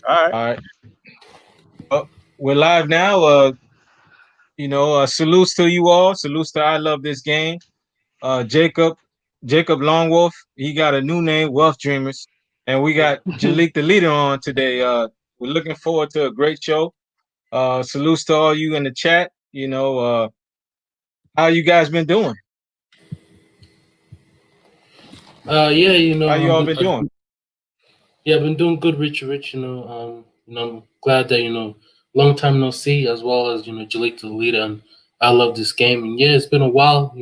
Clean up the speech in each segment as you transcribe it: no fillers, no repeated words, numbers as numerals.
All right. All right. We're live now. Salutes to you all. Salutes to I love this game. Jacob Longwolf. He got a new name, Wealth Dreamers, and we got Jaliktheleader on today. We're looking forward to a great show. Salutes to all you in the chat. How you guys been doing? Yeah, How you all been doing? yeah, I've been doing good, Rich. I'm glad that long time no see, as well as Jalik to the leader, and I love this game. And yeah, it's been a while,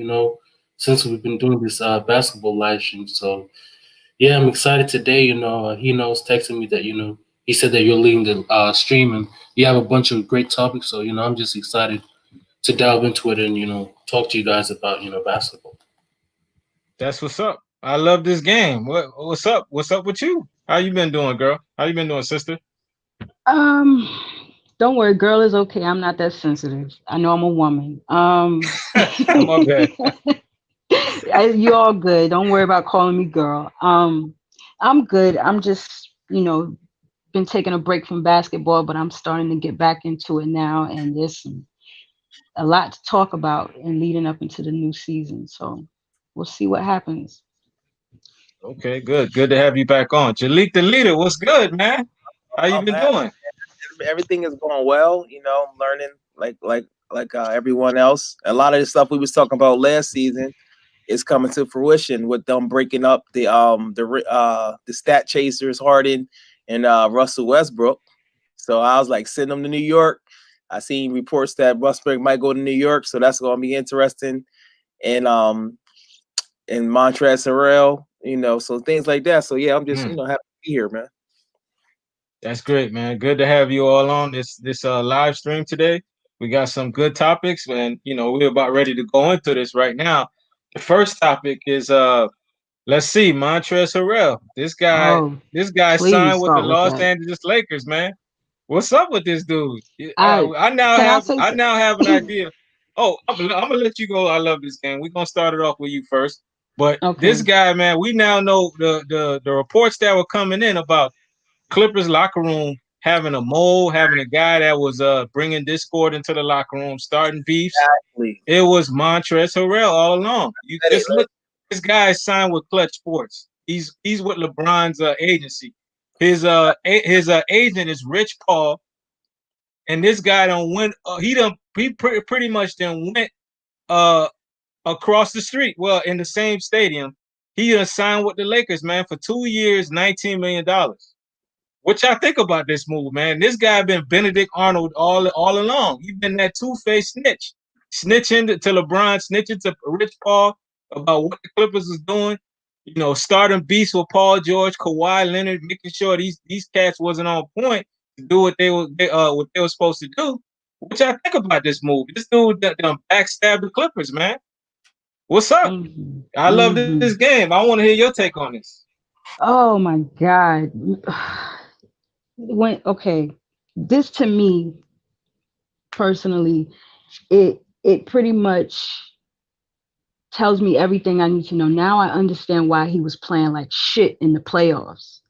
since we've been doing this basketball live stream. So yeah, I'm excited today. He knows texting me that he said that you're leading the stream, and you have a bunch of great topics. So I'm just excited to delve into it and talk to you guys about basketball. That's what's up. I love this game. What's up? What's up with you? How you been doing, girl? How you been doing, sister? Um, don't worry, girl is okay. I'm not that sensitive. I know I'm a woman. My bad. You all good. Don't worry about calling me girl. I'm good. I'm just, been taking a break from basketball, but I'm starting to get back into it now, and there's a lot to talk about and leading up into the new season. So we'll see what happens. Okay, good. Good to have you back on. Jalik the leader, what's good, man? How you I'm been happy. doing? Everything is going well. I'm learning like everyone else. A lot of the stuff we was talking about last season is coming to fruition with them breaking up the stat chasers Harden and Russell Westbrook. So I was like, send them to New York. I seen reports that Westbrook might go to New York, so that's going to be interesting. And Montrezl Harrell, so things like that. So yeah, I'm just Mm, happy to be here, man. that's great, man. Good to have you all on this live stream today. We got some good topics, and we're about ready to go into this right now. The first topic is let's see, Montrezl Harrell. Oh, This guy please signed with the start with Los that. Angeles Lakers, man. What's up with this dude? I can I say I so? now have an idea. Oh, I'm gonna let you go. I love this game. We're gonna start it off with you first. But this Okay. guy, man, we now know the reports that were coming in about Clippers locker room having a mole, having a guy that was bringing discord into the locker room, starting beefs. Exactly. It was Montrezl Harrell all along. You Let it, just let look. This guy is signed with Clutch Sports. He's with LeBron's agency. His agent is Rich Paul, and this guy don't went. Pretty much then went uh across the street. Well, in the same stadium, he done signed with the Lakers, man, for 2 years, $19 million. What y'all think about this move, man? This guy been Benedict Arnold all along. He been that two-faced snitch, snitching to LeBron, snitching to Rich Paul about what the Clippers is doing. Starting beasts with Paul George, Kawhi Leonard, making sure these cats wasn't on point to do what they were supposed to do. What y'all think about this move? This dude done backstabbed the Clippers, man. What's up? Hmm. I love this Hmm. game. I want to hear your take on this. Oh my God. Okay, this to me personally, it pretty much tells me everything I need to know. Now I understand why he was playing like shit in the playoffs.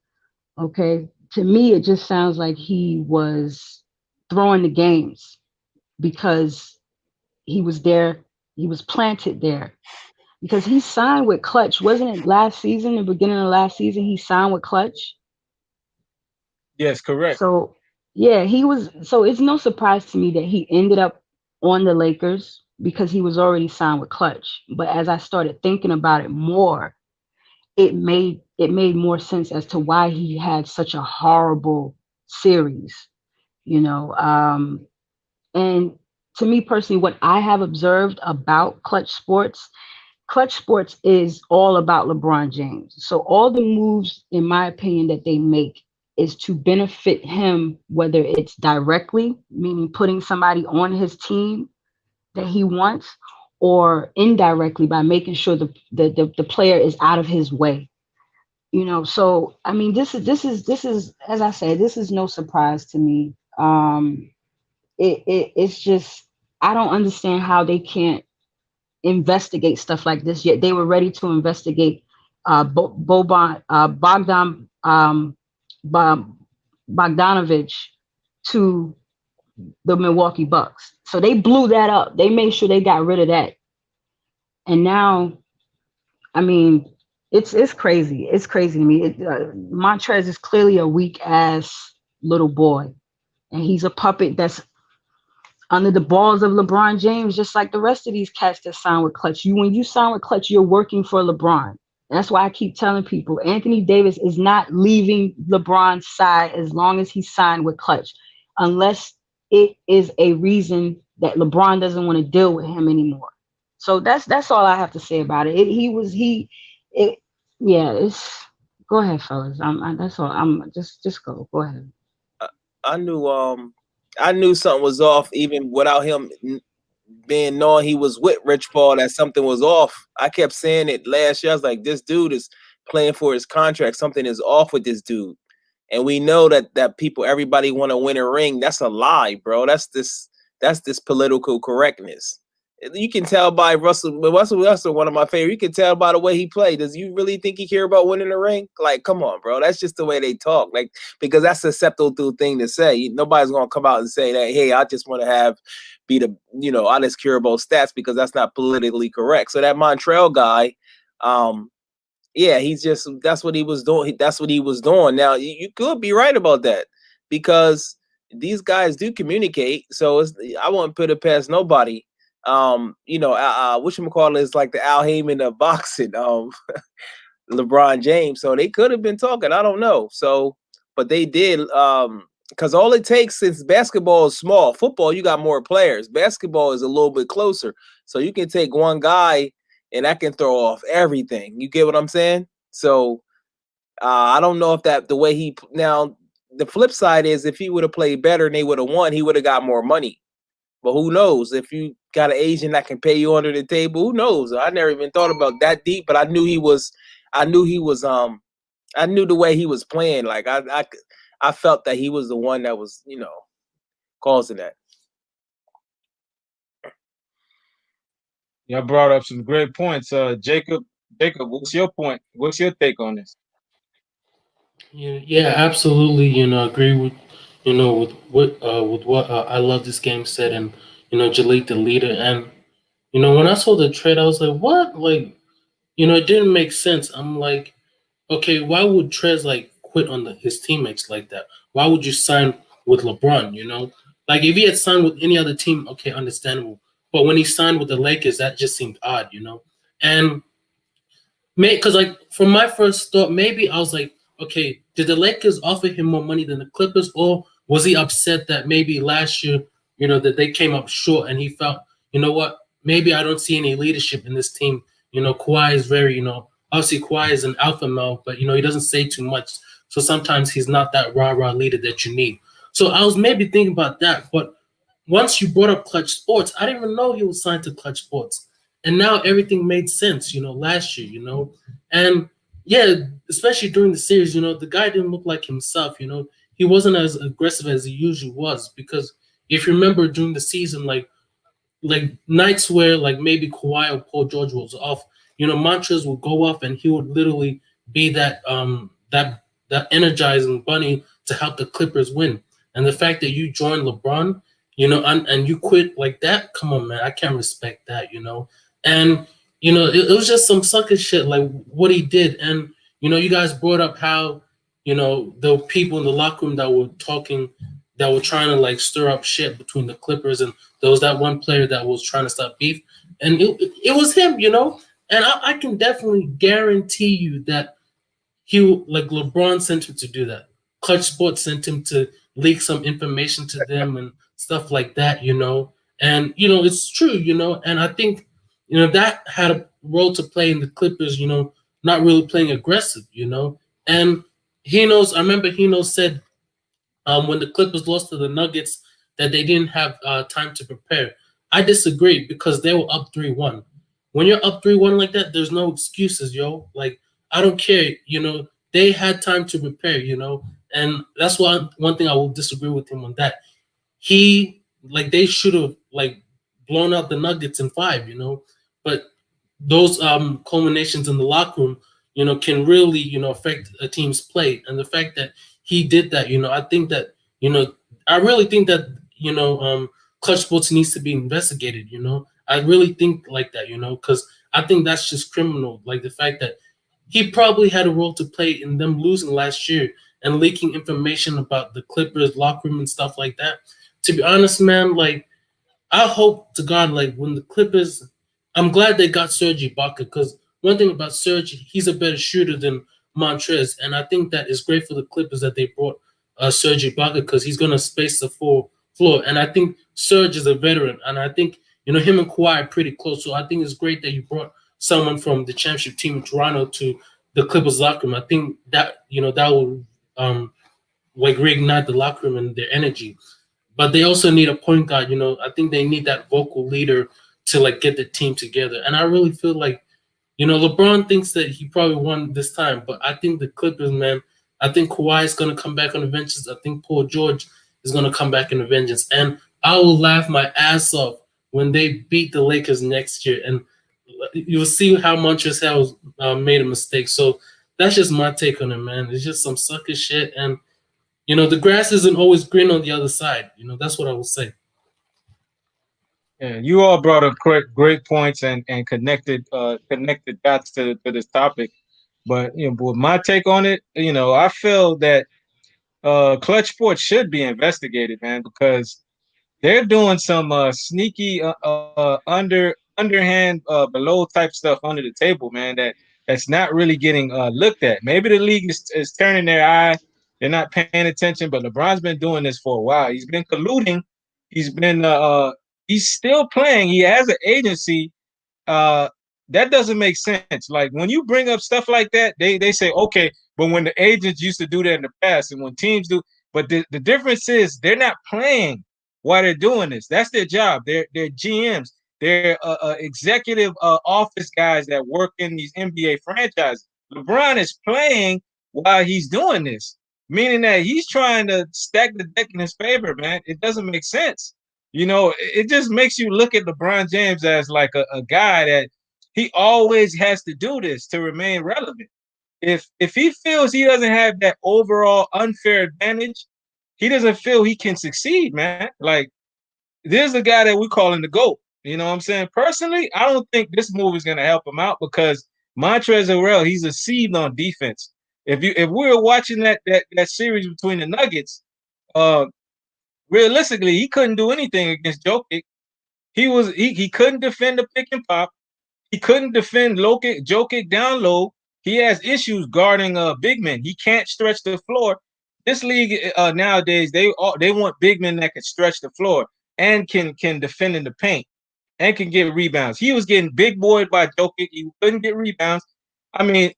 Okay. To me, it just sounds like he was throwing the games because he was there, he was planted there. Because he signed with Clutch. Wasn't it last season, the beginning of last season, he signed with Clutch? Yes, correct. So yeah, he was. So it's no surprise to me that he ended up on the Lakers because he was already signed with Clutch. But as I started thinking about it more, it made more sense as to why he had such a horrible series. You know, and to me personally, what I have observed about Clutch Sports is all about LeBron James. So all the moves, in my opinion, that they make is to benefit him, whether it's directly, meaning putting somebody on his team that he wants, or indirectly by making sure the player is out of his way. So I mean, this is as I said, this is no surprise to me. It's just I don't understand how they can't investigate stuff like this. Yet they were ready to investigate Bogdan Bogdanovich to the Milwaukee Bucks. So they blew that up. They made sure they got rid of that. And now, I mean, it's crazy. It's crazy to me. Montrez is clearly a weak ass little boy, and he's a puppet that's under the balls of LeBron James, just like the rest of these cats that sign with Clutch. When you sign with Clutch, you're working for LeBron. And that's why I keep telling people Anthony Davis is not leaving LeBron's side as long as he's signed with Clutch, unless it is a reason that LeBron doesn't want to deal with him anymore. So that's all I have to say about it. It yeah. It's go ahead, fellas. That's all. I'm just go ahead. I knew I knew something was off even without him being knowing he was with Rich Paul, that something was off. I kept saying it last year. I was like, this dude is playing for his contract. Something is off with this dude. And we know that people, everybody want to win a ring. That's a lie, bro. That's this political correctness. You can tell by Russell, one of my favorite. You can tell by the way he played. Does you really think he care about winning a ring? Like, come on, bro. That's just the way they talk. Like, because that's a acceptable thing to say. Nobody's gonna come out and say that, hey, I just want to I just care about stats, because that's not politically correct. So that Montrezl guy, yeah, that's what he was doing. That's what he was doing. Now you could be right about that, because these guys do communicate. So I won't put it past nobody. Whatchamacallit is like the Al Heyman of boxing, LeBron James. So they could have been talking. I don't know. So, but they did, because all it takes, since basketball is small, football, you got more players. Basketball is a little bit closer. So you can take one guy and that can throw off everything. You get what I'm saying? So I don't know if the way now, the flip side is, if he would have played better and they would have won, he would have got more money. But who knows? If you got an agent that can pay you under the table, who knows? I never even thought about that deep, but I knew I knew the way he was playing. Like I felt that he was the one that was, causing that. Y'all brought up some great points. Jacob, what's your point? What's your take on this? Yeah, absolutely. Agree with with what I love this game said, and Jaliktheleader, and when I saw the trade, I was like, what? Like, it didn't make sense. I'm like, okay, why would Trez like quit on his teammates like that? Why would you sign with LeBron? Like if he had signed with any other team, okay, understandable. But when he signed with the Lakers, that just seemed odd, And because like from my first thought, maybe I was like, okay, did the Lakers offer him more money than the Clippers, or was he upset that maybe last year, that they came up short and he felt, what, maybe I don't see any leadership in this team. Kawhi is very, obviously Kawhi is an alpha male, but he doesn't say too much. So sometimes he's not that rah-rah leader that you need. So I was maybe thinking about that, but once you brought up Clutch Sports, I didn't even know he was signed to Clutch Sports. And now everything made sense, last year, And yeah, especially during the series, the guy didn't look like himself, He wasn't as aggressive as he usually was, because if you remember during the season, like nights where like maybe Kawhi or Paul George was off, Montrezl would go off and he would literally be that energizing bunny to help the Clippers win. And the fact that you joined LeBron, and you quit like that, come on, man, I can't respect that, And it was just some sucker shit like what he did. And you guys brought up how the people in the locker room that were talking, that were trying to like stir up shit between the Clippers, and there was that one player that was trying to stop beef, and it was him, And I can definitely guarantee you that like LeBron sent him to do that. Clutch Sports sent him to leak some information to them and stuff like that, And it's true, And I think that had a role to play in the Clippers, not really playing aggressive, And I remember Hino said when the Clippers lost to the Nuggets that they didn't have time to prepare. I disagree, because they were up 3-1. When you're up 3-1 like that, there's no excuses, yo. Like, I don't care, they had time to prepare, And that's one thing I will disagree with him on that. They should have like blown out the Nuggets in 5, But those culminations in the locker room, can really, affect a team's play. And the fact that he did that. I think that I really think that clutch sports needs to be investigated. I really think like that. Because I think that's just criminal. Like the fact that he probably had a role to play in them losing last year and leaking information about the Clippers locker room and stuff like that. To be honest, man, like I hope to God, like when the Clippers, I'm glad they got Serge Ibaka because one thing about Serge, he's a better shooter than Montrez, and I think that is great for the Clippers that they brought Serge Ibaka because he's gonna space the floor, and I think Serge is a veteran, and I think him and Kawhi are pretty close, so I think it's great that you brought someone from the championship team in Toronto to the Clippers locker room. I think that that will like reignite the locker room and their energy. But they also need a point guard. I think they need that vocal leader to like get the team together. And I really feel like LeBron thinks that he probably won this time, but I think the Clippers, man, I think Kawhi is going to come back on the vengeance. I think Paul George is going to come back in the vengeance. And I will laugh my ass off when they beat the Lakers next year. And you'll see how Montrezl made a mistake. So that's just my take on it, man. It's just some sucker shit. And, the grass isn't always green on the other side. That's what I will say. Yeah, you all brought up great points and connected dots to this topic. But but my take on it, I feel that clutch sports should be investigated, man, because they're doing some sneaky underhand below type stuff under the table, man, that's not really getting looked at. Maybe the league is turning their eye, they're not paying attention, but LeBron's been doing this for a while. He's been colluding, he's been he's still playing, he has an agency. uh that doesn't make sense. Like when you bring up stuff like that, they say okay, but when the agents used to do that in the past and when teams do, but the difference is they're not playing while they're doing this. That's their job. They're GMs. They're executive office guys that work in these NBA franchises. LeBron is playing while he's doing this, meaning that he's trying to stack the deck in his favor, man. It doesn't make sense. It just makes you look at LeBron James as like a guy that he always has to do this to remain relevant. If he feels he doesn't have that overall unfair advantage, he doesn't feel he can succeed, man. Like there's a guy that we call him the GOAT. You know what I'm saying? Personally, I don't think this move is gonna help him out because Montrezl, he's a seed on defense. If we were watching that series between the Nuggets, uh, realistically, he couldn't do anything against Jokic. He couldn't defend the pick and pop. He couldn't defend Jokic down low. He has issues guarding big men. He can't stretch the floor. This league nowadays they want big men that can stretch the floor and can defend in the paint and can get rebounds. He was getting big boyed by Jokic. He couldn't get rebounds. I mean,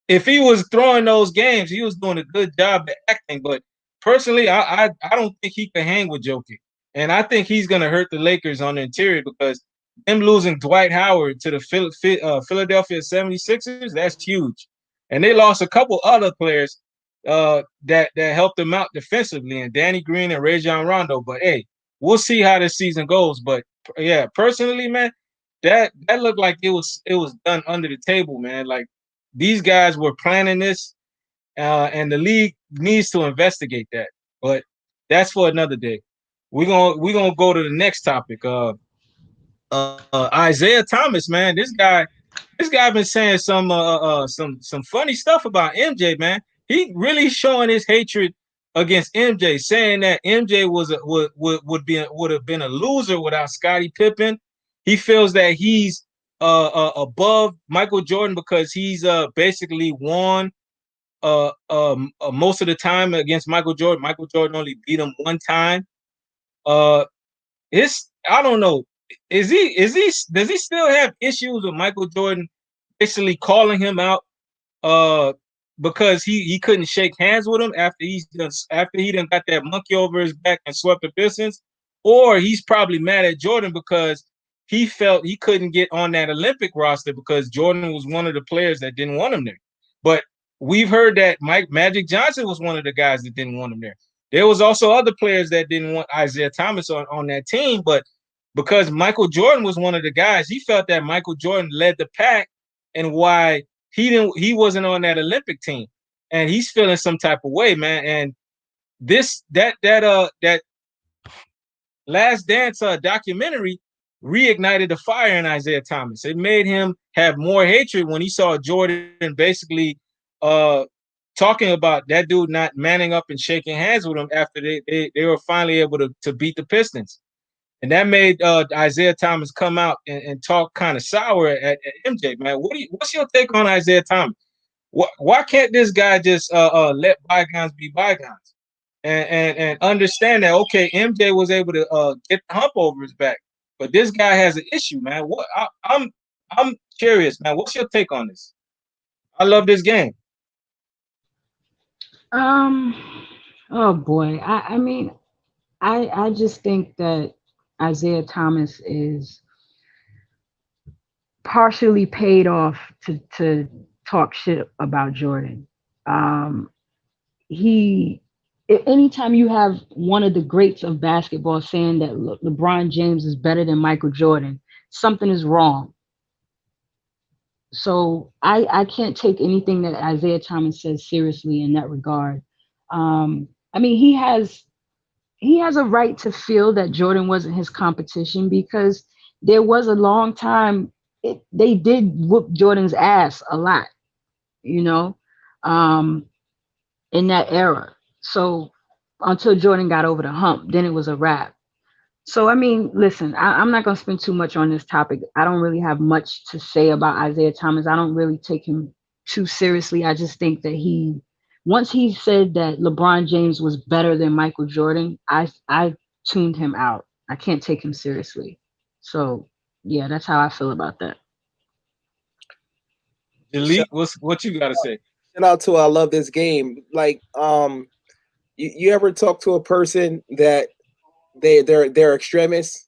if he was throwing those games, he was doing a good job at acting. But personally, I don't think he can hang with Jokic, and I think he's going to hurt the Lakers on the interior because them losing Dwight Howard to the Philadelphia 76ers, that's huge. And they lost a couple other players that helped them out defensively, and Danny Green and Rajon Rondo. But hey, we'll see how this season goes. But yeah, personally, man, that looked like it was done under the table, man. Like these guys were planning this, and the league needs to investigate that. But that's for another day. We're gonna go to the next topic. Isaiah Thomas, man, this guy been saying some funny stuff about MJ, man. He really showing his hatred against MJ, saying that MJ would have been a loser without Scottie Pippen. He feels that he's above Michael Jordan because he's basically won most of the time against Michael Jordan. Michael Jordan only beat him one time. It's I don't know. Does he still have issues with Michael Jordan basically calling him out because he couldn't shake hands with him after he done got that monkey over his back and swept the distance? Or he's probably mad at Jordan because he felt he couldn't get on that Olympic roster because Jordan was one of the players that didn't want him there. But we've heard that Magic Johnson was one of the guys that didn't want him there. There was also other players that didn't want Isaiah Thomas on that team, but because Michael Jordan was one of the guys, he felt that Michael Jordan led the pack and why he wasn't on that Olympic team. and he's feeling some type of way, man. And that Last Dance documentary reignited the fire in Isaiah Thomas. It made him have more hatred when he saw Jordan basically uh talking about that dude not manning up and shaking hands with him after they were finally able to beat the Pistons. And that made Isaiah Thomas come out and talk kind of sour at MJ, man. What's your take on Isaiah Thomas? Why can't this guy just let bygones be bygones and understand that, okay, MJ was able to get the hump over his back, but this guy has an issue, man. I'm curious, man. What's your take on this? I love this game. Um, oh boy. I mean, I just think that Isaiah Thomas is partially paid off to talk shit about Jordan. Um, he Anytime you have one of the greats of basketball saying that LeBron James is better than Michael Jordan, something is wrong. So I can't take anything that Isaiah Thomas says seriously in that regard. I mean, he has a right to feel that Jordan wasn't his competition, because there was a long time they did whoop Jordan's ass a lot, you know, um, in that era. So until Jordan got over the hump, then it was a wrap. So I mean, listen, I'm not gonna spend too much on this topic. I don't really have much to say about Isaiah Thomas. I don't really take him too seriously. I just think that once he said that LeBron James was better than Michael Jordan, I tuned him out. I can't take him seriously. So yeah, that's how I feel about that. Delete. What you got to say? Shout out to I love this game. Like, you ever talk to a person that they're extremists?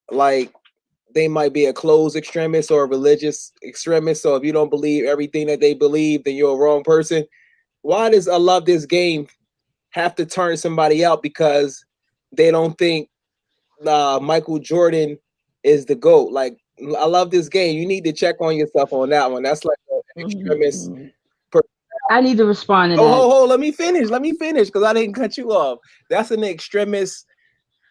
Like, they might be a closed extremist or a religious extremist. So if you don't believe everything that they believe, then you're a wrong person. Why does I love this game have to turn somebody out because they don't think Michael Jordan is the GOAT? Like, I love this game. You need to check on yourself on that one. That's like an extremist. Mhm. I need to respond to Oh, that. ho, ho, let me finish. Let me finish because I didn't cut you off. That's an extremist,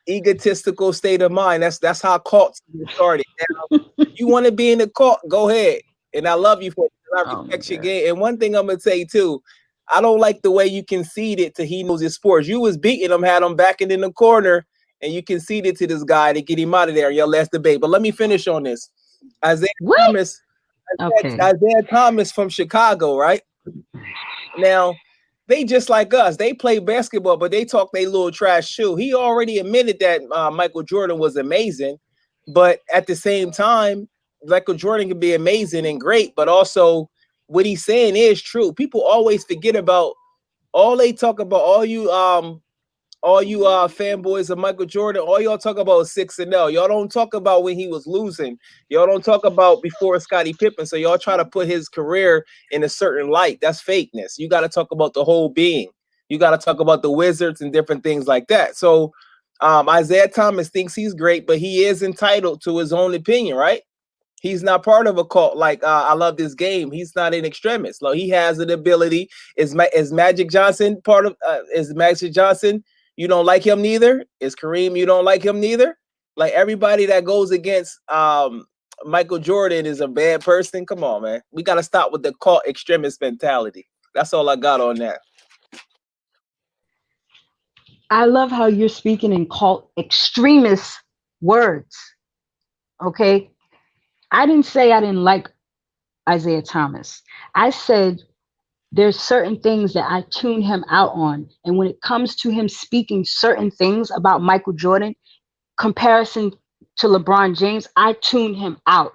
egotistical state of mind. That's how cults get started. Now, you want to be in the cult, go ahead. And I love you for it. I Oh my respect your god. game. And one thing I'm gonna say too, I don't like the way you conceded to he knows his sports. You was beating him, had him backing in the corner, and you conceded to this guy to get him out of there. Your last debate. But let me finish on this. Isaiah What? Thomas, Okay. Isaiah Thomas from Chicago, right? Now, they just like us. They play basketball, but they talk they little trash too. He already admitted that Michael Jordan was amazing, but at the same time, Michael Jordan can be amazing and great, but also what he's saying is true. People always forget about all they talk about. All you fanboys of Michael Jordan, all y'all talk about 6-0. Y'all don't talk about when he was losing. Y'all don't talk about before Scottie Pippen. So y'all try to put his career in a certain light. That's fakeness. You got to talk about the whole being. You got to talk about the Wizards and different things like that. So Isaiah Thomas thinks he's great, but he is entitled to his own opinion, right? He's not part of a cult like I love this game. He's not an extremist. Like, he has an ability. Is Magic Johnson part of? Is Magic Johnson? You don't like him neither. Is Kareem? You don't like him neither. Like, everybody that goes against Michael Jordan is a bad person. Come on, man. We got to stop with the cult extremist mentality. That's all I got on that. I love how you're speaking in cult extremist words. Okay. I didn't say I didn't like Isaiah Thomas. I said there's certain things that I tune him out on. And when it comes to him speaking certain things about Michael Jordan, comparison to LeBron James, I tune him out.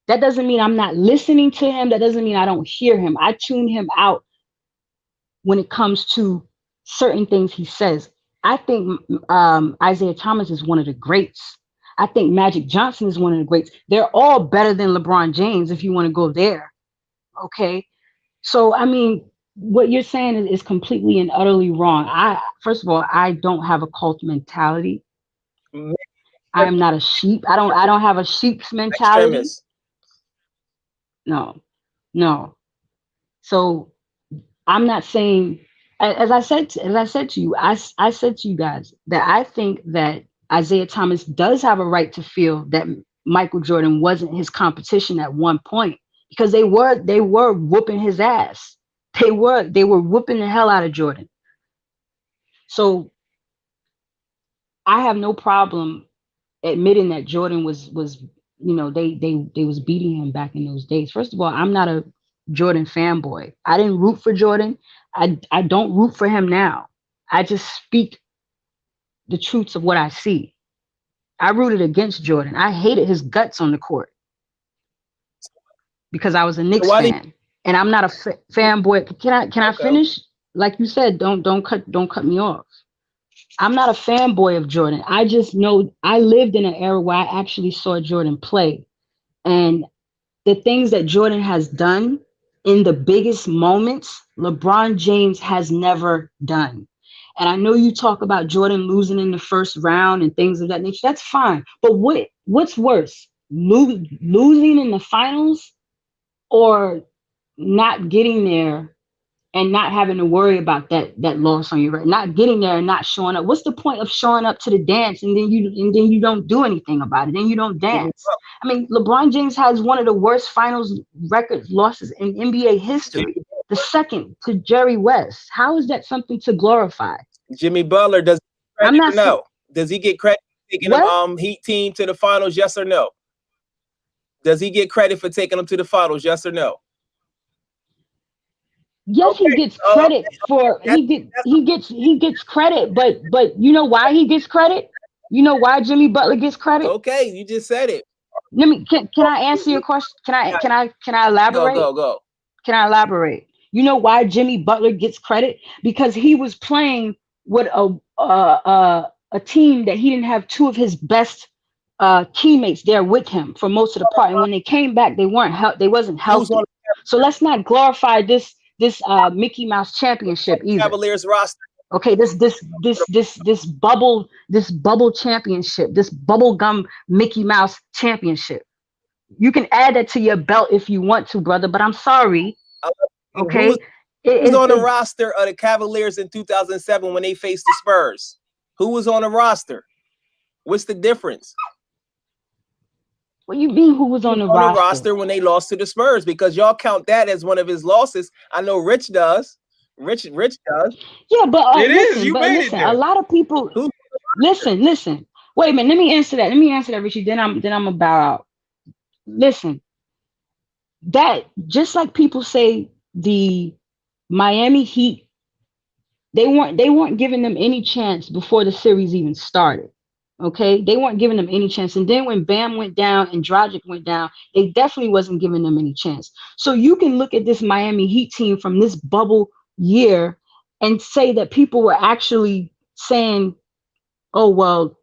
That doesn't mean I'm not listening to him. That doesn't mean I don't hear him. I tune him out when it comes to certain things he says. I think Isaiah Thomas is one of the greats. I think Magic Johnson is one of the greats. They're all better than LeBron James if you want to go there. Okay. So, I mean, what you're saying is completely and utterly wrong. First of all, I don't have a cult mentality. I am not a sheep. I don't have a sheep's mentality. Extremist. No, no. So I'm not saying, as I said to you, I said to you guys that I think that Isaiah Thomas does have a right to feel that Michael Jordan wasn't his competition at one point, because they were whooping his ass. They were whooping the hell out of Jordan. So I have no problem admitting that Jordan was they was beating him back in those days. First of all, I'm not a Jordan fanboy. I didn't root for Jordan. I don't root for him now. I just speak the truths of what I see. I rooted against Jordan. I hated his guts on the court because I was a So Knicks why did fan, and I'm not a fanboy. Can I okay? finish? Like you said, don't cut me off. I'm not a fanboy of Jordan. I just know I lived in an era where I actually saw Jordan play. And the things that Jordan has done in the biggest moments, LeBron James has never done. And I know you talk about Jordan losing in the first round and things of that nature. That's fine. But what's worse? Losing in the finals or not getting there and not having to worry about that loss on your record, not getting there and not showing up. What's the point of showing up to the dance and then you don't do anything about it? Then you don't Jimmy, dance. I mean, LeBron James has one of the worst finals record losses in NBA Jimmy, history, the second to Jerry West. How is that something to glorify? Jimmy Butler, does he get I'm credit not or saying no? Does he get credit for taking him what. Heat team to the finals? Yes or no? Does he get credit for taking them to the finals? Yes or no? Yes, he Okay. gets credit for That's, he gets credit, but you know why he gets credit? You know why Jimmy Butler gets credit? okay. You just said it. Let me can I answer your question? Can I Go, elaborate? go, go. Can I elaborate? You know why Jimmy Butler gets credit? Because he was playing with a team that he didn't have two of his best teammates there with him for most of the part, and when they came back, they wasn't Who's on healthy. So let's not glorify this Mickey Mouse championship the either. Cavaliers roster? Okay, this bubble championship, this bubble gum Mickey Mouse championship. You can add that to your belt if you want to, brother. But I'm sorry. Who Okay, was it, on the it roster of the Cavaliers in 2007 when they faced the Spurs? Who was on the roster? What's the difference? what you mean? Who was on the On the roster? roster when they lost to the Spurs, because y'all count that as one of his losses. I know Rich does. Rich does. Yeah, but It is. listen, You made it A there. lot of people Who? listen. Wait a minute. Let me answer that, Richie. Then I'm gonna bow out. Listen, that just like people say the Miami Heat, they weren't giving them any chance before the series even started. Okay, they weren't giving them any chance, and then when Bam went down and Dragic went down, they definitely wasn't giving them any chance. So you can look at this Miami Heat team from this bubble year and say that people were actually saying, "Oh well,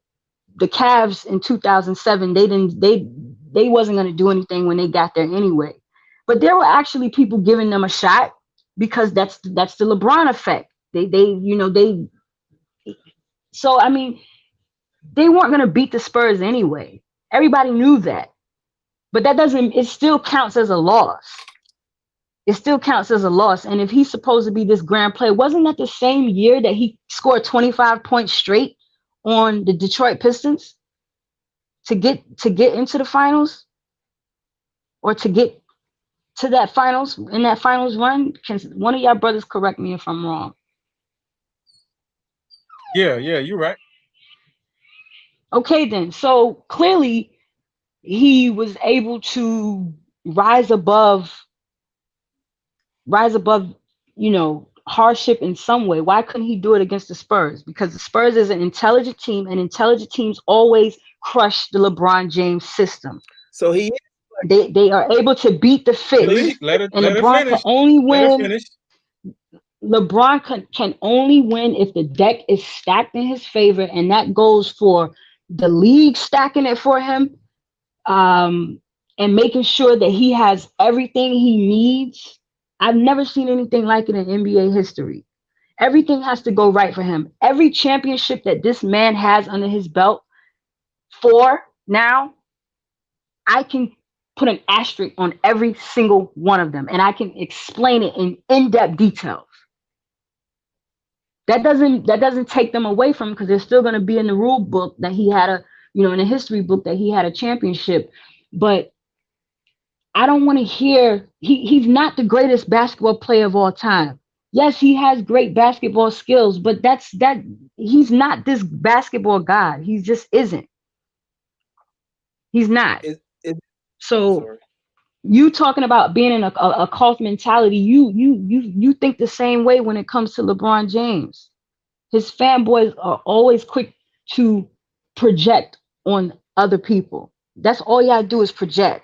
the Cavs in 2007, they wasn't going to do anything when they got there anyway." But there were actually people giving them a shot because that's the LeBron effect. They so I mean, they weren't going to beat the Spurs anyway. Everybody knew that. But that doesn't it still counts as a loss. It still counts as a loss. And if he's supposed to be this grand player, wasn't that the same year that he scored 25 points straight on the Detroit Pistons to get into the finals or to get to that finals in that finals run? Can one of y'all brothers correct me if I'm wrong? Yeah, you're right. Okay, then. So clearly he was able to rise above rise above, hardship in some way. Why couldn't he do it against the Spurs? Because the Spurs is an intelligent team, and intelligent teams always crush the LeBron James system. So he They are able to beat the fix, and Let her finish. Let her finish. LeBron can only win if the deck is stacked in his favor, and that goes for the league stacking it for him, um, and making sure that he has everything he needs. I've never seen anything like it in NBA history. Everything has to go right for him. Every championship that this man has under his belt, for now, I can put an asterisk on every single one of them, and I can explain it in depth details. That doesn't take them away from, because they're still going to be in the rule book that he had a, in the history book that he had a championship. But I don't want to hear he's not the greatest basketball player of all time. Yes, he has great basketball skills, but he's not this basketball god. He just isn't. He's not. I'm So sorry. you talking about being in a cult mentality, you think the same way when it comes to LeBron James. His fanboys are always quick to project on other people. That's all y'all do is project.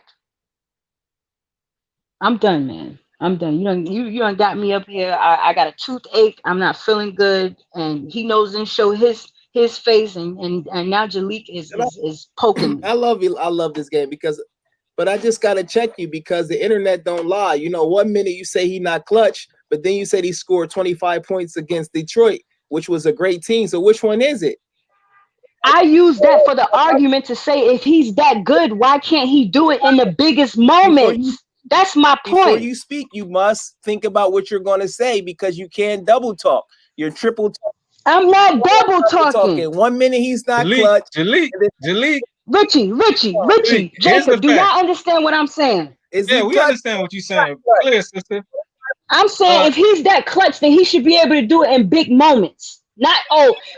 I'm done, man. I'm done. You done got me up here. I got a toothache. I'm not feeling good, and he knows and show his face, and now Jalik is And is poking me. I love you. I love this game because, but I just gotta check you because the internet don't lie. 1 minute you say he not clutch, but then you said he scored 25 points against Detroit, which was a great team. So which one is it? I use that for the argument to say, if he's that good, why can't he do it in the biggest Before you moments? That's my before point. you speak, you must think about what you're gonna say because you can't double talk. You're I'm not double triple talking. talking. 1 minute he's not Jalik, clutch, Jalik, and then Jalik, Jalik. Here's the Jacob, do fact. y'all understand what I'm saying? is Yeah, he we clutch? understand what you're saying. Clutch. Clear, sister. I'm saying Uh, if he's that clutch, then he should be able to do it in big moments. Not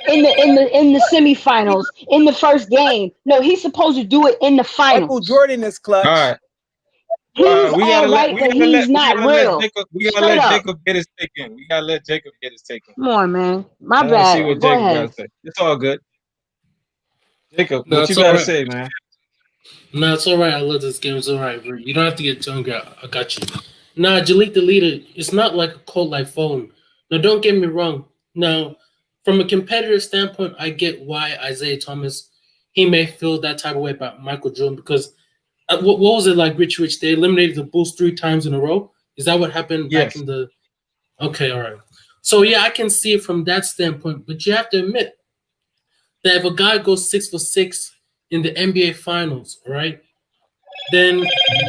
in the semifinals, in the first game. No, he's supposed to do it in the Michael finals. Jordan is all clutch. right. He's We gotta all let right, we but gotta let he's we not gotta let real. Jacob Straight up. get his take in. We gotta let Jacob get his take in. Come on, man. My I want to see bad. what Go Jacob got ahead. to say. It's all good. Jacob, No, what you it's all got to right. say, man? No, it's all right. I love this game. It's all right, bro. You don't have to get younger. I got you. Nah, Jaliktheleader, it's not like a cult like phone. Now, don't get me wrong. Now, from a competitor standpoint, I get why Isaiah Thomas, he may feel that type of way about Michael Jordan because what was it like, Rich? They eliminated the Bulls 3 times in a row. Is that what happened back Yes. in the? Okay, all right. So yeah, I can see it from that standpoint, but you have to admit that if a guy goes 6 for 6 in the NBA Finals, right, then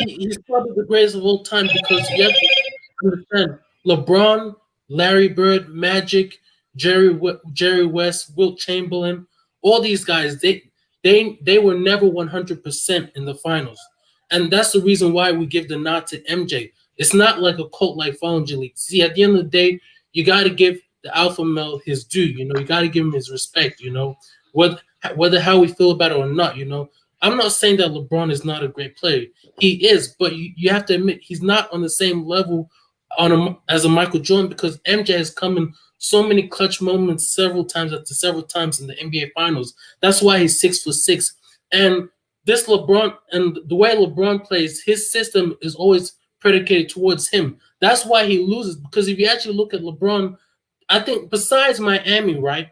he's probably the greatest of all time because you have to understand LeBron, Larry Bird, Magic, Jerry West, Wilt Chamberlain, all these guys, they were never 100% in the finals. And that's the reason why we give the nod to MJ. It's not like a cult like Foundry League. See, at the end of the day, you got to give the alpha male his due. You got to give him his respect. Whether how we feel about it or not. I'm not saying that LeBron is not a great player. He is, but you have to admit he's not on the same level as a Michael Jordan because MJ has come in so many clutch moments several times in the NBA Finals. That's why he's 6 for 6. And this LeBron and the way LeBron plays, his system is always predicated towards him. That's why he loses because if you actually look at LeBron, I think besides Miami, right?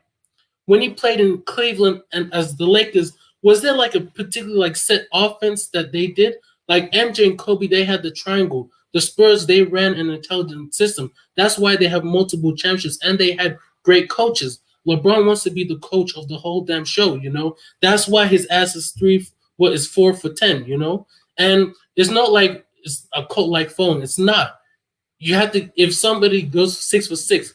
When he played in Cleveland and as the Lakers, was there like a particular like set offense that they did? Like MJ and Kobe, they had the triangle. The Spurs, they ran an intelligent system. That's why they have multiple championships and they had great coaches. LeBron wants to be the coach of the whole damn show. That's why his ass is 4 for 10. And it's not like it's a cult like phone. It's not. You have to if somebody goes 6 for 6.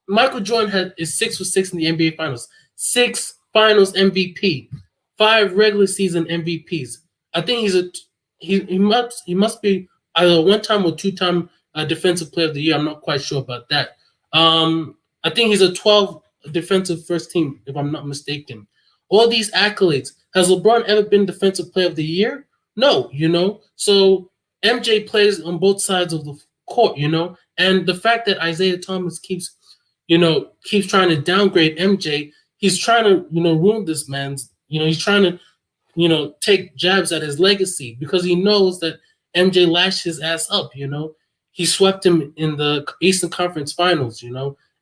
Michael Jordan is 6 for 6 in the NBA Finals, 6 Finals MVP, 5 regular season MVPs. I think he must be either a 1 time or 2 time defensive player of the year. I'm not quite sure about that. I think he's a 12 defensive first team, if I'm not mistaken. All these accolades. Has LeBron ever been defensive player of the year? No. So MJ plays on both sides of the court. And the fact that Isaiah Thomas keeps trying to downgrade MJ. He's trying to, ruin this man's, he's trying to, take jabs at his legacy because he knows that MJ lashed his ass up. He swept him in the Eastern Conference Finals,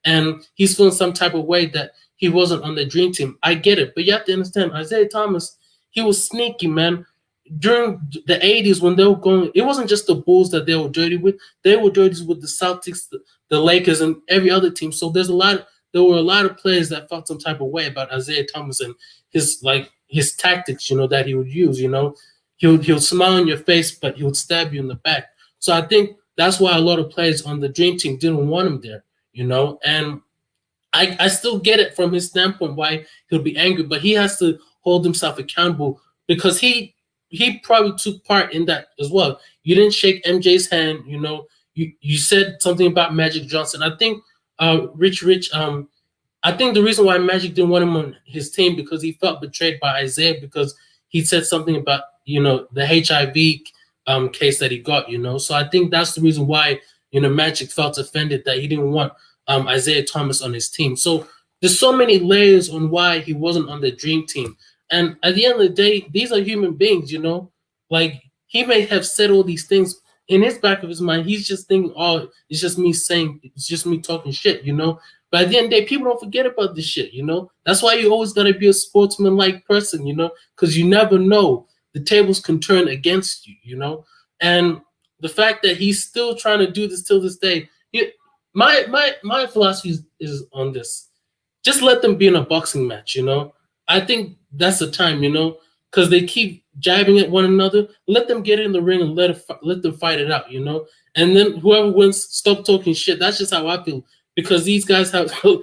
and he's feeling some type of way that he wasn't on the dream team. I get it, but you have to understand Isaiah Thomas, he was sneaky, man. During the 80s when they were going, it wasn't just the Bulls that they were dirty with. They were dirty with the Celtics, the Lakers, and every other team. So there were a lot of players that felt some type of way about Isaiah Thomas and his tactics, that he would use. He would smile in your face, but he would stab you in the back. So I think that's why a lot of players on the dream team didn't want him there. And I still get it from his standpoint why he'll be angry, but he has to hold himself accountable because he probably took part in that as well. You didn't shake MJ's hand, you know. You said something about Magic Johnson. I think Rich I think the reason why Magic didn't want him on his team because he felt betrayed by Isaiah because he said something about the HIV case that he got. So I think that's the reason why Magic felt offended that he didn't want Isaiah Thomas on his team. So there's so many layers on why he wasn't on the dream team. And at the end of the day, these are human beings. Like he may have said all these things in his back of his mind. He's just thinking, oh, it's just me talking shit. But at the end of the day, people don't forget about this shit. That's why you always gotta be a sportsman-like person, because you never know. The tables can turn against you. And the fact that he's still trying to do this till this day, my philosophy is on this. Just let them be in a boxing match, I think that's the time, because they keep jabbing at one another. Let them get in the ring and let them fight it out, And then whoever wins, stop talking shit. That's just how I feel. Because these guys have a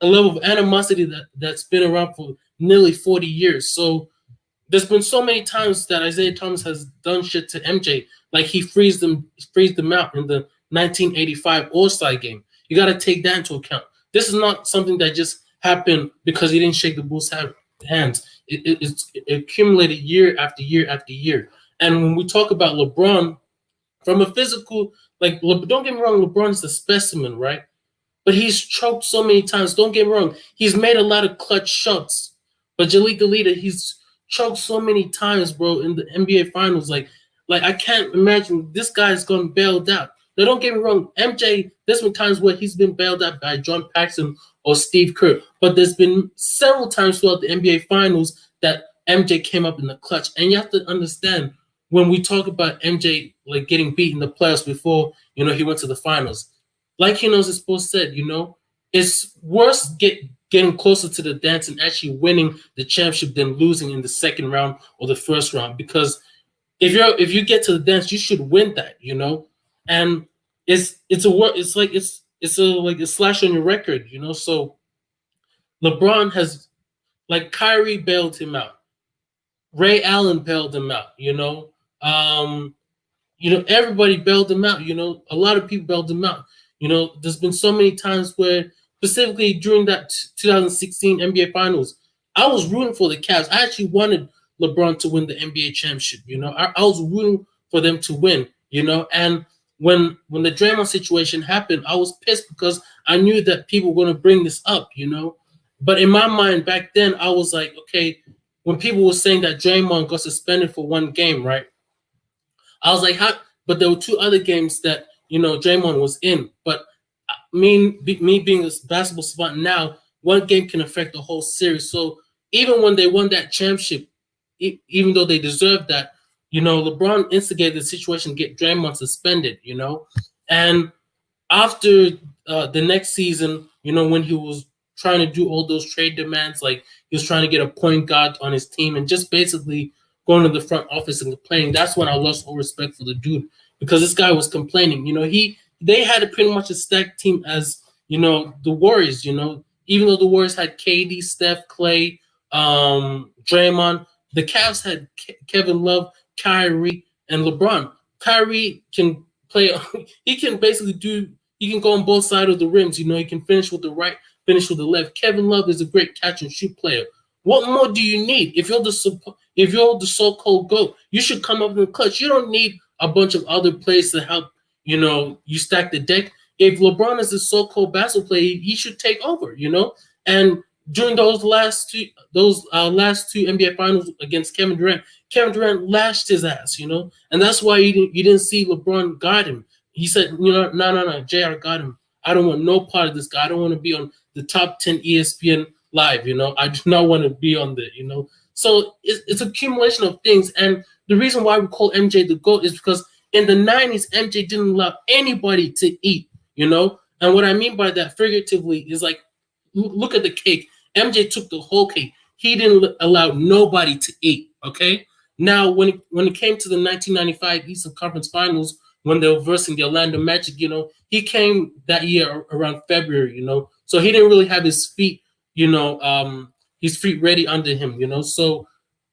level of animosity that's been around for nearly 40 years. So there's been so many times that Isaiah Thomas has done shit to MJ, like he freezed them out in the 1985 All-Star game. You got to take that into account. This is not something that just happened because he didn't shake the Bulls' hands. It accumulated year after year after year. And when we talk about LeBron, from a physical, don't get me wrong, LeBron's a specimen, right? But he's choked so many times. Don't get me wrong. He's made a lot of clutch shots. But Jaliktheleader, he's choked so many times, bro, in the NBA Finals. Like I can't imagine this guy's gone bailed out. Now, don't get me wrong. MJ, there's been times where he's been bailed out by John Paxson or Steve Kerr. But there's been several times throughout the NBA Finals that MJ came up in the clutch. And you have to understand, when we talk about MJ getting beat in the playoffs before, he went to the finals, like his post said, it's worse getting closer to the dance and actually winning the championship than losing in the second round or the first round. Because if you get to the dance, you should win that, And it's a slash on your record, So LeBron has, Kyrie bailed him out. Ray Allen bailed him out, everybody bailed him out, a lot of people bailed him out. There's been so many times where, specifically during that 2016 NBA Finals, I was rooting for the Cavs. I actually wanted LeBron to win the NBA championship, I was rooting for them to win, and when the Draymond situation happened, I was pissed because I knew that people were going to bring this up, But in my mind back then, I was like, okay, when people were saying that Draymond got suspended for one game, right? I was like, how? But there were two other games that, Draymond was in. But me being a basketball savant now, one game can affect the whole series. So even when they won that championship, even though they deserved that, LeBron instigated the situation to get Draymond suspended, And after the next season, when he was trying to do all those trade demands, like he was trying to get a point guard on his team and just basically going to the front office and complaining, that's when I lost all respect for the dude, because this guy was complaining. They had a pretty much a stacked team as, the Warriors, even though the Warriors had KD, Steph, Clay, Draymond, the Cavs had Kevin Love, Kyrie, and LeBron. Kyrie can play, he can go on both sides of the rims, he can finish with the right, finish with the left. Kevin Love is a great catch and shoot player. What more do you need? If you're the so-called GOAT, you should come up in the clutch. You don't need a bunch of other players to help, you stack the deck. If LeBron is the so-called basketball player, he should take over, And during those last two NBA Finals against Kevin Durant lashed his ass, And that's why you didn't see LeBron guard him. He said, no, JR got him. I don't want no part of this guy. I don't want to be on the top 10 ESPN live, I do not want to be on there, So it's accumulation of things. And the reason why we call MJ the GOAT is because in the 90s, MJ didn't allow anybody to eat, And what I mean by that figuratively is look at the cake. MJ took the whole cake. He didn't allow nobody to eat, okay? Now, when it came to the 1995 Eastern Conference Finals when they were versing the Orlando Magic. He came that year around February. So he didn't really have his feet ready under him. So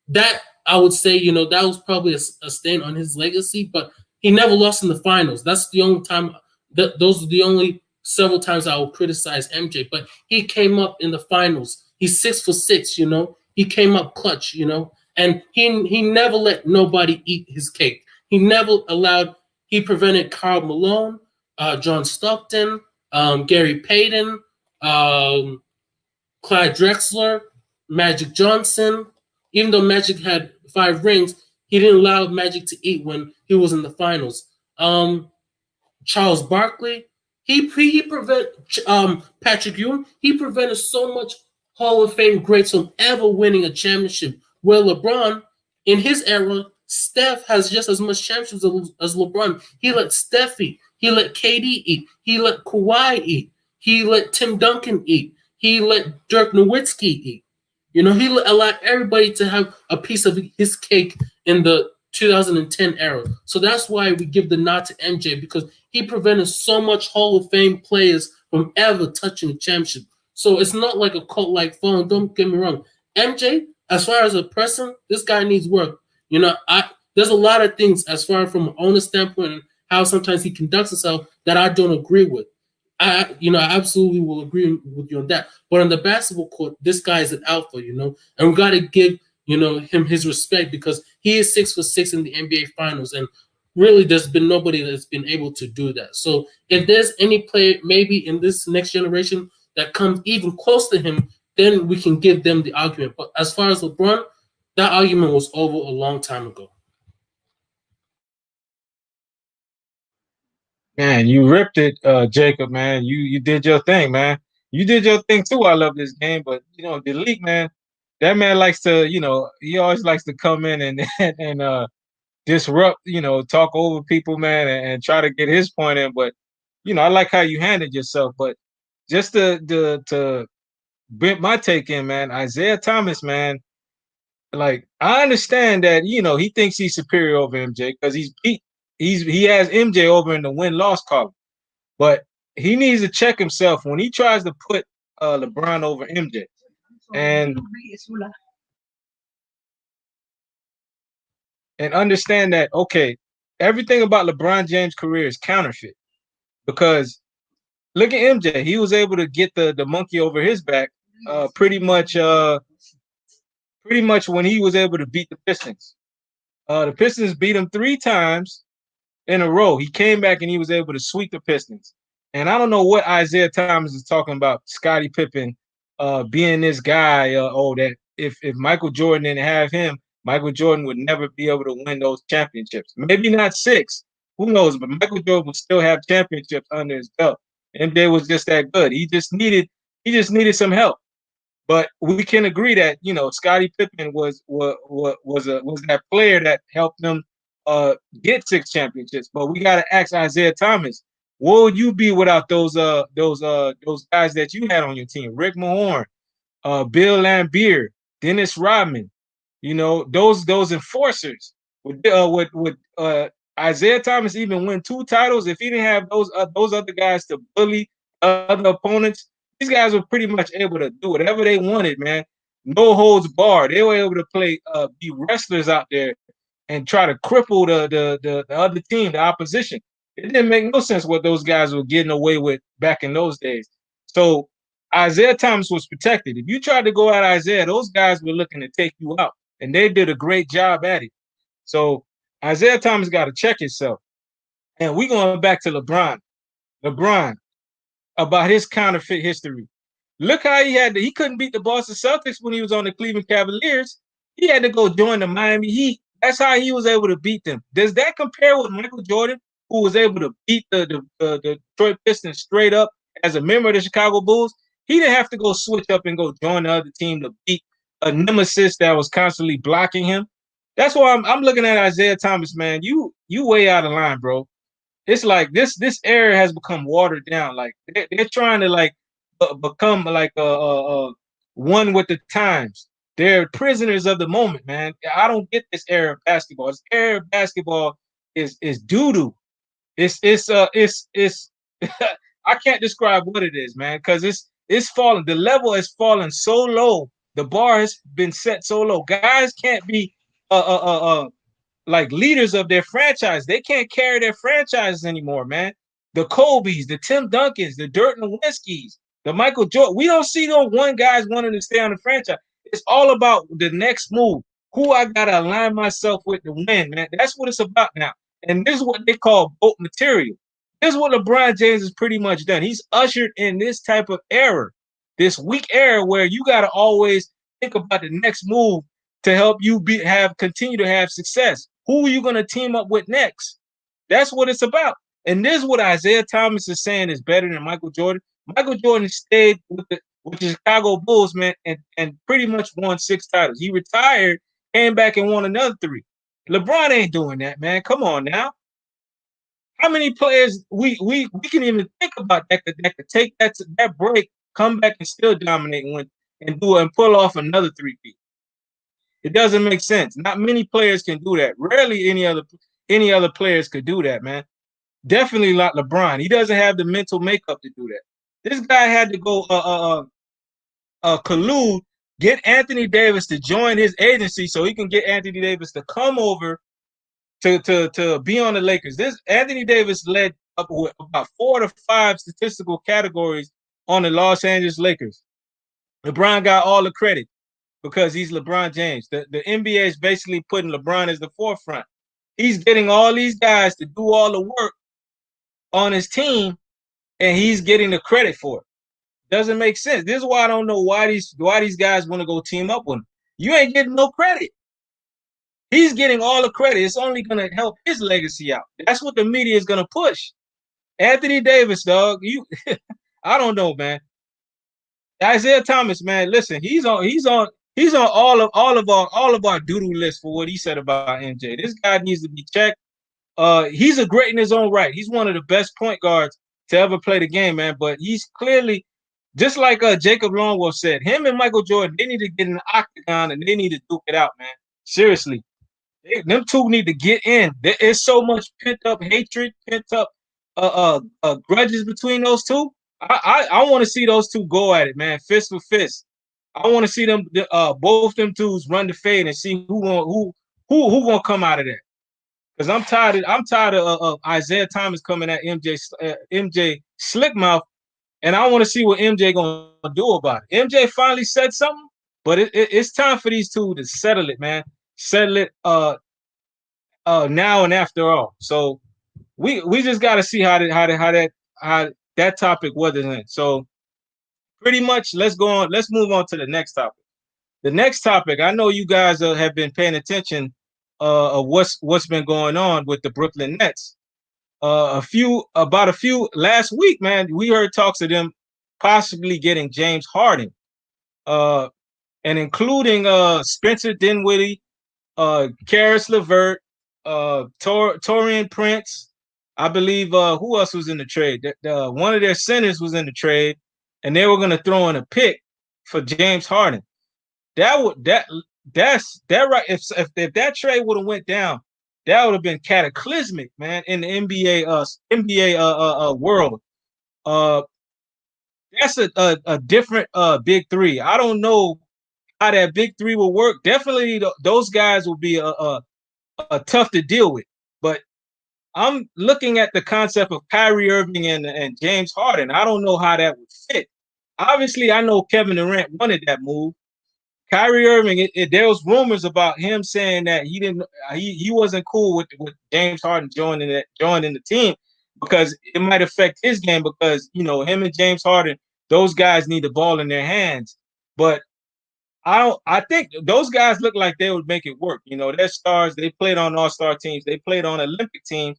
that I would say, that was probably a stain on his legacy. But he never lost in the finals. That's the only time. Those are the only several times I will criticize MJ. But he came up in the finals. He's 6 for 6. He came up clutch. And he never let nobody eat his cake. He never allowed. He prevented Karl Malone, John Stockton, Gary Payton, um, Clyde Drexler, Magic Johnson. Even though Magic had 5 rings, he didn't allow Magic to eat when he was in the finals. Charles Barkley, he prevent Patrick Ewing. He prevented so much Hall of Fame greats from ever winning a championship. Where LeBron, in his era, Steph has just as much championships as LeBron. He let Steph eat. He let KD eat. He let Kawhi eat. He let Tim Duncan eat. He let Dirk Nowitzki eat. He allowed everybody to have a piece of his cake in the 2010 era. So that's why we give the nod to MJ, because he prevented so much Hall of Fame players from ever touching a championship. So it's not like a cult like phone. Don't get me wrong. MJ, as far as a person, this guy needs work. There's a lot of things as far from an owner standpoint and how sometimes he conducts himself that I don't agree with. I absolutely will agree with you on that. But on the basketball court, this guy is an alpha, and we got to give, him his respect, because he is 6 for 6 in the NBA Finals, and really there's been nobody that's been able to do that. So if there's any player maybe in this next generation that comes even close to him, then we can give them the argument. But as far as LeBron, that argument was over a long time ago. Man, you ripped it, Jacob. Man, you did your thing, man. You did your thing too. I love this game, but the league, man. That man likes to, he always likes to come in and disrupt, talk over people, man, and try to get his point in. But I like how you handled yourself. But just to bring my take in, man, Isaiah Thomas, man. Like, I understand that he thinks he's superior over MJ because he has MJ over in the win-loss column, but he needs to check himself when he tries to put LeBron over MJ, and understand that, okay, everything about LeBron James' career is counterfeit, because look at MJ. He was able to get the monkey over his back pretty much when he was able to beat the Pistons. The Pistons beat him 3 times in a row. He came back and he was able to sweep the Pistons. And I don't know what Isaiah Thomas is talking about, Scottie Pippen being this guy, that if Michael Jordan didn't have him, Michael Jordan would never be able to win those championships. Maybe not 6. Who knows? But Michael Jordan would still have championships under his belt. MJ was just that good. He just needed some help. But we can agree that Scottie Pippen was that player that helped them get 6 championships. But we got to ask Isaiah Thomas, what would you be without those guys that you had on your team? Rick Mahorn, Bill Laimbeer, Dennis Rodman, those enforcers. Would Isaiah Thomas even win 2 titles if he didn't have those other guys to bully other opponents? These guys were pretty much able to do whatever they wanted, man. No holds barred. They were able to be wrestlers out there and try to cripple the other team, the opposition. It didn't make no sense what those guys were getting away with back in those days. So Isaiah Thomas was protected. If you tried to go at Isaiah, those guys were looking to take you out, and they did a great job at it. So Isaiah Thomas got to check himself. And we're going back to LeBron. LeBron, about his counterfeit history. Look how he couldn't beat the Boston Celtics when he was on the Cleveland Cavaliers. He had to go join the Miami Heat. That's how he was able to beat them. Does that compare with Michael Jordan, who was able to beat the Detroit Pistons straight up as a member of the Chicago Bulls? He didn't have to go switch up and go join the other team to beat a nemesis that was constantly blocking him. That's why I'm looking at Isaiah Thomas, man. You way out of line, bro. It's like this era has become watered down. Like they're trying to become like one with the times. They're prisoners of the moment, man. I don't get this era of basketball. This era of basketball is doo-doo. It's I can't describe what it is, man, because it's fallen. The level has fallen so low. The bar has been set so low. Guys can't be like leaders of their franchise. They can't carry their franchises anymore, man. The Kobe's, the Tim Duncans, the Dirk Nowinski's, the Michael Jordan. We don't see those one guys wanting to stay on the franchise. It's all about the next move. Who I gotta align myself with to win, man. That's what it's about now. And this is what they call boat material. This is what LeBron James has pretty much done. He's ushered in this type of era, this weak era where you gotta always think about the next move to help you continue to have success. Who are you going to team up with next? That's what it's about. And this is what Isaiah Thomas is saying is better than Michael Jordan. Michael Jordan stayed with the Chicago Bulls, man, and pretty much won 6 titles. He retired, came back and won another 3. LeBron ain't doing that, man. Come on now. How many players we can even think about that could take that break, come back and still dominate and win and pull off another 3-peat? It doesn't make sense. Not many players can do that. Rarely any other players could do that, man. Definitely not LeBron. He doesn't have the mental makeup to do that. This guy had to go collude, get Anthony Davis to join his agency so he can get Anthony Davis to come over to be on the Lakers. This Anthony Davis led up with about 4 to 5 statistical categories on the Los Angeles Lakers. LeBron got all the credit because he's LeBron James. The NBA is basically putting LeBron as the forefront. He's getting all these guys to do all the work on his team, and he's getting the credit for it. Doesn't make sense. This is why I don't know why these guys want to go team up with him. You ain't getting no credit. He's getting all the credit. It's only going to help his legacy out. That's what the media is going to push. Anthony Davis, dog. I don't know, man. Isaiah Thomas, man. Listen, he's on all of our doodle list for what he said about MJ. This guy needs to be checked. He's a great in his own right. He's one of the best point guards to ever play the game, man. But he's clearly, just like Jacoblonewolf said, him and Michael Jordan, they need to get in the octagon and they need to duke it out, man. Seriously. Them two need to get in. There is so much pent up hatred, pent up grudges between those two. I want to see those two go at it, man, fist for fist. I want to see them, both them twos run the fade and see who gonna come out of that. Because I'm tired of Isaiah Thomas coming at MJ slick mouth, and I want to see what MJ gonna do about it. MJ finally said something, but it's time for these two to settle it, man. Settle it now and after all. So we just got to see how that topic weathers in. So pretty much, let's go on. Let's move on to the next topic. The next topic, I know you guys have been paying attention of what's been going on with the Brooklyn Nets. About a few last week, man, we heard talks of them possibly getting James Harden, and including Spencer Dinwiddie, Karis LeVert, Torian Prince. I believe who else was in the trade? One of their centers was in the trade, and they were going to throw in a pick for James Harden. That's right. If that trade would have went down, that would have been cataclysmic, man, in the NBA world. That's a different big three. I don't know how that big three will work. Definitely, those guys will be tough to deal with. But I'm looking at the concept of Kyrie Irving and James Harden. I don't know how that would fit. Obviously, I know Kevin Durant wanted that move. Kyrie Irving, there was rumors about him saying that he wasn't cool with James Harden joining the team because it might affect his game because him and James Harden, those guys need the ball in their hands. But I think those guys look like they would make it work. They're stars. They played on all-star teams. They played on Olympic teams.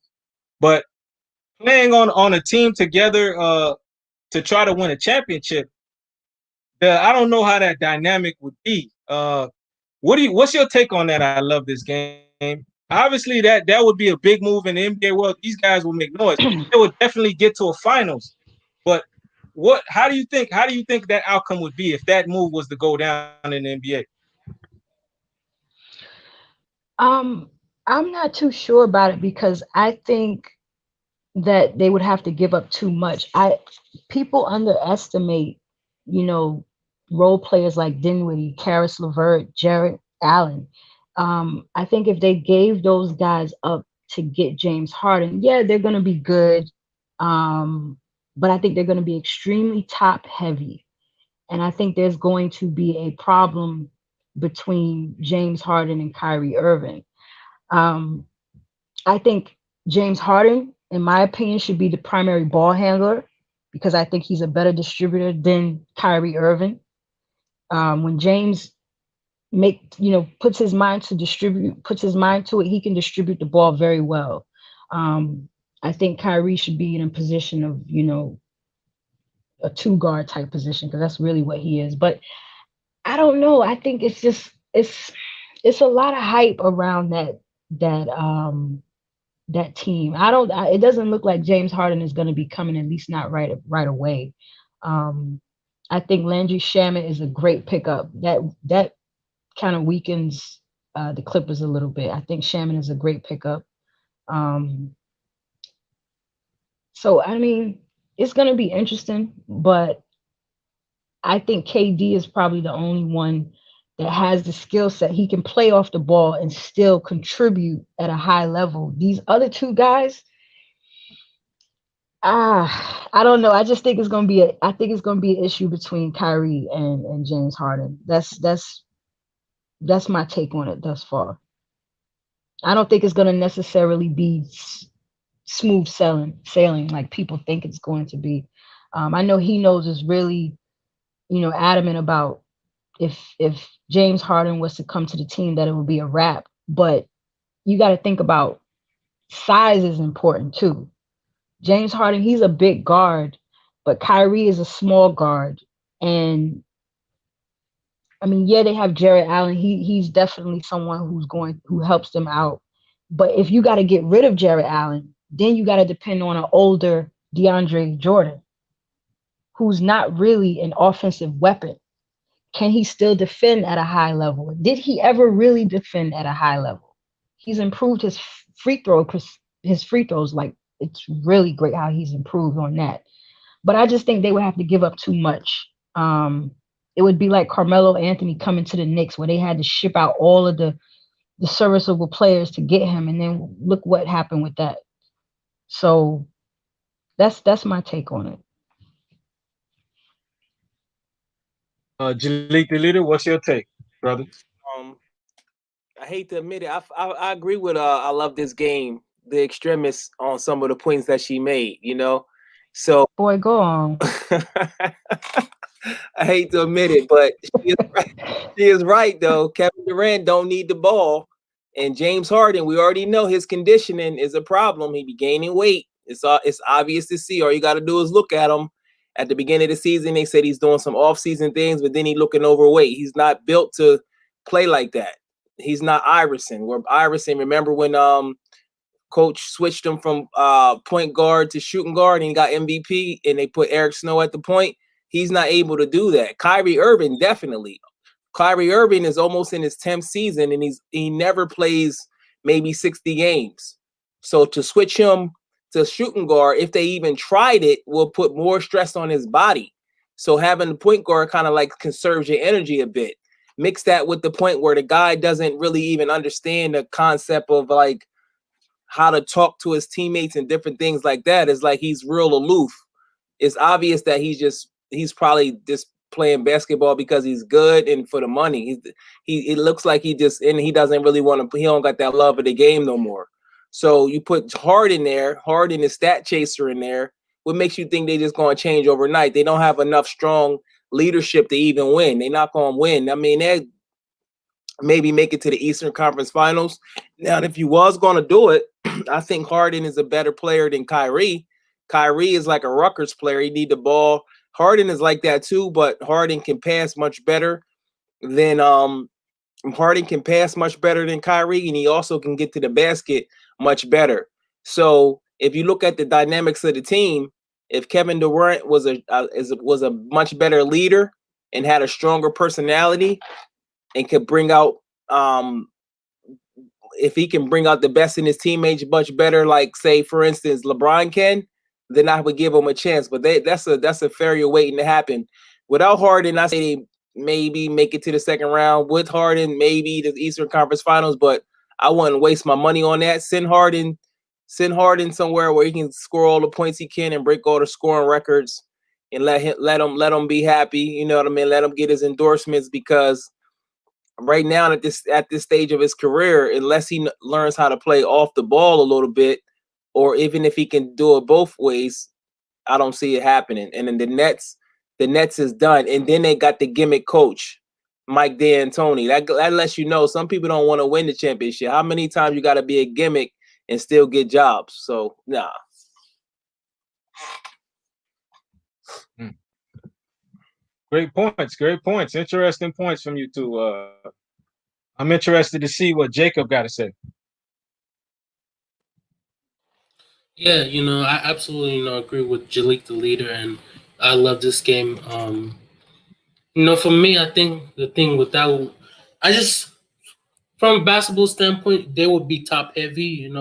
But playing on a team together to try to win a championship, I don't know how that dynamic would be. What's your take on that? I love this game. Obviously, that would be a big move in the NBA world. These guys will make noise. They would definitely get to a finals. But how do you think that outcome would be if that move was to go down in the NBA? I'm not too sure about it because I think that they would have to give up too much. People underestimate, you know, role players like Dinwiddie, Karis LeVert, Jarrett Allen. I think if they gave those guys up to get James Harden, yeah, they're gonna be good. But I think they're gonna be extremely top heavy. And I think there's going to be a problem between James Harden and Kyrie Irving. Um, I think James Harden, in my opinion, should be the primary ball handler because I think he's a better distributor than Kyrie Irving. When James puts his mind to distribute, puts his mind to it, he can distribute the ball very well. I think Kyrie should be in a position of, a two guard type position because that's really what he is. But I don't know. I think it's a lot of hype around that team. It doesn't look like James Harden is going to be coming, at least not right away. Um, I think Landry Shamet is a great pickup. That kind of weakens the Clippers a little bit. I think Shamet is a great pickup. Um, so I mean, it's going to be interesting, but I think KD is probably the only one that has the skill set. He can play off the ball and still contribute at a high level. These other two guys, I don't know. I just think I think it's gonna be an issue between Kyrie and James Harden. That's my take on it thus far. I don't think it's gonna necessarily be smooth sailing like people think it's going to be. I know he knows is really, adamant about if James Harden was to come to the team that it would be a wrap. But you got to think about size is important too. James Harden, he's a big guard, but Kyrie is a small guard. And I mean, yeah, they have Jarrett Allen. He's definitely someone who helps them out. But if you got to get rid of Jarrett Allen, then you got to depend on an older DeAndre Jordan, who's not really an offensive weapon. Can he still defend at a high level? Did he ever really defend at a high level? He's improved his his free throws. Like, it's really great how he's improved on that. But I just think they would have to give up too much. It would be like Carmelo Anthony coming to the Knicks, where they had to ship out all of the serviceable players to get him, and then look what happened with that. So that's my take on it. Jaliktheleader, what's your take, brother? Um, I hate to admit it. I agree with I love this game. The extremist on some of the points that she made. So Boy, go on. I hate to admit it, but she is right. She is right though. Kevin Durant don't need the ball, and James Harden, we already know his conditioning is a problem. He be gaining weight. It's obvious to see. All you got to do is look at him. At the beginning of the season, they said he's doing some off-season things, but then he looking overweight. He's not built to play like that. He's not Iverson. Where Iverson, remember when coach switched him from point guard to shooting guard and he got MVP and they put Eric Snow at the point? He's not able to do that. Kyrie Irving, definitely. Kyrie Irving is almost in his 10th season and he never plays maybe 60 games. So to switch him to shooting guard, if they even tried it, will put more stress on his body. So having the point guard kind of like conserves your energy a bit. Mix that with the point where the guy doesn't really even understand the concept of like how to talk to his teammates and different things like that. It's like he's real aloof. It's obvious that he's probably just playing basketball because he's good and for the money. It looks like he doesn't really want to. He don't got that love of the game no more. So you put Harden there. Harden is stat chaser in there. What makes you think they just going to change overnight? They don't have enough strong leadership to even win. They're not going to win. I mean, they maybe make it to the Eastern Conference Finals. Now, if you was going to do it, I think Harden is a better player than Kyrie. Kyrie is like a Rutgers player. He need the ball. Harden is like that too, but Harden can pass much better than Kyrie, and he also can get to the basket much better. So if you look at the dynamics of the team, if Kevin Durant was a much better leader and had a stronger personality and could bring out if he can bring out the best in his teammates much better, like say for instance LeBron can, then I would give him a chance. But that's a failure waiting to happen. Without Harden, I say they maybe make it to the second round. With Harden, maybe the Eastern Conference Finals. But I wouldn't waste my money on that. Send Harden somewhere where he can score all the points he can and break all the scoring records, and let him be happy. You know what I mean? Let him get his endorsements, because right now at this stage of his career, unless he learns how to play off the ball a little bit, or even if he can do it both ways, I don't see it happening. And then the Nets is done, and then they got the gimmick coach, Mike D'Antoni. That lets you know some people don't want to win the championship. How many times you got to be a gimmick and still get jobs? So nah. Great points. Interesting points from you two. I'm interested to see what Jacob got to say. Yeah, I absolutely agree with Jaliktheleader, and I love this game. For me, I think the thing with that, I just from a basketball standpoint, they would be top heavy,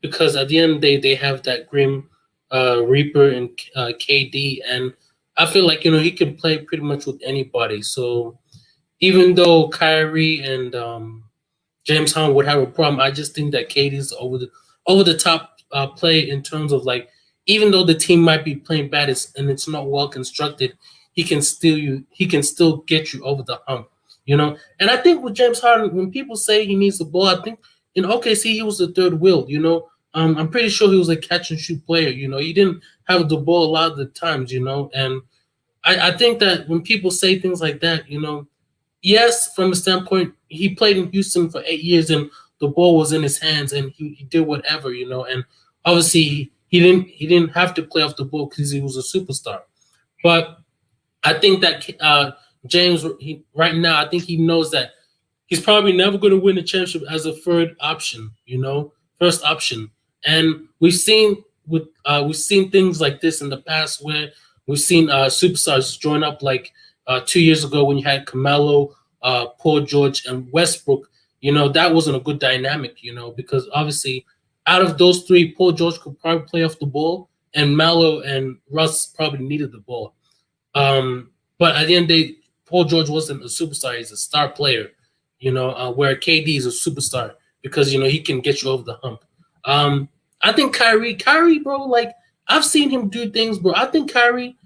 because at the end of the day, they have that Grim Reaper and KD, and I feel like he can play pretty much with anybody. So even though Kyrie and James Harden would have a problem, I just think that KD's over the top play in terms of, like, even though the team might be playing bad and it's not well constructed, he can still get you over the hump. And I think with James Harden, when people say he needs the ball, I think in OKC he was the third wheel. I'm pretty sure he was a catch and shoot player. He didn't have the ball a lot of the times. And I think that when people say things like that, yes, from a standpoint, he played in Houston for 8 years and the ball was in his hands and he did whatever. And obviously he didn't have to play off the ball because he was a superstar. But I think that James, right now, I think he knows that he's probably never going to win a championship as a third option, first option. And we've seen things like this in the past where we've seen superstars join up, like 2 years ago when you had Carmelo, Paul George, and Westbrook. That wasn't a good dynamic, because obviously out of those three, Paul George could probably play off the ball, and Melo and Russ probably needed the ball. But at the end of the day, Paul George wasn't a superstar; he's a star player. Where KD is a superstar because he can get you over the hump. I think Kyrie, bro, like I've seen him do things, bro. I think Kyrie,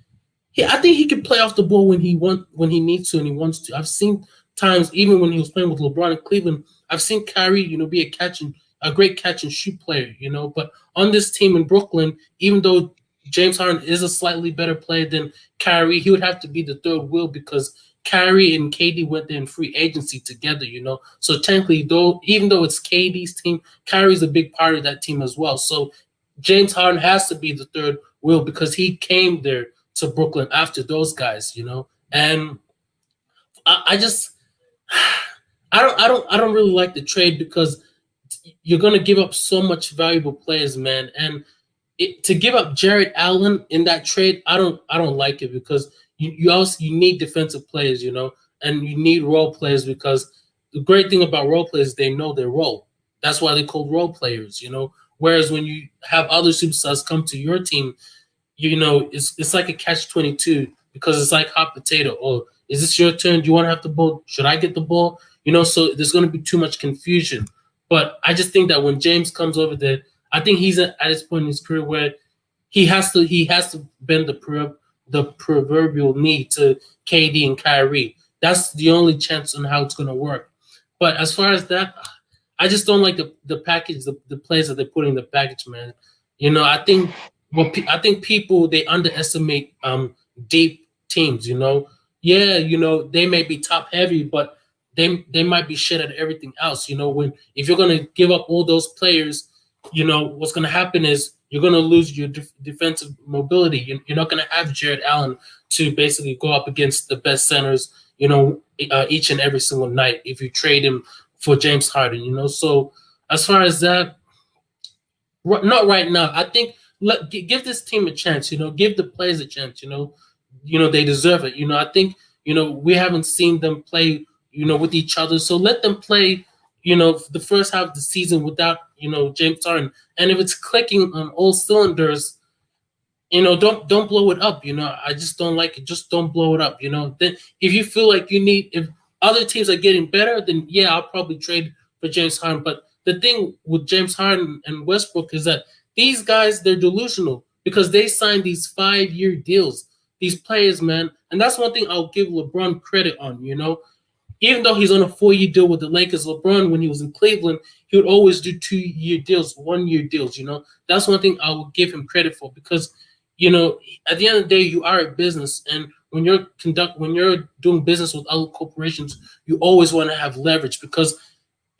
I think he can play off the ball when he needs to and he wants to. I've seen times, even when he was playing with LeBron in Cleveland, I've seen Kyrie, be a great catch and shoot player, But on this team in Brooklyn, even though James Harden is a slightly better player than Kyrie, he would have to be the third wheel because Kyrie and KD went there in free agency together, So technically, even though it's KD's team, Kyrie's a big part of that team as well. So James Harden has to be the third wheel because he came there to Brooklyn after those guys, And I just I don't really like the trade because you're gonna give up so much valuable players, man. And to give up Jared Allen in that trade, I don't like it because you need defensive players, and you need role players because the great thing about role players is they know their role. That's why they're called role players, Whereas when you have other superstars come to your team, it's like a catch-22 because it's like hot potato. Oh, is this your turn? Do you want to have the ball? Should I get the ball? So there's going to be too much confusion. But I just think that when James comes over there, I think he's at his point in his career where he has to bend the proverbial knee to KD and Kyrie. That's the only chance on how it's going to work. But as far as that, I just don't like the package, the players that they put in the package, man. I think people, they underestimate deep teams. Yeah, they may be top heavy, but they might be shit at everything else. If you're gonna give up all those players, what's gonna happen is you're gonna lose your defensive mobility. You're not gonna have Jared Allen to basically go up against the best centers, each and every single night if you trade him for James Harden. So as far as that, not right now. I think give this team a chance. Give the players a chance. They deserve it. I think we haven't seen them play with each other. So let them play, the first half of the season without James Harden, and if it's clicking on all cylinders, don't blow it up. I just don't like it. Just don't blow it up. Then if you feel like if other teams are getting better, then yeah, I'll probably trade for James Harden. But the thing with James Harden and Westbrook is that these guys, they're delusional because they signed these 5-year deals. These players, man, and that's one thing I'll give LeBron credit on. Even though he's on a 4-year deal with the Lakers, LeBron, when he was in Cleveland, he would always do 2-year deals, 1-year deals. That's one thing I will give him credit for because at the end of the day, you are a business, and when you're doing business with other corporations, you always want to have leverage because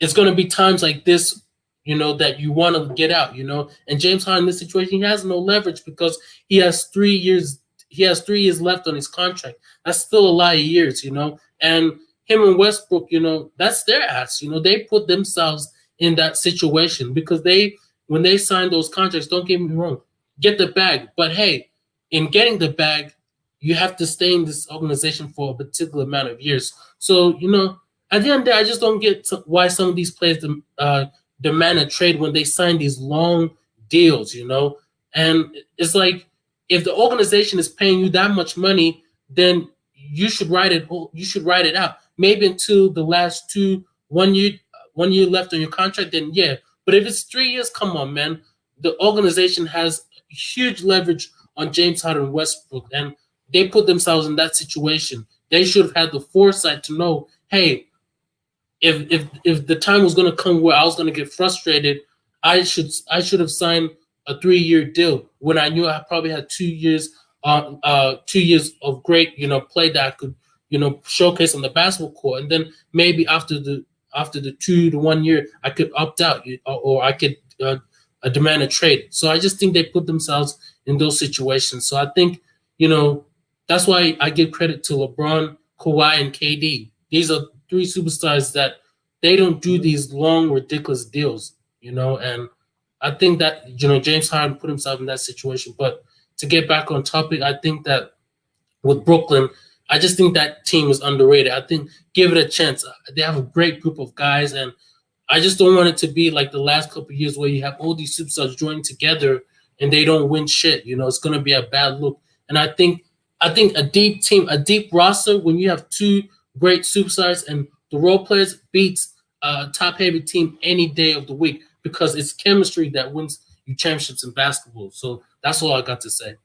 it's going to be times like this, that you want to get out, And James Harden in this situation, he has no leverage because he has 3 years. He has 3 years left on his contract. That's still a lot of years, And him and Westbrook, that's their ass. They put themselves in that situation because when they signed those contracts, don't get me wrong, get the bag. But hey, in getting the bag, you have to stay in this organization for a particular amount of years. So, at the end of the day, I just don't get why some of these players demand a trade when they sign these long deals, And it's like, if the organization is paying you that much money, then you should write it. You should write it out. Maybe until the last 1 year left on your contract, then yeah. But if it's 3 years, come on, man. The organization has huge leverage on James Harden and Westbrook, and they put themselves in that situation. They should have had the foresight to know, hey, if the time was going to come where I was going to get frustrated, I should have signed a 3-year deal when I knew I probably had 2 years 2 years of great play that I could showcase on the basketball court, and then maybe after the 2 to 1 year I could opt out or I could demand a trade. So I just think they put themselves in those situations. So I think that's why I give credit to LeBron, Kawhi, and KD. These are 3 superstars that they don't do these long, ridiculous deals, and I think that, James Harden put himself in that situation. But to get back on topic, I think that with Brooklyn, I just think that team is underrated. I think give it a chance. They have a great group of guys, and I just don't want it to be like the last couple of years where you have all these superstars joined together and they don't win shit. It's going to be a bad look. And I think a deep team, a deep roster, when you have 2 great superstars and the role players, beats a top-heavy team any day of the week because it's chemistry that wins you championships in basketball. So that's all I got to say.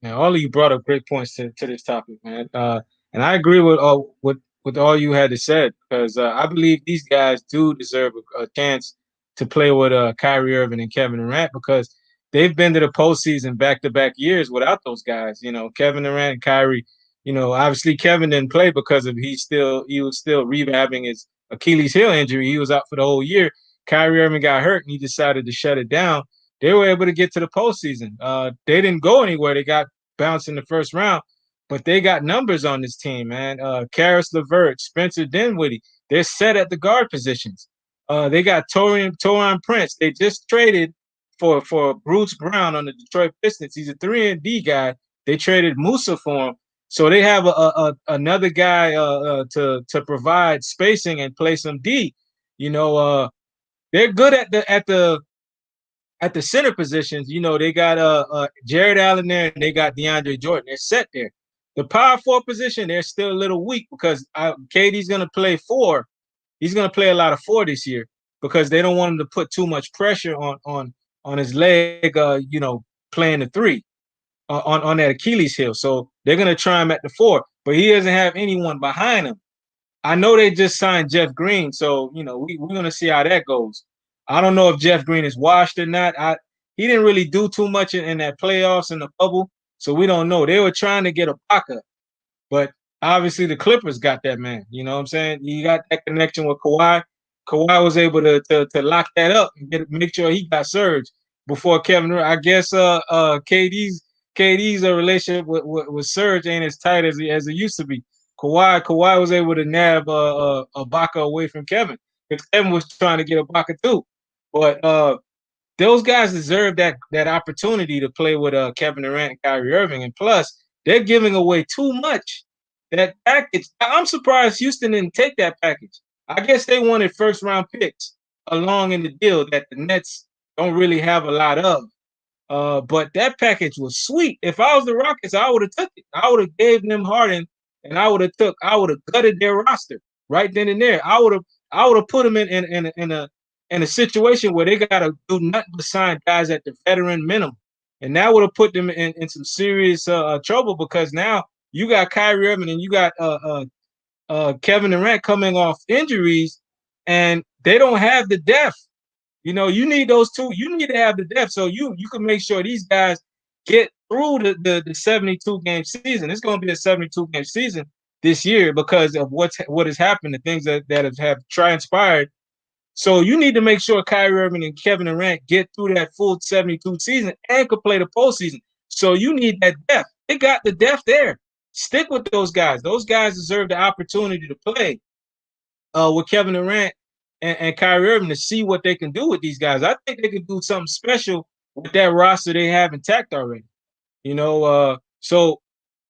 Man, all of you brought up great points to this topic, man. And I agree with all you had to say because I believe these guys do deserve a chance to play with Kyrie Irving and Kevin Durant because they've been to the postseason back-to-back years without those guys. Kevin Durant and Kyrie. Obviously Kevin didn't play because he was still rehabbing his Achilles heel injury. He was out for the whole year. Kyrie Irving got hurt and he decided to shut it down. They were able to get to the postseason. They didn't go anywhere. They got bounced in the first round, but they got numbers on this team, man. Karis LeVert, Spencer Dinwiddie, they're set at the guard positions. They got Taurean Prince. They just traded for Bruce Brown on the Detroit Pistons. He's a 3-and-D guy. They traded Musa for him. So they have another guy to provide spacing and play some D. They're good at the center positions. They got Jared Allen there and they got DeAndre Jordan. They're set there. The power forward position, they're still a little weak because KD's going to play 4. He's going to play a lot of 4 this year because they don't want him to put too much pressure on his leg. Playing the 3 on that Achilles heel. So they're going to try him at the 4, but he doesn't have anyone behind him. I know they just signed Jeff Green, so we're going to see how that goes. I don't know if Jeff Green is washed or not. He didn't really do too much in that playoffs in the bubble, so we don't know. They were trying to get Ibaka, but obviously the Clippers got that man. You know what I'm saying? You got that connection with Kawhi. Kawhi was able to lock that up and make sure he got Serge before Kevin. I guess KD's relationship with Serge ain't as tight as it used to be. Kawhi was able to nab Ibaka away from Kevin because Kevin was trying to get Ibaka too. But those guys deserve that opportunity to play with Kevin Durant and Kyrie Irving. And plus, they're giving away too much that package. I'm surprised Houston didn't take that package. I guess they wanted first round picks along in the deal that the Nets don't really have a lot of. But that package was sweet. If I was the Rockets, I would have took it. I would have gave them Harden, and I would have gutted their roster right then and there. I would have put them in a situation where they gotta do nothing but sign guys at the veteran minimum. And that would have put them in some serious trouble, because now you got Kyrie Irving and you got Kevin Durant coming off injuries, and they don't have the depth. You need those two. You need to have the depth so you can make sure these guys get through the 72 game season. It's going to be a 72 game season this year because of what has happened, the things that have transpired. So you need to make sure Kyrie Irving and Kevin Durant get through that full 72 season and could play the postseason. So you need that depth. They got the depth there. Stick with those guys. Those guys deserve the opportunity to play with Kevin Durant and Kyrie Irving to see what they can do with these guys. I think they can do something special with that roster they have intact already. So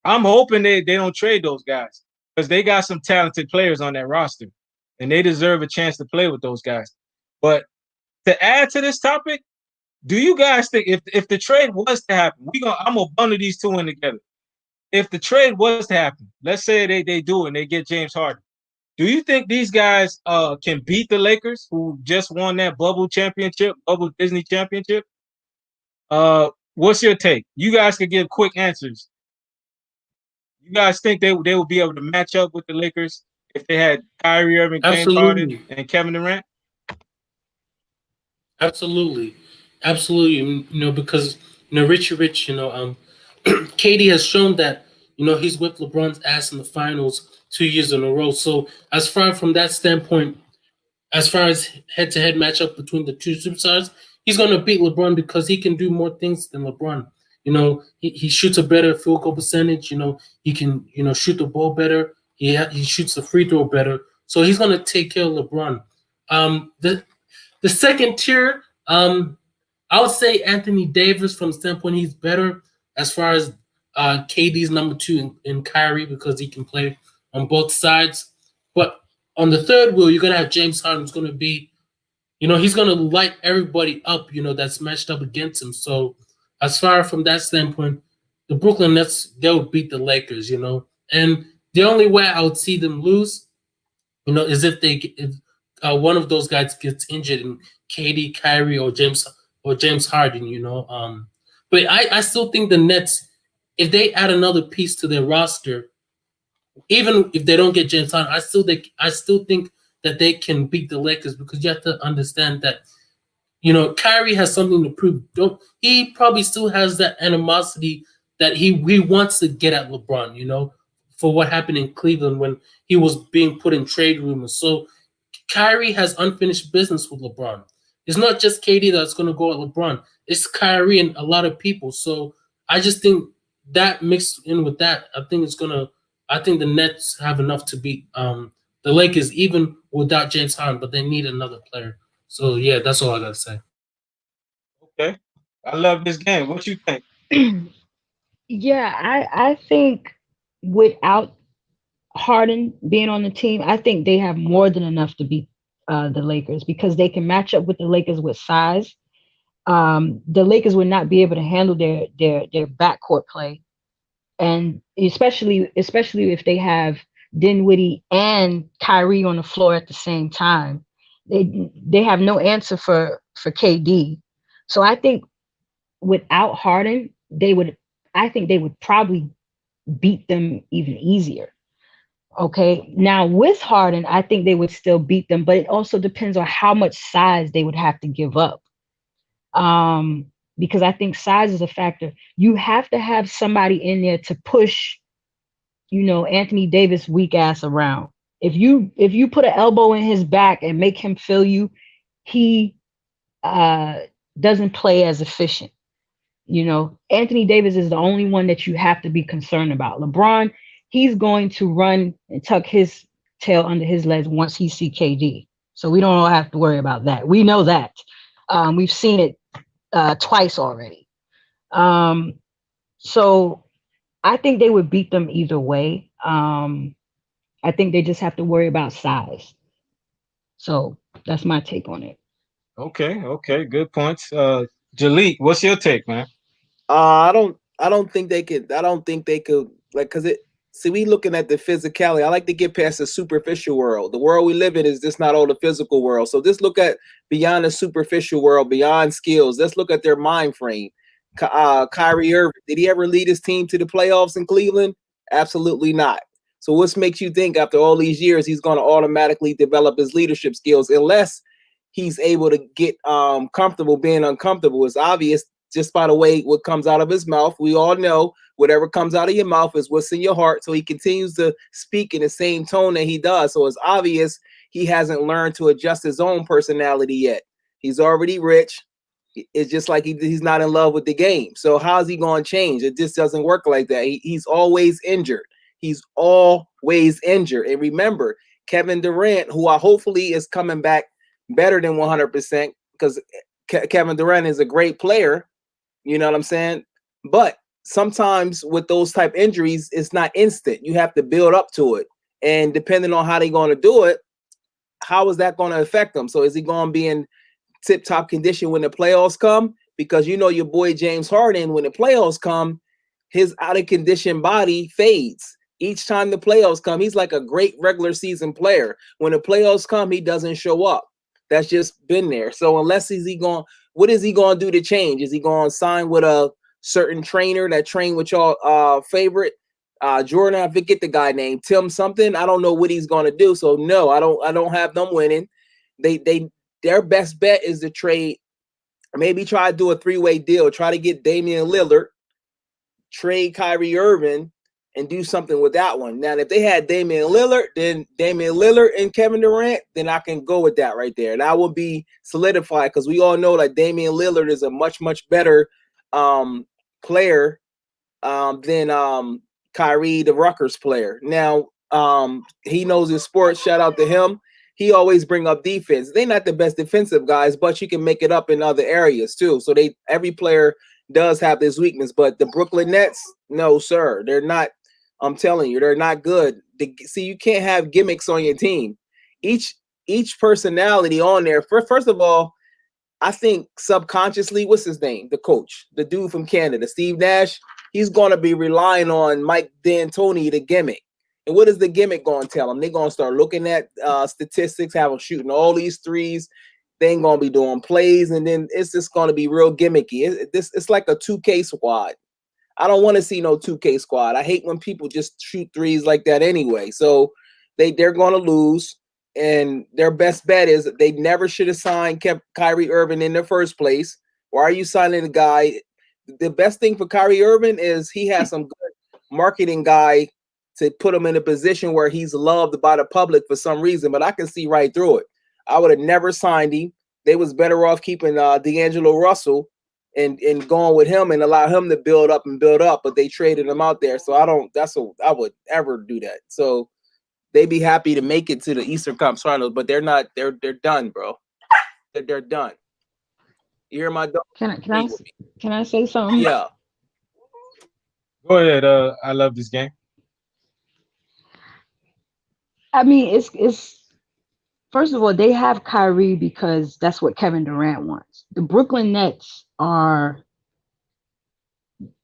I'm hoping they don't trade those guys, because they got some talented players on that roster, and they deserve a chance to play with those guys. But to add to this topic, do you guys think if the trade was to happen, I'm gonna bundle these two in together. If the trade was to happen, let's say they do it and they get James Harden, do you think these guys can beat the Lakers, who just won that bubble Disney championship? What's your take? You guys can give quick answers. You guys think they would be able to match up with the Lakers if they had Kyrie Irving, James Harden, Absolutely. and Kevin Durant? Absolutely. Absolutely. Because, Richie Rich, KD has shown that, he's whipped LeBron's ass in the finals 2 years in a row. So as far from that standpoint, as far as head-to-head matchup between the two superstars, he's going to beat LeBron because he can do more things than LeBron. He shoots a better field goal percentage. He can, shoot the ball better. He shoots the free throw better. So he's going to take care of LeBron. The second tier, I would say Anthony Davis, from the standpoint he's better as far as KD's number two in Kyrie, because he can play on both sides. But on the third wheel, you're going to have James Harden, who's going to be, he's going to light everybody up, that's matched up against him. So as far from that standpoint, the Brooklyn Nets, they'll beat the Lakers, And the only way I would see them lose, is if one of those guys gets injured, and KD, Kyrie, or James Harden, But I still think the Nets, if they add another piece to their roster, even if they don't get James Harden, I still think that they can beat the Lakers, because you have to understand that, Kyrie has something to prove. He probably still has that animosity that he wants to get at LeBron, for what happened in Cleveland when he was being put in trade rumors. So Kyrie has unfinished business with LeBron. It's not just KD that's going to go at LeBron. It's Kyrie and a lot of people. So I just think that mixed in with that, I think the Nets have enough to beat the Lakers, even without James Harden, but they need another player. So yeah, that's all I gotta say. Okay. I love this game. What you think? Yeah, I think without Harden being on the team, I think they have more than enough to beat the Lakers, because they can match up with the Lakers with size. The Lakers would not be able to handle their backcourt play, and especially if they have Dinwiddie and Kyrie on the floor at the same time. They have no answer for KD. So I think without Harden, I think they would probably beat them even easier. Okay. Now with Harden, I think they would still beat them, but it also depends on how much size they would have to give up. Because I think size is a factor. You have to have somebody in there to push, Anthony Davis weak ass around. If you put an elbow in his back and make him feel you, he doesn't play as efficient. Anthony Davis is the only one that you have to be concerned about. LeBron, he's going to run and tuck his tail under his legs once he see KD. So we don't have to worry about that. We know that. We've seen it twice already. So I think they would beat them either way. I think they just have to worry about size. So that's my take on it. Okay, okay, good points. Jalik, what's your take, man? I don't think they could. I don't think they could like because it. See, we looking at the physicality. I like to get past the superficial world. The world we live in is just not all the physical world. So just look at beyond the superficial world, beyond skills. Let's look at their mind frame. Kyrie Irving, did he ever lead his team to the playoffs in Cleveland? Absolutely not. So what makes you think after all these years he's going to automatically develop his leadership skills unless he's able to get comfortable being uncomfortable? It's obvious just by the way what comes out of his mouth. We all know whatever comes out of your mouth is what's in your heart. So he continues to speak in the same tone that he does. So it's obvious he hasn't learned to adjust his own personality yet. He's already rich. It's just like he's not in love with the game. So how's he going to change? It just doesn't work like that. He's always injured. He's always injured. And remember, Kevin Durant, who I hopefully is coming back better than 100% because Kevin Durant is a great player. You know what I'm saying? But sometimes with those type injuries, it's not instant. You have to build up to it. And depending on how they're going to do it, how is that going to affect them? So is he going to be in tip-top condition when the playoffs come? Because you know your boy James Harden, when the playoffs come, his out-of-condition body fades. Each time the playoffs come, he's like a great regular season player. When the playoffs come, he doesn't show up. That's just been there. So unless what is he going to do to change? Is he going to sign with a certain trainer that trained with y'all favorite? Jordan, I forget the guy named Tim something. I don't know what he's going to do. So no, I don't have them winning. Their best bet is to trade, maybe try to do a 3-way deal, try to get Damian Lillard, trade Kyrie Irving, and do something with that one. Now, if they had Damian Lillard, then Damian Lillard and Kevin Durant, then I can go with that right there. That would be solidified because we all know that Damian Lillard is a much, much better player than Kyrie, the Rutgers player. Now, he knows his sports. Shout out to him. He always bring up defense. They're not the best defensive guys, but you can make it up in other areas too. So every player does have this weakness. But the Brooklyn Nets, no, sir. They're not. I'm telling you, they're not good. See, you can't have gimmicks on your team. Each personality on there. First of all, I think subconsciously, what's his name? The coach, the dude from Canada, Steve Nash. He's going to be relying on Mike D'Antoni, the gimmick. And what is the gimmick going to tell them? They're going to start looking at statistics, have them shooting all these threes. They ain't going to be doing plays, and then it's just going to be real gimmicky. It's like a 2K squad. I don't want to see no 2K squad. I hate when people just shoot threes like that anyway. So they're going to lose, and their best bet is they never should have signed Kyrie Irving in the first place. Why are you signing a guy? The best thing for Kyrie Irving is he has some good marketing guy to put him in a position where he's loved by the public for some reason, but I can see right through it. I would have never signed him. They was better off keeping D'Angelo Russell and going with him and allow him to build up, but they traded him out there. So I would ever do that. So they'd be happy to make it to the Eastern Conference Finals, but they're not. They're done, bro. They're done. You hear my dog? Can I say something? Yeah. Go ahead. I love this game. I mean, it's first of all, they have Kyrie because that's what Kevin Durant wants. The Brooklyn Nets are,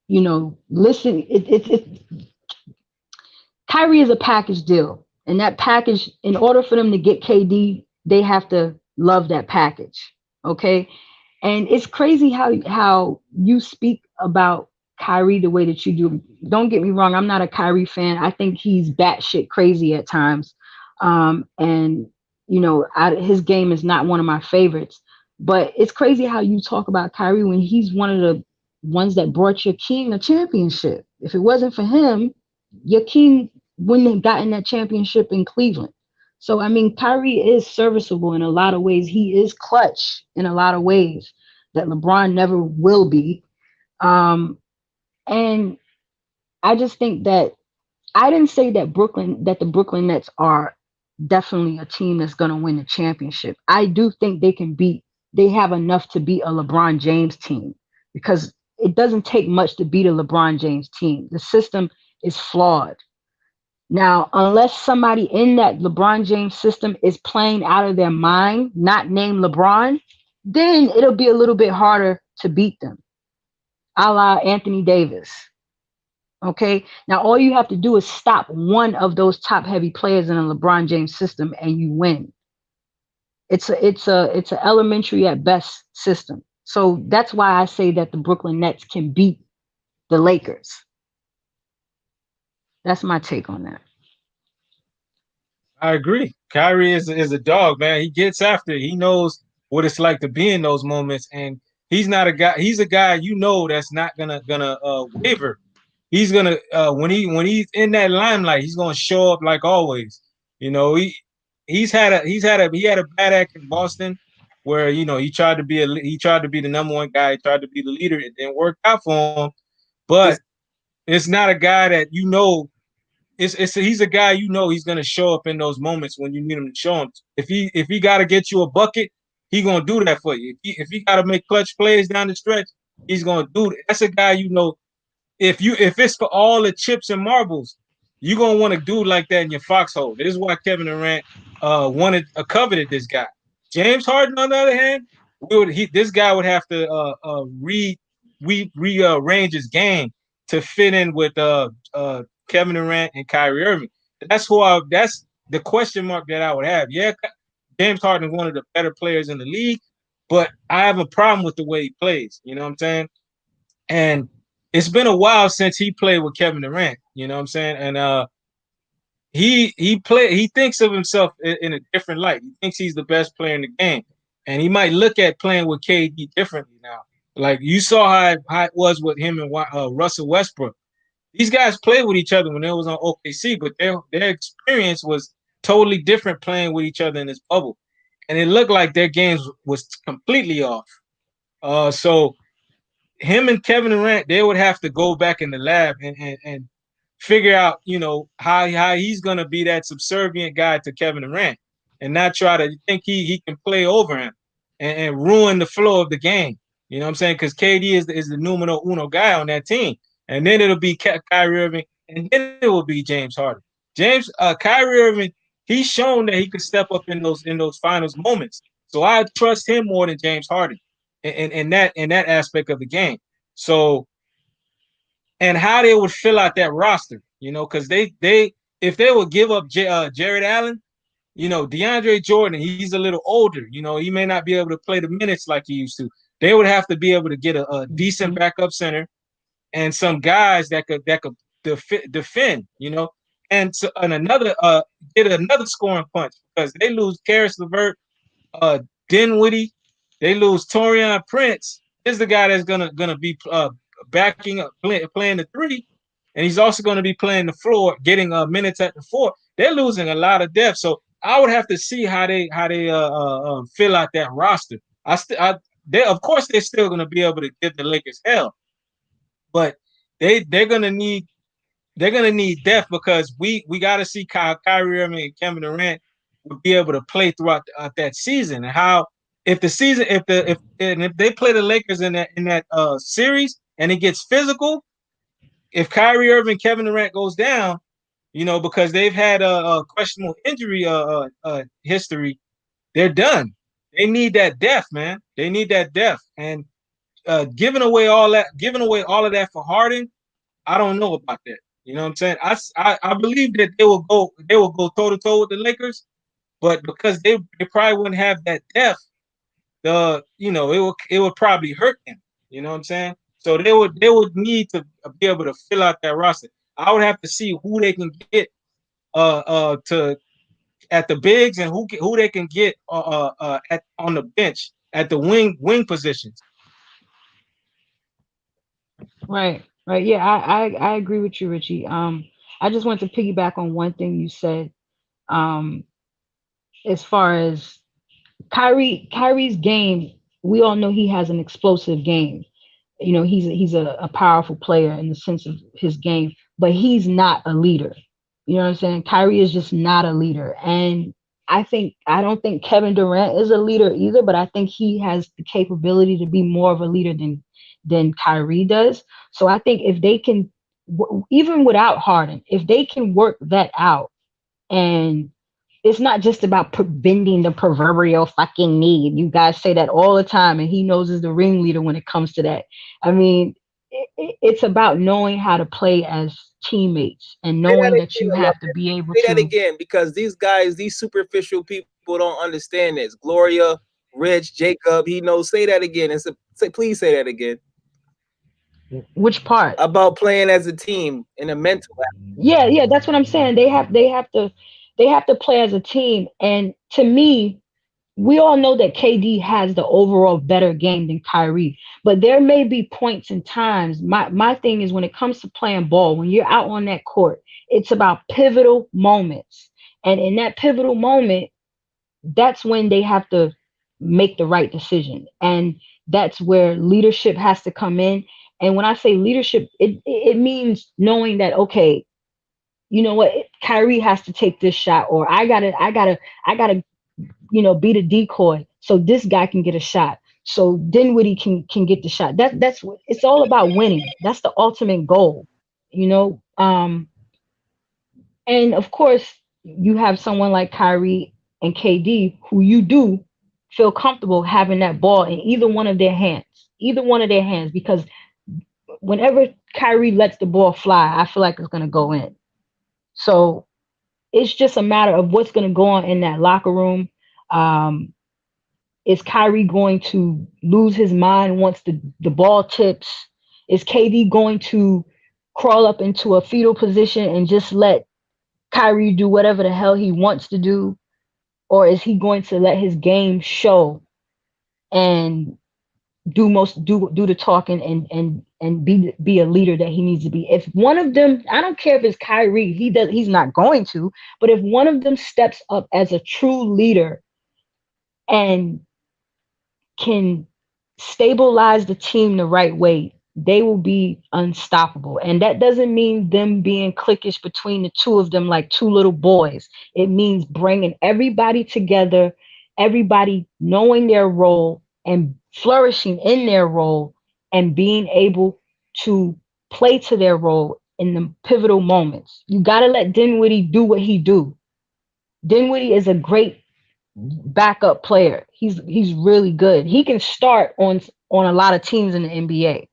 listen, Kyrie is a package deal. And that package, in order for them to get KD, they have to love that package. Okay. And it's crazy how you speak about Kyrie the way that you do. Don't get me wrong, I'm not a Kyrie fan. I think he's batshit crazy at times. And his game is not one of my favorites. But it's crazy how you talk about Kyrie when he's one of the ones that brought your team a championship. If it wasn't for him, your team wouldn't have gotten that championship in Cleveland. So, I mean, Kyrie is serviceable in a lot of ways. He is clutch in a lot of ways that LeBron never will be. And I just think that I didn't say that the Brooklyn Nets are definitely a team that's going to win the championship. I do think they have enough to beat a LeBron James team because it doesn't take much to beat a LeBron James team. The system is flawed. Now, unless somebody in that LeBron James system is playing out of their mind, not named LeBron, then it'll be a little bit harder to beat them, a la Anthony Davis. Okay. Now, all you have to do is stop one of those top heavy players in a LeBron James system, and you win. It's a elementary at best system. So that's why I say that the Brooklyn Nets can beat the Lakers. That's my take on that. I agree. Kyrie is a dog, man. He gets after it. He knows what it's like to be in those moments, and he's not a guy. He's a guy that's not gonna waver. He's gonna when he's in that limelight, he's gonna show up like always. You know, he had a bad act in Boston where he tried to be the number one guy, he tried to be the leader. It didn't work out for him, but It's, it's not a guy that he's a guy he's gonna show up in those moments when you need him to show him. If he gotta get you a bucket, he gonna do that for you. If he gotta make clutch plays down the stretch, he's gonna do that. That's a guy if it's for all the chips and marbles, you're gonna want to do like that in your foxhole. This is why Kevin Durant coveted this guy. James Harden, on the other hand, this guy would have to rearrange his game to fit in with Kevin Durant and Kyrie Irving. That's the question mark that I would have. Yeah, James Harden is one of the better players in the league, but I have a problem with the way he plays. You know what I'm saying? And it's been a while since he played with Kevin Durant. You know what I'm saying? And he thinks of himself in a different light. He thinks he's the best player in the game, and he might look at playing with KD differently now. Like you saw how it was with him and Russell Westbrook. These guys played with each other when they was on OKC, but their experience was totally different playing with each other in this bubble, and it looked like their games was completely off. So him and Kevin Durant, they would have to go back in the lab and figure out, how he's gonna be that subservient guy to Kevin Durant and not try to think he can play over him and ruin the flow of the game. You know what I'm saying? Because KD is the numero uno guy on that team. And then it'll be Kyrie Irving, and then it will be James Harden. Kyrie Irving, he's shown that he could step up in those finals moments. So I trust him more than James Harden in that aspect of the game. So, and how they would fill out that roster, because they if they would give up Jared Allen, DeAndre Jordan, he's a little older. He may not be able to play the minutes like he used to. They would have to be able to get a decent backup center and some guys that could defend, and another get another scoring punch because they lose Karis LeVert, Dinwiddie, they lose Taurean Prince. This is the guy that's gonna be backing up, playing the three, and he's also going to be playing the floor, getting minutes at the four. They're losing a lot of depth, so I would have to see how they fill out that roster. Of course they're still going to be able to give the Lakers hell, but they're gonna need depth because we got to see Kyrie Irving and Kevin Durant would be able to play throughout that season, and how if they play the Lakers in that series and it gets physical, if Kyrie Irving, Kevin Durant goes down, because they've had a questionable injury history, they're done. They need that depth, man. They need that depth, and giving away all of that for Harden, I don't know about that. You know what I'm saying? I believe that they will go toe to toe with the Lakers, but because they probably wouldn't have that depth, it would probably hurt them. You know what I'm saying? So they would need to be able to fill out that roster. I would have to see who they can get to at the bigs and who they can get on the bench at the wing positions. Right. Right. Yeah, I agree with you, Richie. I just want to piggyback on one thing you said. Um, as far as Kyrie's game, we all know he has an explosive game. He's a powerful player in the sense of his game, but he's not a leader. You know what I'm saying? Kyrie is just not a leader. And I don't think Kevin Durant is a leader either, but I think he has the capability to be more of a leader than Kyrie does. So I think if they can, even without Harden, if they can work that out, and it's not just about bending the proverbial fucking knee. You guys say that all the time, and he knows is the ringleader when it comes to that. I mean, it's about knowing how to play as teammates and Say that knowing that again, you have to be able say that to. again, because these guys, these superficial people don't understand this. Gloria, Rich, Jacob, he knows. Say that again. Please say that again. Which part? About playing as a team in a mental. Yeah, yeah, that's what I'm saying. They have to play as a team. And to me, we all know that KD has the overall better game than Kyrie, but there may be points and times. My thing is when it comes to playing ball, when you're out on that court, it's about pivotal moments. And in that pivotal moment, that's when they have to make the right decision. And that's where leadership has to come in. And when I say leadership, it means knowing that, okay, you know what, Kyrie has to take this shot, or I gotta be the decoy so this guy can get a shot. So Dinwiddie can get the shot. That's what it's all about, winning. That's the ultimate goal, you know. And of course, you have someone like Kyrie and KD who you do feel comfortable having that ball in either one of their hands, because whenever Kyrie lets the ball fly, I feel like it's gonna go in. So it's just a matter of what's going to go on in that locker room. Um, is Kyrie going to lose his mind once the ball tips? Is KD going to crawl up into a fetal position and just let Kyrie do whatever the hell he wants to do? Or is he going to let his game show and do the talking and be a leader that he needs to be? If one of them, I don't care if it's Kyrie, he's not going to, but if one of them steps up as a true leader and can stabilize the team the right way, they will be unstoppable. And that doesn't mean them being cliquish between the two of them like two little boys. It means bringing everybody together, everybody knowing their role and flourishing in their role, and being able to play to their role in the pivotal moments. You got to let Dinwiddie do what he do. Dinwiddie is a great backup player. He's really good. He can start on a lot of teams in the NBA.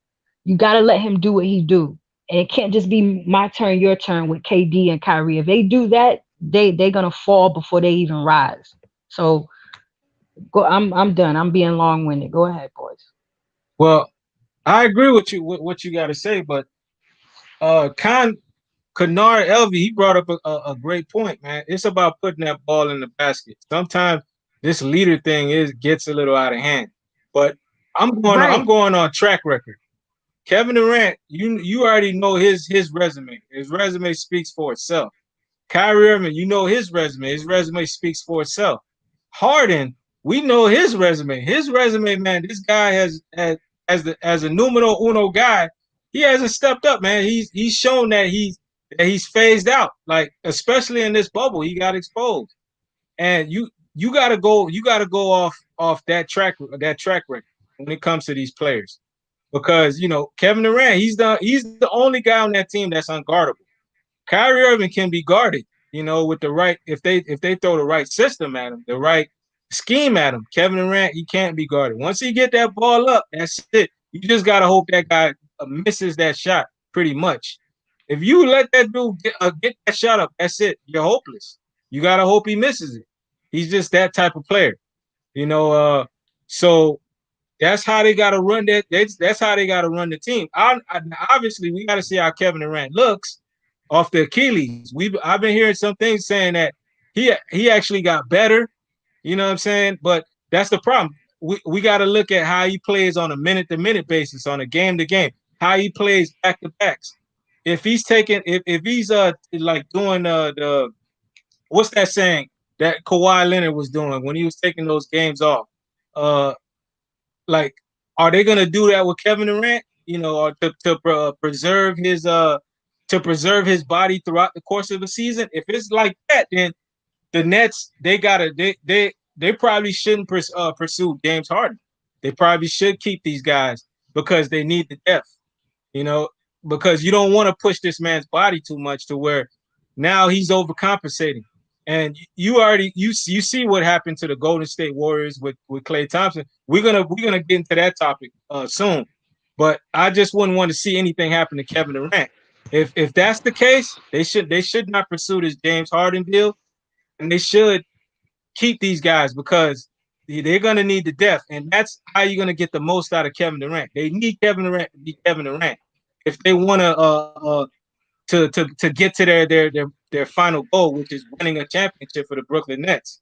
You got to let him do what he do, and it can't just be my turn, your turn with KD and Kyrie. If they do that, they're gonna fall before they even rise. So go. I'm done. I'm being long winded. Go ahead, boys. Well, I agree with you with what you got to say, but Kennard Elvey, he brought up a great point, man. It's about putting that ball in the basket. Sometimes this leader thing gets a little out of hand, but I'm Right. going on track record. Kevin Durant, you already know his resume. His resume speaks for itself. Kyrie Irving, you know his resume. His resume speaks for itself. Harden, we know his resume. His resume, man, this guy as a numero uno guy, he hasn't stepped up, man. He's shown that he's phased out. Like, especially in this bubble, he got exposed. And you gotta go off that track record when it comes to these players. Because Kevin Durant, he's the only guy on that team that's unguardable. Kyrie Irving can be guarded, with the right, if they throw the right system at him, the right scheme at him. Kevin Durant, he can't be guarded. Once he get that ball up, that's it. You just gotta hope that guy misses that shot pretty much. If you let that dude get that shot up, that's it. You're hopeless. You gotta hope he misses it. He's just that type of player, you know. So that's how they got to run that. That's how they got to run the team. Obviously, we got to see how Kevin Durant looks off the Achilles. I've been hearing some things saying that he actually got better. You know what I'm saying? But that's the problem. We got to look at how he plays on a minute-to-minute basis, on a game-to-game. How he plays back-to-backs. If he's like doing the what's that saying that Kawhi Leonard was doing when he was taking those games off? Like, are they gonna do that with Kevin Durant? Or to preserve his body throughout the course of the season? If it's like that, then the Nets, they probably shouldn't pursue James Harden. They probably should keep these guys because they need the depth, you know, because you don't want to push this man's body too much to where now he's overcompensating. And you see what happened to the Golden State Warriors with Klay Thompson. We're gonna get into that topic soon, but I just wouldn't want to see anything happen to Kevin Durant. If that's the case, they should not pursue this James Harden deal, and they should keep these guys because they're gonna need the depth, and that's how you're gonna get the most out of Kevin Durant. They need Kevin Durant to be Kevin Durant if they want to get to their final goal, which is winning a championship for the Brooklyn Nets.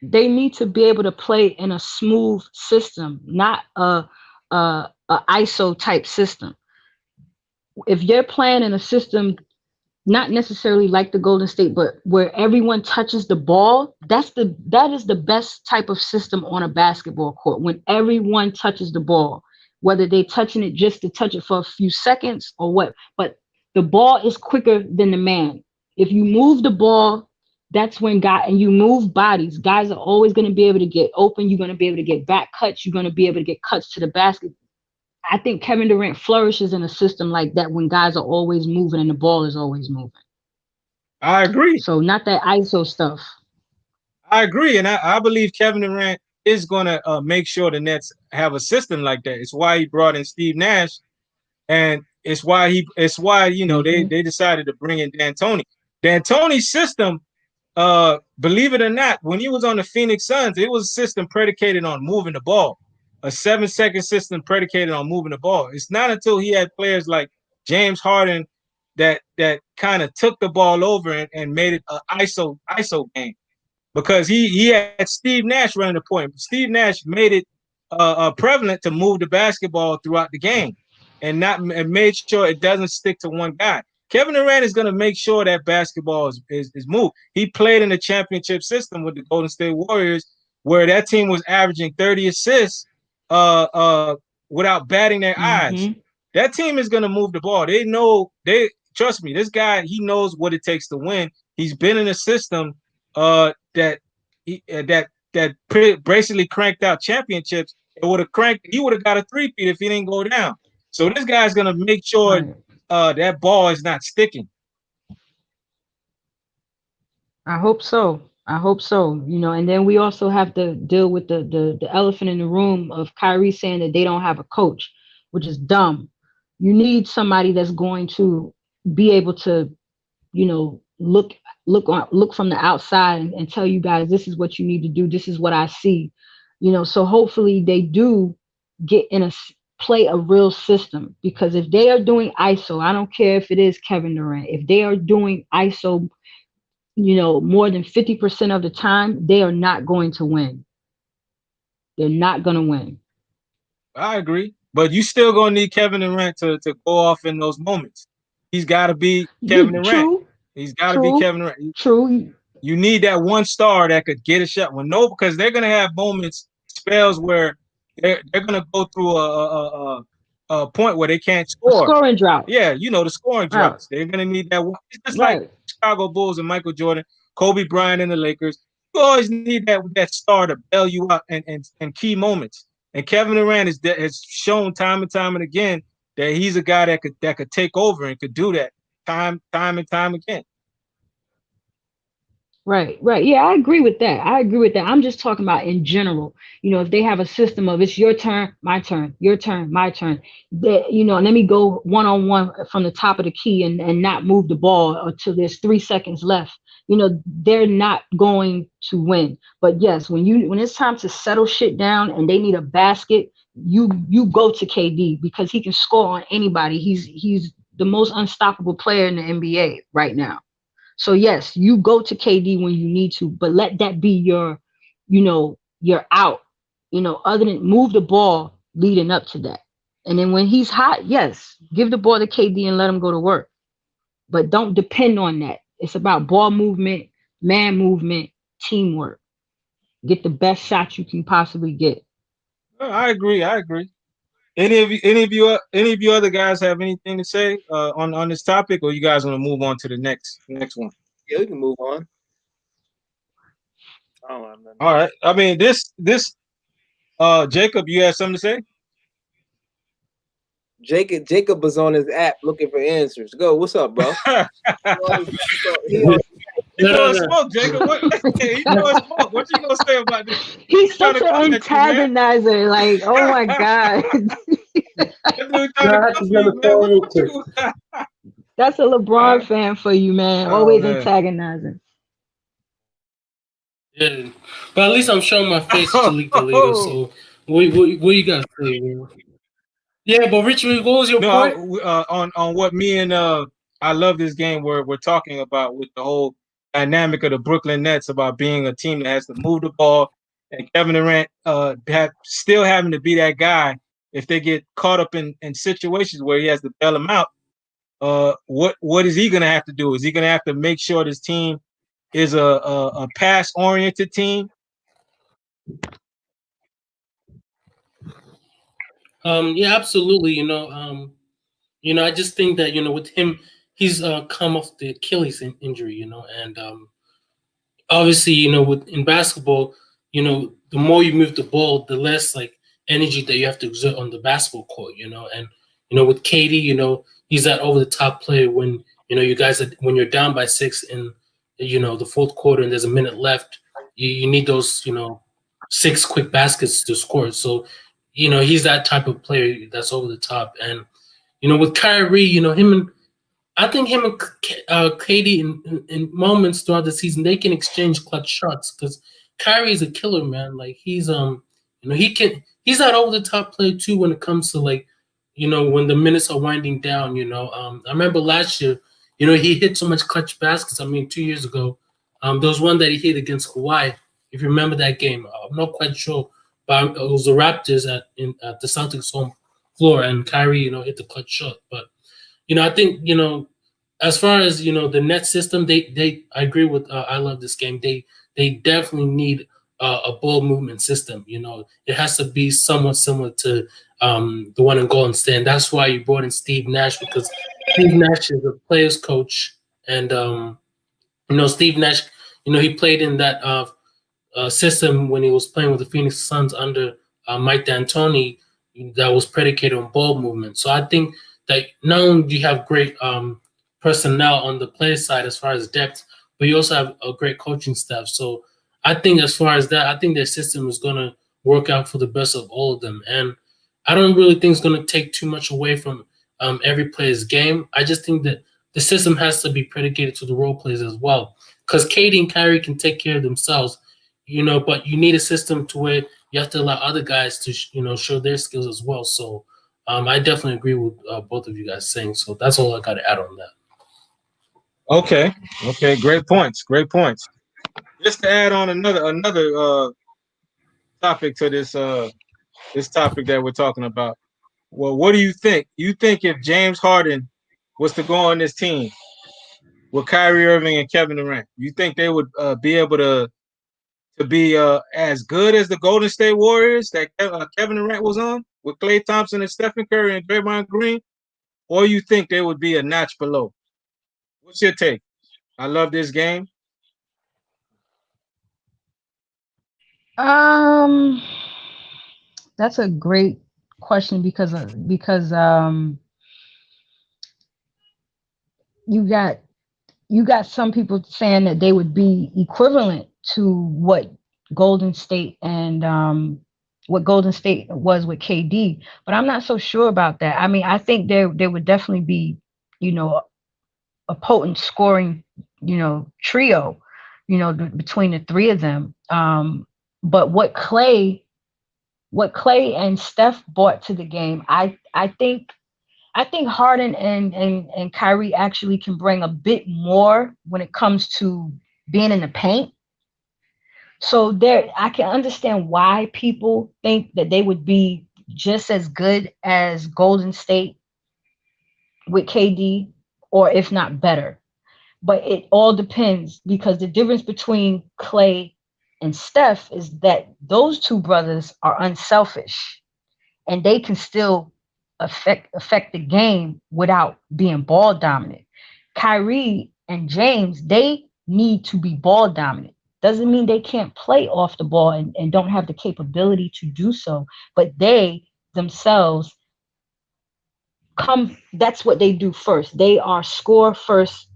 They need to be able to play in a smooth system, not a ISO type system. If you're playing in a system not necessarily like the Golden State, but where everyone touches the ball, that is the best type of system on a basketball court. When everyone touches the ball, whether they touching it just to touch it for a few seconds or what, but the ball is quicker than the man. If you move the ball, that's when and you move bodies. Guys are always going to be able to get open. You're going to be able to get back cuts. You're going to be able to get cuts to the basket. I think Kevin Durant flourishes in a system like that when guys are always moving and the ball is always moving. I agree. So not that ISO stuff. I agree, and I believe Kevin Durant is going to make sure the Nets have a system like that. It's why he brought in Steve Nash, and it's why they decided to bring in D'Antoni. D'Antoni's system, believe it or not, when he was on the Phoenix Suns, it was a system predicated on moving the ball, a 7-second system predicated on moving the ball. It's not until he had players like James Harden that kind of took the ball over and made it an ISO game, because he had Steve Nash running the point. Steve Nash made it prevalent to move the basketball throughout the game and made sure it doesn't stick to one guy. Kevin Durant is going to make sure that basketball is moved. He played in the championship system with the Golden State Warriors, where that team was averaging 30 assists without batting their eyes. That team is going to move the ball. Trust me, this guy, he knows what it takes to win. He's been in a system that basically cranked out championships. He would have got a three-peat if he didn't go down. So this guy's gonna make sure that ball is not sticking. I hope so. I hope so. And then we also have to deal with the elephant in the room of Kyrie saying that they don't have a coach, which is dumb. You need somebody that's going to be able to, look from the outside and tell you guys, this is what you need to do. This is what I see. So hopefully they do get play a real system, because if they are doing ISO, I don't care if it is Kevin Durant, if they are doing ISO, more than 50% of the time, they are not going to win. They're not going to win. I agree, but you still gonna need Kevin Durant to go off in those moments. He's got to be Kevin Durant. True. He's got to be Kevin Durant. True. You need that one star that could get a shot. Because they're gonna have moments, spells where they're gonna go through a point where they can't score. A scoring drought. Yeah, the scoring droughts. They're gonna need that one. It's just like Chicago Bulls and Michael Jordan, Kobe Bryant and the Lakers. You always need that star to bail you out and key moments. And Kevin Durant has shown time and time and again that he's a guy that could take over and could do that time and time again. Right. Yeah, I agree with that. I'm just talking about in general. If they have a system of it's your turn, my turn, your turn, my turn, let me go one-on-one from the top of the key and not move the ball until there's 3 seconds left. They're not going to win. But yes, when it's time to settle shit down and they need a basket, you go to KD because he can score on anybody. He's the most unstoppable player in the NBA right now. So yes, you go to KD when you need to, but let that be your out. Other than move the ball leading up to that. And then when he's hot, yes, give the ball to KD and let him go to work. But don't depend on that. It's about ball movement, man movement, teamwork. Get the best shot you can possibly get. I agree. Any of you other guys have anything to say on this topic, or you guys want to move on to the next one? Yeah, we can move on. All right. I mean, this Jacob, you have something to say? Jacob was on his app looking for answers. Go, what's up, bro? He on- You No, no, throwing no. smoke, Jacob. What? He throwing smoke. What you gonna say about this? He's Trying such to an come at you, man. antagonizer. Like, oh my god, That dude No, trying to I had come to for get on you, the man. phone What, real what you quick. gonna that's a LeBron fan for you, man. Oh Always man. antagonizing. Yeah, but at least I'm showing my face to leak the leader. So, what you guys say? Man? Yeah, but Richard, what was your No, point? on what me and I love this game we're talking about with the whole dynamic of the Brooklyn Nets about being a team that has to move the ball and Kevin Durant still having to be that guy if they get caught up in situations where he has to bail them out. What is he gonna have to do? Is he gonna have to make sure this team is a pass oriented team? Yeah, absolutely. I just think that with him, he's come off the Achilles injury. And obviously, with in basketball, the more you move the ball, the less like energy that you have to exert on the basketball court. And with KD, he's that over the top player when you guys when you're down by 6 in the fourth quarter and there's a minute left, you need those 6 quick baskets to score. So he's that type of player that's over the top. And with Kyrie, I think him and KD in moments throughout the season they can exchange clutch shots because Kyrie is a killer, man. Like he's that over the top player too when it comes to like when the minutes are winding down. I remember last year, he hit so much clutch baskets. I mean, 2 years ago, there was one that he hit against Kawhi. If you remember that game, I'm not quite sure, but it was the Raptors at the Celtics home floor, and Kyrie, hit the clutch shot, but. I think as far as the net system, they I agree with. I love this game. They definitely need a ball movement system. It has to be somewhat similar to the one in Golden State. And that's why you brought in Steve Nash because Steve Nash is a players coach, and Steve Nash. He played in that system when he was playing with the Phoenix Suns under Mike D'Antoni that was predicated on ball movement. So I think that not only do you have great personnel on the player side as far as depth, but you also have a great coaching staff. So I think as far as that, I think their system is going to work out for the best of all of them. And I don't really think it's going to take too much away from every player's game. I just think that the system has to be predicated to the role players as well. Because Katie and Kyrie can take care of themselves, but you need a system to where you have to allow other guys to show their skills as well. So I definitely agree with both of you guys saying. So that's all I got to add on that. Okay, great points, great points. Just to add on another topic to this topic that we're talking about. Well, what do you think? You think if James Harden was to go on this team with Kyrie Irving and Kevin Durant, you think they would be able to be as good as the Golden State Warriors that Kevin Durant was on with Klay Thompson and Stephen Curry and Draymond Green, or you think they would be a notch below? What's your take? I love this game. Um, that's a great question because you got some people saying that they would be equivalent to Golden State and what Golden State was with KD, but I'm not so sure about that. I mean, I think there would definitely be, you know, a potent scoring, trio, between the three of them. But what Clay and Steph brought to the game, I think Harden and Kyrie actually can bring a bit more when it comes to being in the paint. So there, I can understand why people think that they would be just as good as Golden State with KD, or if not better. But it all depends because the difference between Clay and Steph is that those two brothers are unselfish and they can still affect the game without being ball dominant. Kyrie and James, they need to be ball dominant. Doesn't mean they can't play off the ball and don't have the capability to do so, but they themselves come that's what they do first. They are score first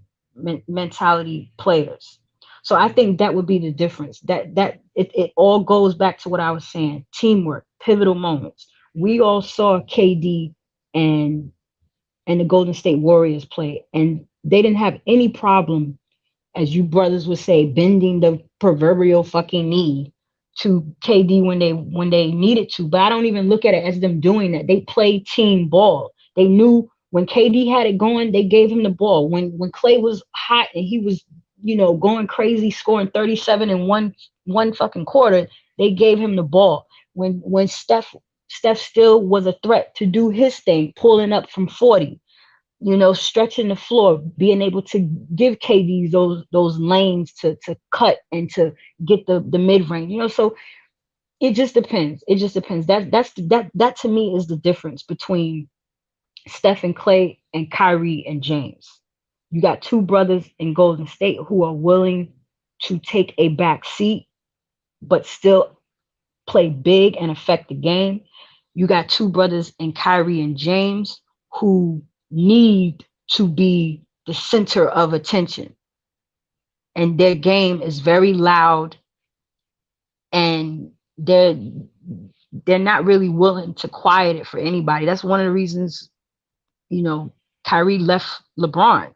mentality players. So I think that would be the difference. It all goes back to what I was saying. Teamwork, pivotal moments. We all saw KD and the Golden State Warriors play, and they didn't have any problem, as you brothers would say, bending the proverbial fucking knee to KD when they needed to. But I don't even look at it as them doing that. They played team ball. They knew when KD had it going, they gave him the ball. When Clay was hot and he was, going crazy, scoring 37 in one fucking quarter, they gave him the ball. When Steph still was a threat to do his thing, pulling up from 40, stretching the floor, being able to give KDs those lanes to cut and to get the mid range. So it just depends. It just depends. That to me is the difference between Steph and Clay and Kyrie and James. You got two brothers in Golden State who are willing to take a back seat, but still play big and affect the game. You got two brothers in Kyrie and James who need to be the center of attention. And their game is very loud, and they're not really willing to quiet it for anybody. That's one of the reasons, Kyrie left LeBron,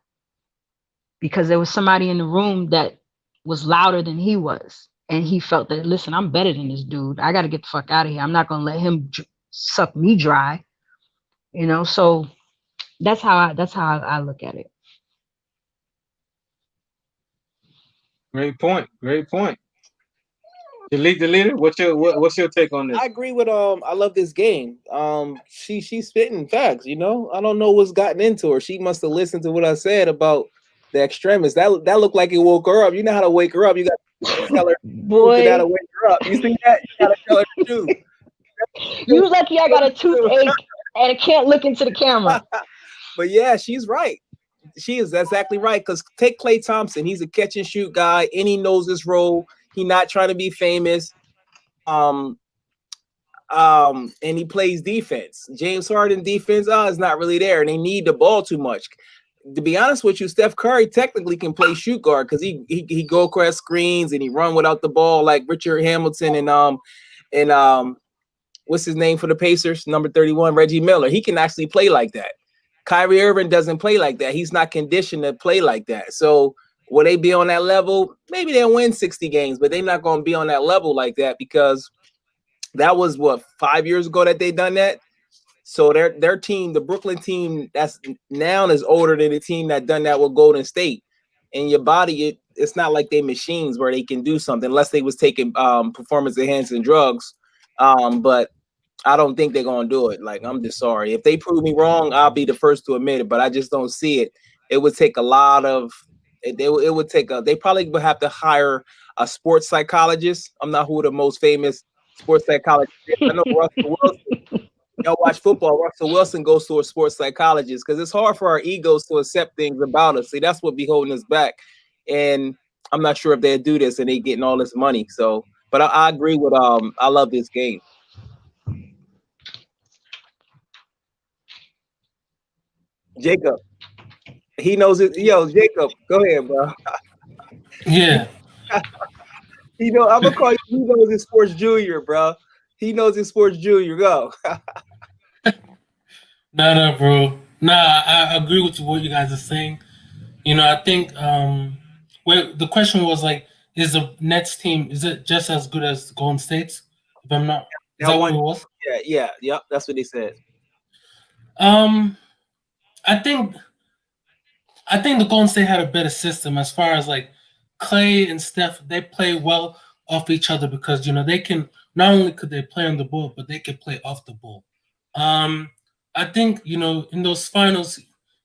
because there was somebody in the room that was louder than he was. And he felt that, listen, I'm better than this dude. I got to get the fuck out of here. I'm not going to let him suck me dry. So that's how I look at it. Great point. Great point. Jaliktheleader, what's your take on this? I agree with I love this game. She's spitting facts, I don't know what's gotten into her. She must have listened to what I said about the extremists. That looked like it woke her up. You know how to wake her up. You got to tell her Boy, how to wake her up. You see that? You gotta tell her the truth. You lucky I got a toothache and I can't look into the camera. But yeah, she's right. She is exactly right. Because take Klay Thompson. He's a catch and shoot guy, and he knows his role. He's not trying to be famous. And he plays defense. James Harden defense is not really there, and they need the ball too much. To be honest with you, Steph Curry technically can play shoot guard because he go across screens and he run without the ball like Richard Hamilton and what's his name for the Pacers, number 31, Reggie Miller. He can actually play like that. Kyrie Irving doesn't play like that. He's not conditioned to play like that. So will they be on that level? Maybe they'll win 60 games, but they're not going to be on that level like that because that was 5 years ago that they done that. So their team, the Brooklyn team, that's now is older than the team that done that with Golden State. And your body, it's not like they machines where they can do something unless they was taking performance enhancing drugs. But I don't think they're gonna do it. Like, I'm just sorry. If they prove me wrong, I'll be the first to admit it. But I just don't see it. It would take a lot of. It would take a. They probably would have to hire a sports psychologist. I'm not who the most famous sports psychologist is. I know Russell Wilson. Y'all watch football. Russell Wilson goes to a sports psychologist because it's hard for our egos to accept things about us. See, that's what be holding us back. And I'm not sure if they do this and they getting all this money. So, but I agree with I love this game. Jacob, he knows it. Yo, Jacob, go ahead, bro. Yeah. I'm gonna call you. He knows his sports junior, bro. He knows his sports junior. Go. No, bro. I agree with what you guys are saying. I think well, the question was like, is the Nets team, is it just as good as Golden State's? If I'm not, is that what it was? Yeah. That's what they said. I think the Golden State had a better system as far as like Clay and Steph. They play well off each other because they can, not only could they play on the ball, but they could play off the ball. I think in those finals,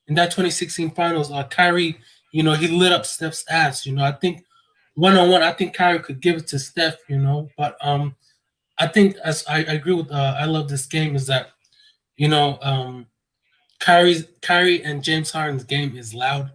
in that 2016 finals, Kyrie, he lit up Steph's ass. I think 1-on-1, I think Kyrie could give it to Steph. But I think as I agree with I love this game is that Kyrie and James Harden's game is loud,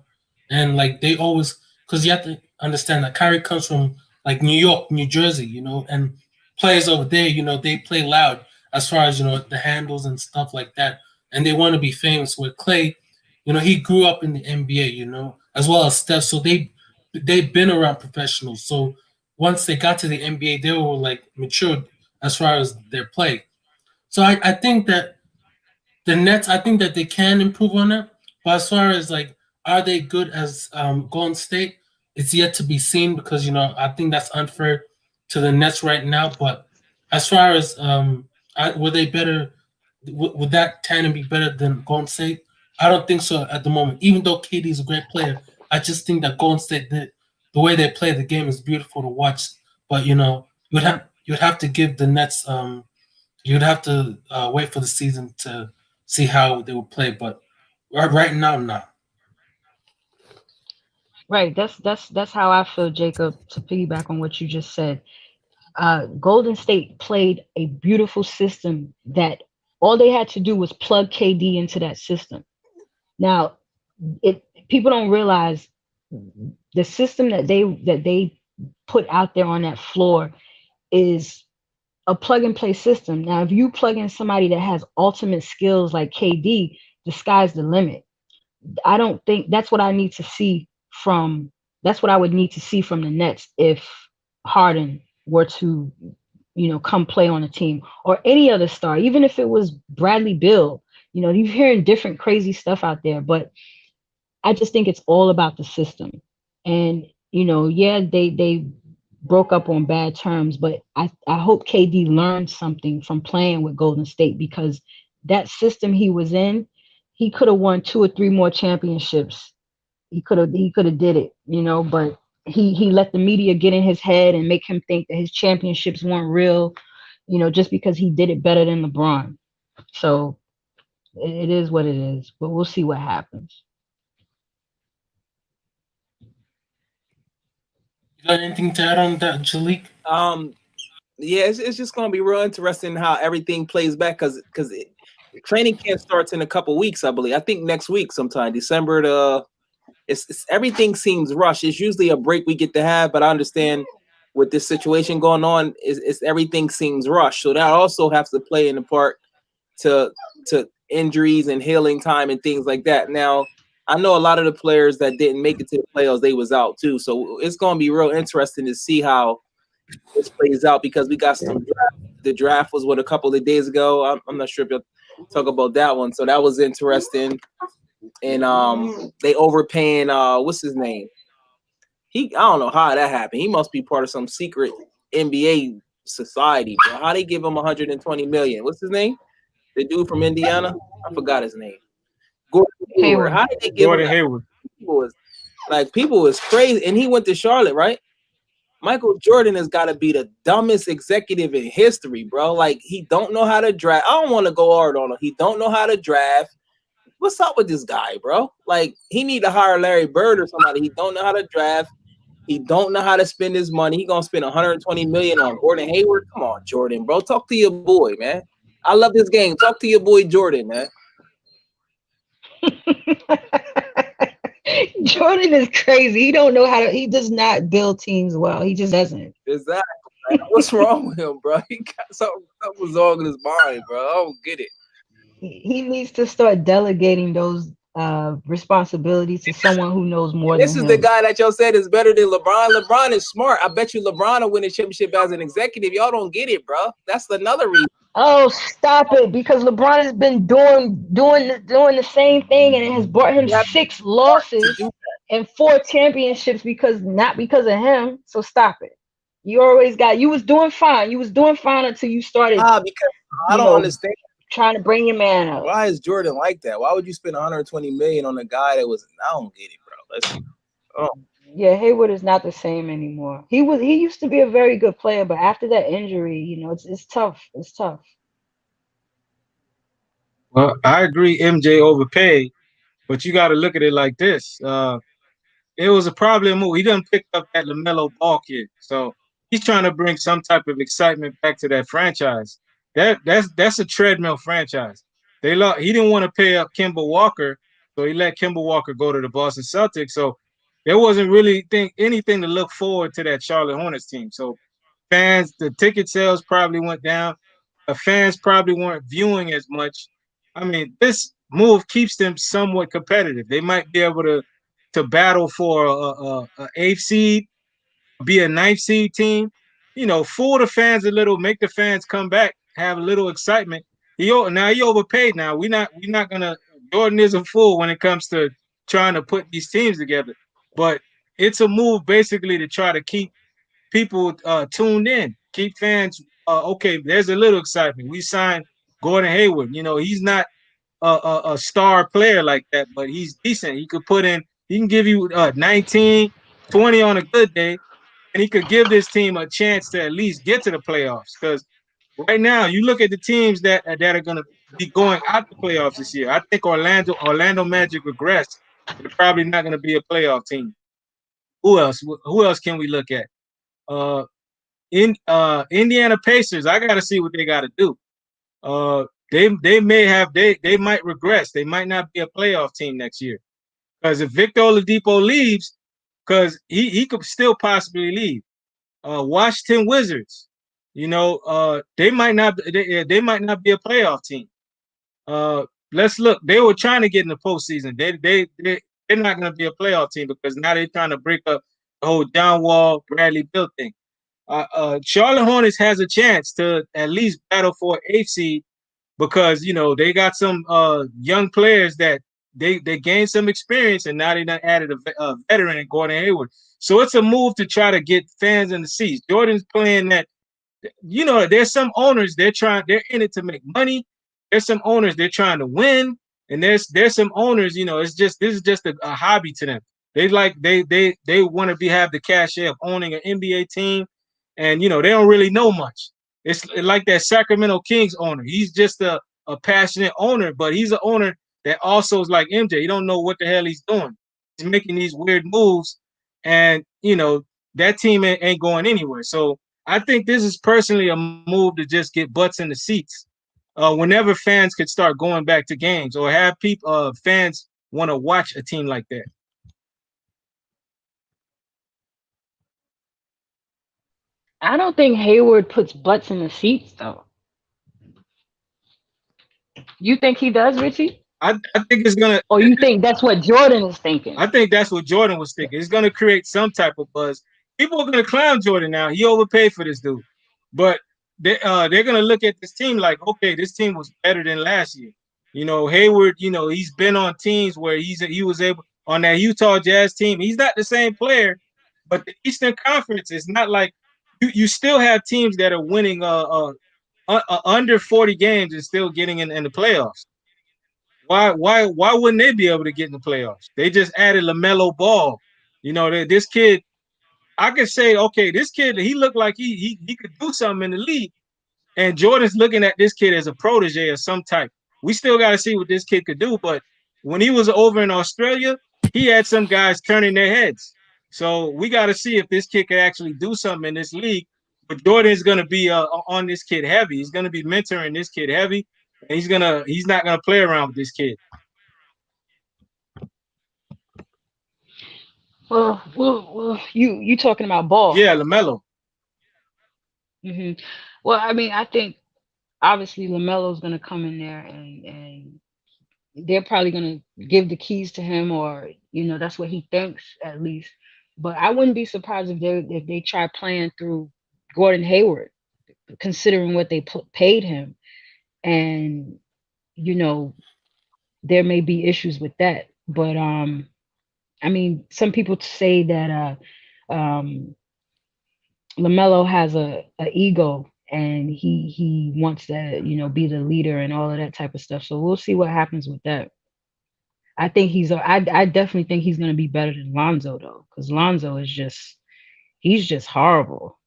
and like they always, because you have to understand that Kyrie comes from like New York, New Jersey, and players over there, they play loud as far as the handles and stuff like that. and they want to be famous. With Clay, he grew up in the NBA, as well as Steph. So they've been around professionals. So once they got to the NBA, they were like matured as far as their play. So I think that the Nets, I think that they can improve on it. But as far as like, are they good as Golden State? It's yet to be seen because I think that's unfair to the Nets right now. But as far as were they better? Would that tandem be better than Golden State? I don't think so at the moment. Even though KD is a great player, I just think that Golden State, the way they play the game is beautiful to watch. But you'd have to give the Nets you'd have to wait for the season to see how they will play. But right now, no. Right. That's how I feel, Jacob. To piggyback on what you just said, Golden State played a beautiful system that all they had to do was plug KD into that system. Now, it people don't realize the system that they put out there on that floor is a plug and play system. Now, if you plug in somebody that has ultimate skills like KD, the sky's the limit. I don't think that's what I need to see from that's what I would need to see from the Nets if Harden were to, come play on a team or any other star, even if it was Bradley Bill. You're hearing different crazy stuff out there, but I just think it's all about the system. And yeah, they broke up on bad terms, but I hope KD learned something from playing with Golden State because that system he was in, he could have won two or three more championships. He could have did it, but he let the media get in his head and make him think that his championships weren't real, just because he did it better than LeBron. So it is what it is, but we'll see what happens. You got anything to add on that, Jalik? Um, yeah, it's just gonna be real interesting how everything plays back because training camp starts in a couple weeks, I believe. I think next week sometime, December the it's everything seems rushed. It's usually a break we get to have, but I understand with this situation going on, it's everything seems rushed. So that also has to play in the part to injuries and healing time and things like that. Now, I know a lot of the players that didn't make it to the playoffs, they was out too. So it's gonna be real interesting to see how this plays out because we got some draft. The draft was what a couple of days ago. I'm not sure if you'll talk about that one. So that was interesting. And they overpaying what's his name? I don't know how that happened. He must be part of some secret NBA society, bro. How they give him 120 million? What's his name? The dude from Indiana? I forgot his name. Gordon Hayward. Hayward. How did they give him Gordon that? Hayward. People was crazy. And he went to Charlotte, right? Michael Jordan has got to be the dumbest executive in history, bro. Like he don't know how to draft. I don't want to go hard on him. He don't know how to draft. What's up with this guy, bro? Like he need to hire Larry Bird or somebody. He don't know how to draft. He don't know how to spend his money. He gonna spend 120 million on Gordon Hayward. Come on, Jordan, bro. Talk to your boy, man. I love this game. Talk to your boy Jordan, man. Jordan is crazy. He don't know how to. He does not build teams well. He just doesn't. Exactly. Man. What's wrong with him, bro? He got something was wrong in his mind, bro. I don't get it. He needs to start delegating those responsibilities to someone who knows more This than is the him. guy that y'all said is better than LeBron. LeBron is smart. I bet you LeBron will win a championship as an executive. Y'all don't get it, bro. That's another reason. Oh, stop it! Because LeBron has been doing the same thing, and it has brought him You have to be six smart to losses do and four championships because not because of him. So stop it. You was doing fine. You was doing fine until you started, because I you don't know, understand. trying to bring your man up. Why is Jordan like that? Why would you spend 120 million on a guy that was? I don't get it, bro. Oh, Yeah, Hayward is not the same anymore. He used to be a very good player, but after that injury, it's tough. It's tough. Well, I agree MJ overpaid, but you got to look at it like this. It was a problem move. He done picked up that LaMelo Ball kid, so he's trying to bring some type of excitement back to that franchise. That's a treadmill franchise. He didn't want to pay up Kemba Walker, so he let Kemba Walker go to the Boston Celtics. So there wasn't really anything to look forward to that Charlotte Hornets team. So the ticket sales probably went down. The fans probably weren't viewing as much. I mean, this move keeps them somewhat competitive. They might be able to battle for a eighth seed, be a ninth seed team. You know, fool the fans a little, make the fans come back, have a little excitement. Now he overpaid. Now we're not gonna. Jordan is a fool when it comes to trying to put these teams together, but it's a move basically to try to keep people tuned in, keep fans. Okay, there's a little excitement. We signed Gordon Hayward. You know, he's not a star player like that, but he's decent. He could put in. He can give you 19, 20 on a good day, and he could give this team a chance to at least get to the playoffs. Because right now, you look at the teams that are going to be going out the playoffs this year. I think Orlando Magic regressed. They're probably not going to be a playoff team. Who else? Who else can we look at? Uh, Indiana Pacers. I got to see what they got to do. They might regress. They might not be a playoff team next year. Because if Victor Oladipo leaves, because he could still possibly leave. Washington Wizards, you know, they might not be a playoff team. Uh, let's look. They were trying to get in the postseason. They're not going to be a playoff team because now they're trying to break up the whole John Wall Bradley Beal thing. Charlotte Hornets has a chance to at least battle for an eighth seed because you know they got some young players that they gained some experience and now they done added a veteran in Gordon Hayward. So it's a move to try to get fans in the seats. Jordan's playing that. You know, there's some owners they're in it to make money. There's some owners they're trying to win, and there's some owners, you know, this is just a hobby to them. They want to have the cachet of owning an NBA team, and you know they don't really know much. It's like that Sacramento Kings owner. He's just a passionate owner, but he's an owner that also is like MJ. He don't know what the hell he's doing. He's making these weird moves, and you know that team ain't going anywhere. So I think this is personally a move to just get butts in the seats. Whenever fans could start going back to games or have people fans want to watch a team like that. I don't think Hayward puts butts in the seats though. You think he does, Richie? I think it's gonna. Or you think that's what Jordan is thinking? I think that's what Jordan was thinking. It's gonna create some type of buzz. People are gonna clown Jordan now. He overpaid for this dude, but they're gonna look at this team like, okay, this team was better than last year. You know, Hayward. You know, he's been on teams where he was able on that Utah Jazz team. He's not the same player, but the Eastern Conference is not like you still have teams that are winning under 40 games and still getting in the playoffs. Why wouldn't they be able to get in the playoffs? They just added LaMelo Ball. You know, this kid, I could say, okay, this kid, he looked like he could do something in the league. And Jordan's looking at this kid as a protege of some type. We still got to see what this kid could do. But when he was over in Australia, he had some guys turning their heads. So we got to see if this kid can actually do something in this league. But Jordan's going to be on this kid heavy. He's going to be mentoring this kid heavy, and he's not gonna play around with this kid. Well, you talking about Ball? Yeah, LaMelo. hmm Well, I mean, I think obviously Lamelo's gonna come in there and they're probably gonna give the keys to him, or that's what he thinks at least. But I wouldn't be surprised if they try playing through Gordon Hayward, considering what they paid him, and you know there may be issues with that. But I mean, some people say that LaMelo has a ego and he wants to be the leader and all of that type of stuff. So we'll see what happens with that. I definitely think he's going to be better than Lonzo though, because Lonzo is he's just horrible.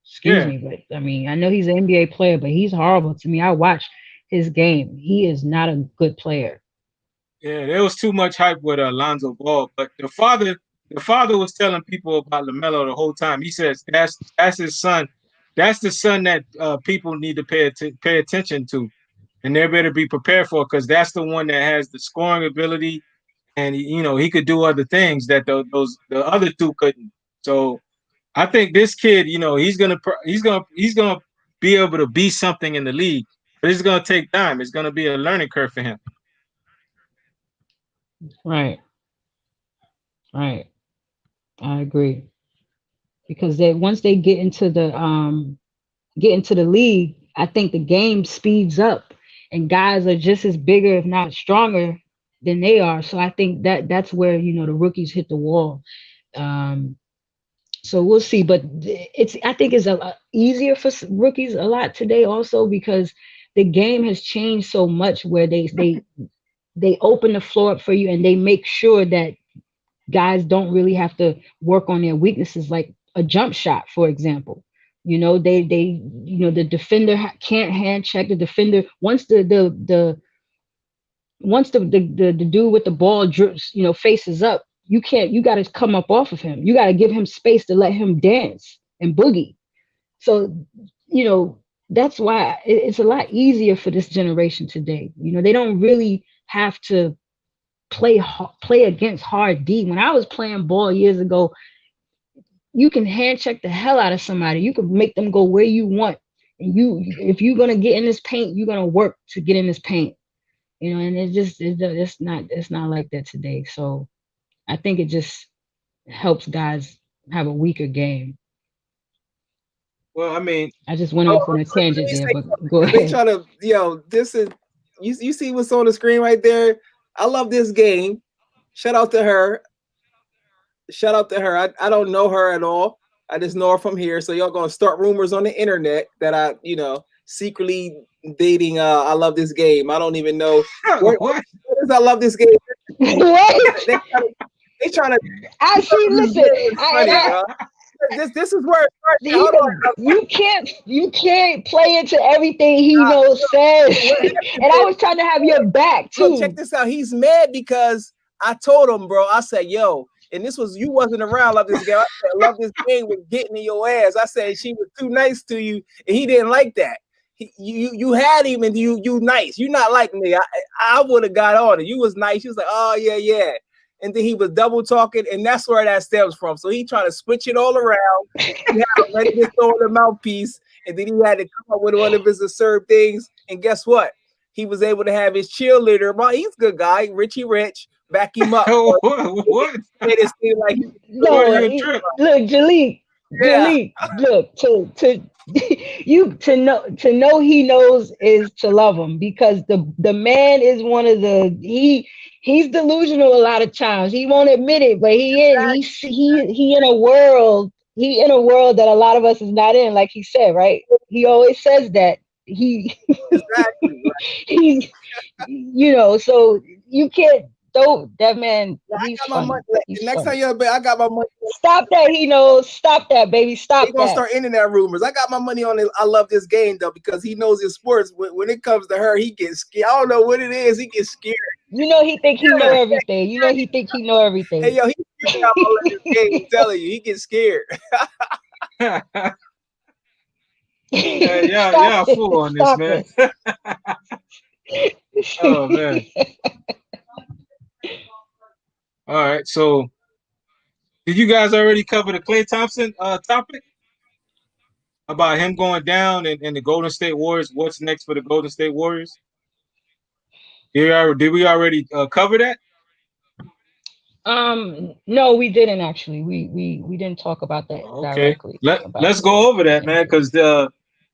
Excuse Yeah, me, but I mean I know he's an NBA player, but he's horrible to me. I watch his game. He is not a good player. yeah. There was too much hype with Lonzo Ball, but the father was telling people about LaMelo the whole time. He says that's his son. That's the son that people need to pay attention to, and they better be prepared for because that's the one that has the scoring ability, and he could do other things that the other two couldn't. So I think this kid, he's gonna be able to be something in the league. but it's gonna take time. It's gonna be a learning curve for him. Right. Right. I agree. Because they once they get into the league, I think the game speeds up and guys are just as bigger, if not stronger, than they are. So I think that's where, the rookies hit the wall. Um, so we'll see. But I think it's a lot easier for rookies a lot today also because the game has changed so much where they open the floor up for you and they make sure that guys don't really have to work on their weaknesses like a jump shot, for example. The defender can't hand check the defender once the dude with the ball drips, faces up. You got to come up off of him. You got to give him space to let him dance and boogie. So, that's why it's a lot easier for this generation today. They don't really have to play against hard D. When I was playing ball years ago, you can hand check the hell out of somebody. You can make them go where you want. And if you're gonna get in this paint, you're gonna work to get in this paint. And it's not like that today. So I think it just helps guys have a weaker game. Well, I mean, I just went Oh, off on a let tangent me there, say but something, go 'cause they ahead. try to, this is you see what's on the screen right there. I love this game. Shout out to her. Shout out to her. I don't know her at all. I just know her from here. So y'all gonna start rumors on the internet that I, secretly dating. I love this game. I don't even know what? what is I love this game. What? They they trying to I see. Listen, it's funny, bro. This is where it starts. he Hold on. you can't play into everything he knows says. What happened And I is, was trying to have your back look, check too. this out. He's mad because I told him, bro. I said, yo, and this was you wasn't around. Love this game. I said, love this game was getting in your ass. I said she was too nice to you, and he didn't like that. You had him, and you nice. You not like me. I would have got on it. You was nice. He was like, oh yeah, yeah. And then he was double talking, and that's where that stems from. So he trying to switch it all around. He had already just throwing the mouthpiece, and then he had to come up with one of his absurd things. And guess what? He was able to have his cheerleader. Well, he's a good guy, Richy Rich, back him up. What? Made it seem like What No, are you trip? look, yeah, look, to you to know he knows is to love him because the man is one of the he's delusional a lot of times. He won't admit it, but he is. He in a world that a lot of us is not in, like he said, right? He always says that he exactly. he's so you can't don't that man, Well, I he's got my money. funny. He's Next time funny. you're bet, I got my money. Stop that, he knows. Stop that, baby. They Stop gonna that. start internet rumors. I got my money on it. I love this game though because he knows his sports. When it comes to her, he gets scared. I don't know what it is. He gets scared. He think he know everything. He think he know Hey everything. yo, he's scared about all of this game. I'm telling you, he gets scared. Y'all Stop fool it. on this, Stop man. Oh man. it. All right. So, did you guys already cover the Klay Thompson topic about him going down and the Golden State Warriors? What's next for the Golden State Warriors? Did we already cover that? No, we didn't actually. We didn't talk about that Okay. directly about Let's go over that, yeah. man. Because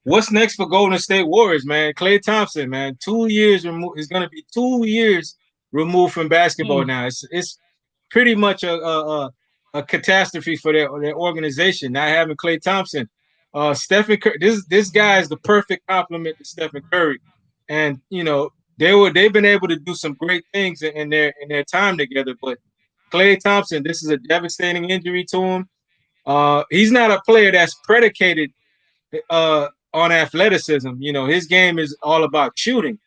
what's next for Golden State Warriors, man? Klay Thompson, man. 2 years removed. It's gonna be 2 years removed from basketball now. It's pretty much a catastrophe for their organization not having Klay Thompson. Stephen Curry, this guy is the perfect complement to Stephen Curry, and they've been able to do some great things in their time together. But Klay Thompson, this is a devastating injury to him. He's not a player that's predicated on athleticism. His game is all about shooting.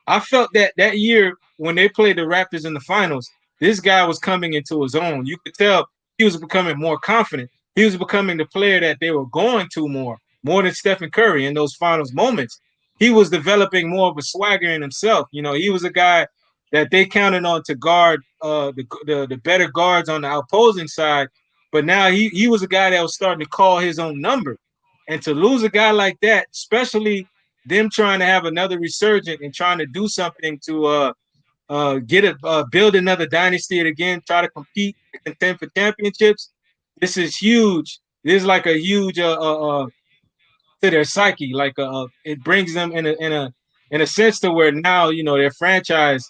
I felt that year when they played the Raptors in the finals, this guy was coming into his own. You could tell he was becoming more confident. He was becoming the player that they were going to more than Stephen Curry in those finals moments. He was developing more of a swagger in himself. He was a guy that they counted on to guard the better guards on the opposing side. But now he was a guy that was starting to call his own number. And to lose a guy like that, especially them trying to have another resurgence and trying to do something to get a build another dynasty again, try to compete, contend for championships. This is huge. This is like a huge to their psyche. Like it brings them in a sense to where now their franchise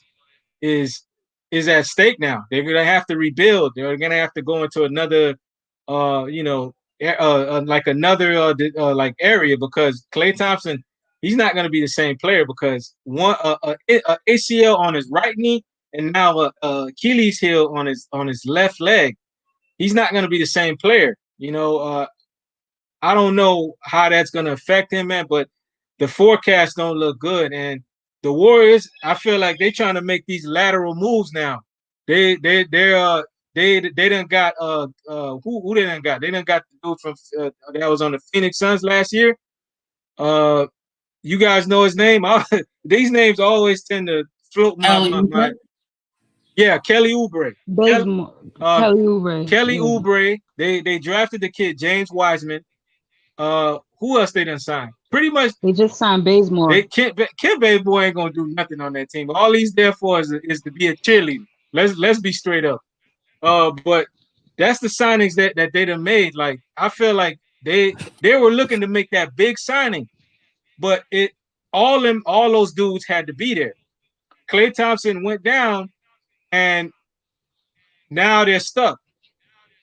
is is at stake now. They're gonna have to rebuild. They're gonna have to go into another like another like area because Klay Thompson, he's not gonna be the same player because one ACL on his right knee and now Achilles heel on his left leg. He's not gonna be the same player. I don't know how that's gonna affect him, man, but the forecast don't look good. And the Warriors, I feel like they're trying to make these lateral moves now. They done got who they done got? They done got the dude from that was on the Phoenix Suns last year. Uh, you guys know his name? These names always tend to float my. Yeah, Kelly Oubre. Bazemore, Uh, Kelly Oubre. Kelly Yeah, Oubre. They drafted the kid James Wiseman. Who else they done signed? Pretty much they just signed they Bazemore. Kid Baby Boy ain't gonna do nothing on that team. All he's there for is to be a cheerleader. Let's be straight up. But that's the signings that they done made. Like I feel like they were looking to make that big signing, but all those dudes had to be there. Klay Thompson went down, and now they're stuck.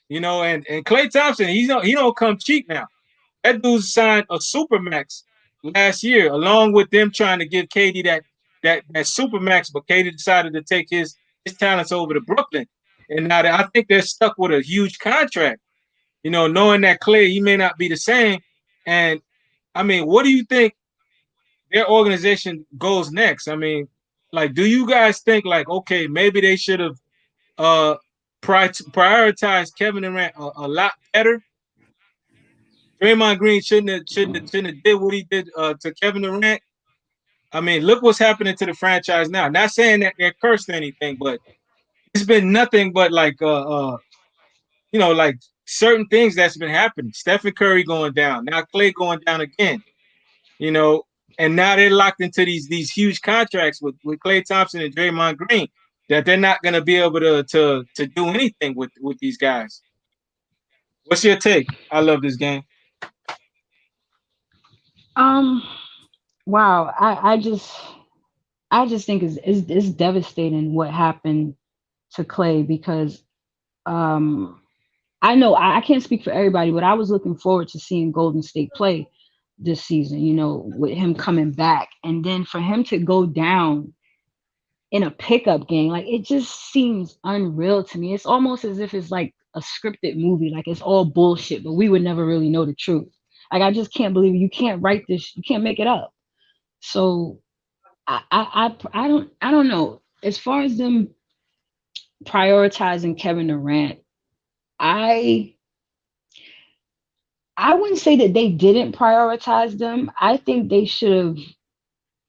And Klay Thompson, he don't come cheap now. That dude signed a supermax last year, along with them trying to give KD that supermax, but KD decided to take his talents over to Brooklyn, and now I think they're stuck with a huge contract. Knowing that Klay, he may not be the same. And I mean, what do you think their organization goes next? I mean, like, do you guys think like, okay, maybe they should have uh prioritized Kevin Durant a lot better? Draymond Green shouldn't have did what he did to Kevin Durant. I mean, look what's happening to the franchise now. Not saying that they're cursed or anything, but it's been nothing but like like certain things that's been happening. Stephen Curry going down, now Klay going down again. You know, and now they're locked into these huge contracts with Klay Thompson and Draymond Green that they're not going to be able to do anything with these guys. What's your take? I love this game. Um, wow. I just think it's devastating what happened to Clay because um I know I can't speak for everybody, but I was looking forward to seeing Golden State play this season, with him coming back. And then for him to go down in a pickup game, like it just seems unreal to me. It's almost as if it's like a scripted movie, like it's all bullshit, but we would never really know the truth. Like I just can't believe you can't write this, you can't make it up. So I don't know. As far as them prioritizing Kevin Durant, I I wouldn't say that they didn't prioritize them. I think they should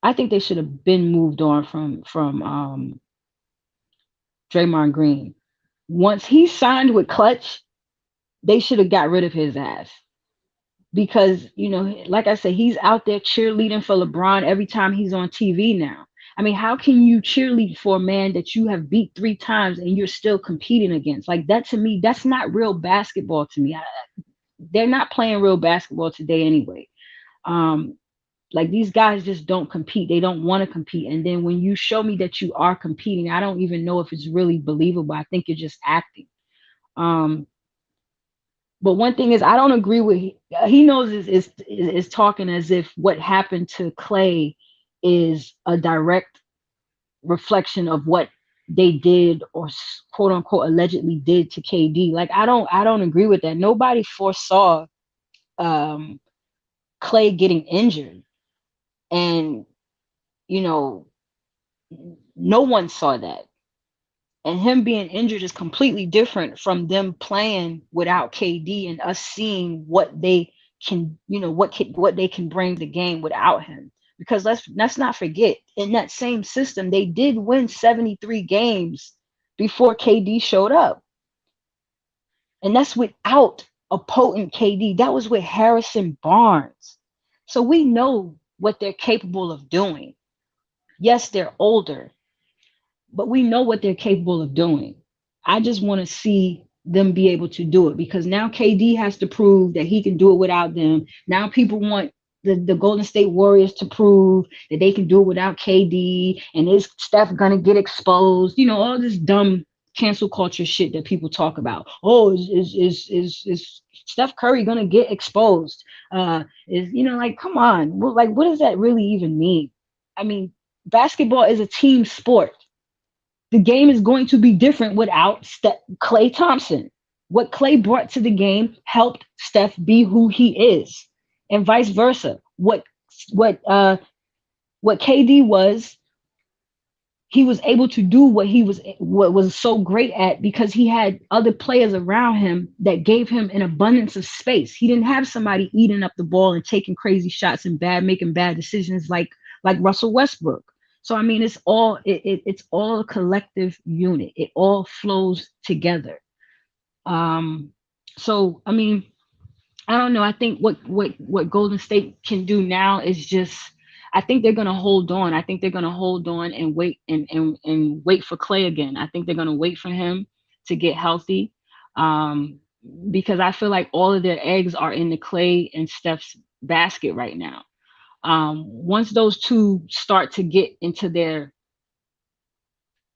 have been moved on from Draymond Green. Once he signed with Clutch, they should have got rid of his ass because like I said, he's out there cheerleading for LeBron every time he's on TV now. I mean, how can you cheerlead for a man that you have beat 3 times and you're still competing against? Like that to me, that's not real basketball to me. They're not playing real basketball today anyway. Um, like these guys just don't compete. They don't want to compete. And then when you show me that you are competing, I don't even know if it's really believable. I think you're just acting. Um, but one thing is, I don't agree with. He knows is talking as if what happened to Clay is a direct reflection of what they did or quote unquote allegedly did to KD. Like I don't agree with that. Nobody foresaw um, Clay getting injured, and you know no one saw that. And him being injured is completely different from them playing without KD and us seeing what they can, what they can bring to the game without him. Because let's not forget, in that same system, they did win 73 games before KD showed up, and that's without a potent KD. That was with Harrison Barnes. So we know what they're capable of doing. Yes, they're older, but we know what they're capable of doing. I just want to see them be able to do it because now KD has to prove that he can do it without them. Now people want the Golden State Warriors to prove that they can do it without KD, and is Steph gonna get exposed? You know, all this dumb cancel culture shit that people talk about. Oh, is Steph Curry gonna get exposed? Is like, come on, like what does that really even mean? I mean, basketball is a team sport. The game is going to be different without Klay Thompson. What Klay brought to the game helped Steph be who he is, and vice versa. What KD was, he was able to do what was so great at because he had other players around him that gave him an abundance of space. He didn't have somebody eating up the ball and taking crazy shots and making bad decisions like Russell Westbrook. So I mean, it's all a collective unit. It all flows together. So I mean, I don't know. I think what Golden State can do now is just. I think they're gonna hold on. I think they're gonna hold on and wait and wait for Klay again. I think they're gonna wait for him to get healthy, because I feel like all of their eggs are in the Klay and Steph's basket right now. Once those two start to get into their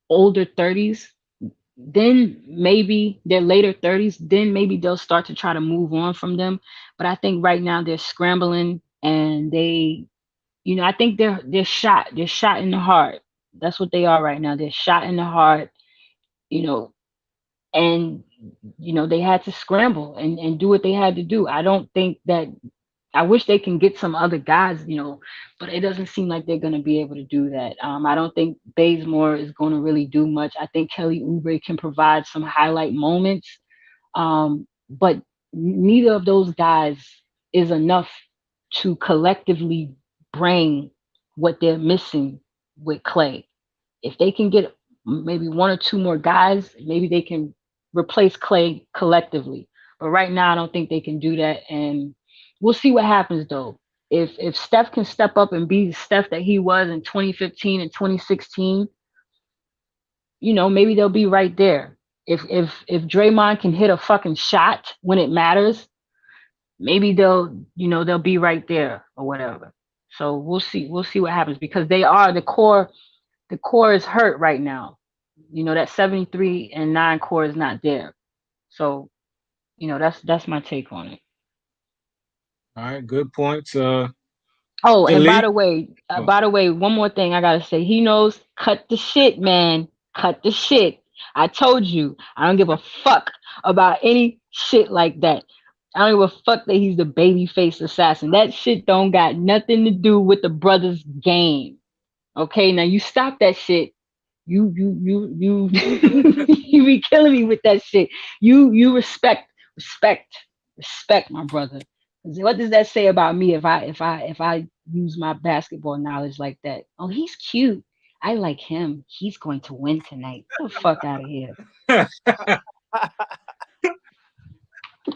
older 30s, then maybe their later 30s, then maybe they'll start to try to move on from them. But I think right now they're scrambling and I think they're shot. They're shot in the heart. That's what they are right now. They're shot in the heart, you know, and they had to scramble and do what they had to do. I don't think that I wish they can get some other guys, but it doesn't seem like they're going to be able to do that. I don't think Bazemore is going to really do much. I think Kelly Oubre can provide some highlight moments, but neither of those guys is enough to collectively bring what they're missing with Klay. If they can get maybe one or two more guys, maybe they can replace Klay collectively. But right now, I don't think they can do that, and we'll see what happens though. If Steph can step up and be the Steph that he was in 2015 and 2016, maybe they'll be right there. If Draymond can hit a fucking shot when it matters, maybe they'll be right there or whatever. So we'll see what happens because they are the core. The core is hurt right now. That 73-9 core is not there. So that's my take on it. All right, good points. Oh, and by Jalik. the way, one more thing I gotta say. He knows, cut the shit, man. Cut the shit. I told you, I don't give a fuck about any shit like that. I don't give a fuck that he's the babyface assassin. That shit don't got nothing to do with the brothers' game. Okay, now you stop that shit. You you be killing me with that shit. You respect, my brother. What does that say about me if I use my basketball knowledge like that? Oh, he's cute. I like him. He's going to win tonight. Get the fuck out of here. Get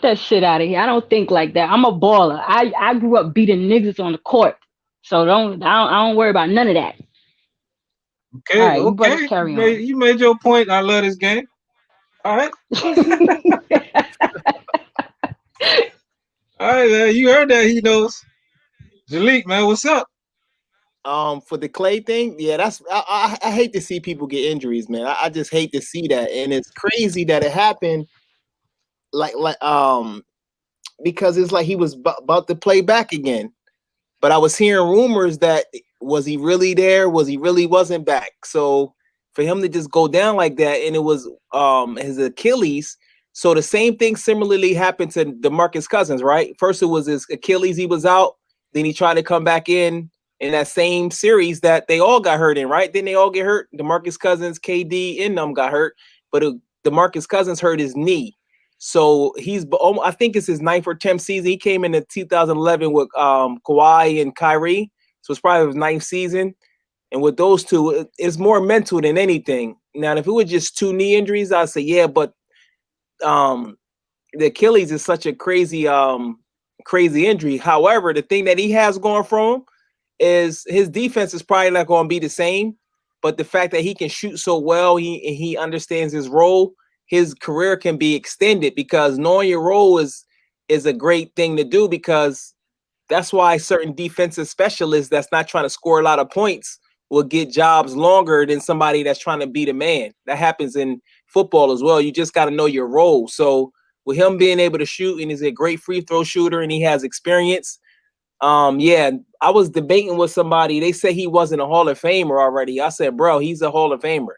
that shit out of here. I don't think like that. I'm a baller. I grew up beating niggas on the court. So I don't worry about none of that. Okay, All right, you brothers okay. carry on. You made your point. I love this game. All right. All right, man. You heard that. He knows. Jalik, man, what's up? For the Klay thing, yeah, I hate to see people get injuries, man. I just hate to see that, and it's crazy that it happened. Like because it's like he was about to play back again, but I was hearing rumors that was he really there? Was he really wasn't back? So for him to just go down like that, and it was his Achilles. So the same thing similarly happened to DeMarcus Cousins, right? First it was his Achilles, he was out. Then he tried to come back in that same series that they all got hurt in, right? Then they all get hurt. DeMarcus Cousins, KD, and them got hurt, but DeMarcus Cousins hurt his knee. So I think it's his 9th or 10th season. He came in 2011 with Kawhi and Kyrie. So it's probably his 9th season. And with those two, it's more mental than anything. Now, if it was just 2 knee injuries, I'd say, yeah, but the Achilles is such a crazy injury. However, the thing that he has going for him is his defense is probably not going to be the same, but the fact that he can shoot so well, he understands his role, his career can be extended because knowing your role is a great thing to do because that's why certain defensive specialists that's not trying to score a lot of points will get jobs longer than somebody that's trying to be the man. That happens in football as well. You just got to know your role. So with him being able to shoot and he's a great free throw shooter and he has experience, yeah, I was debating with somebody. They said he wasn't a Hall of Famer already. I said, bro, he's a Hall of Famer.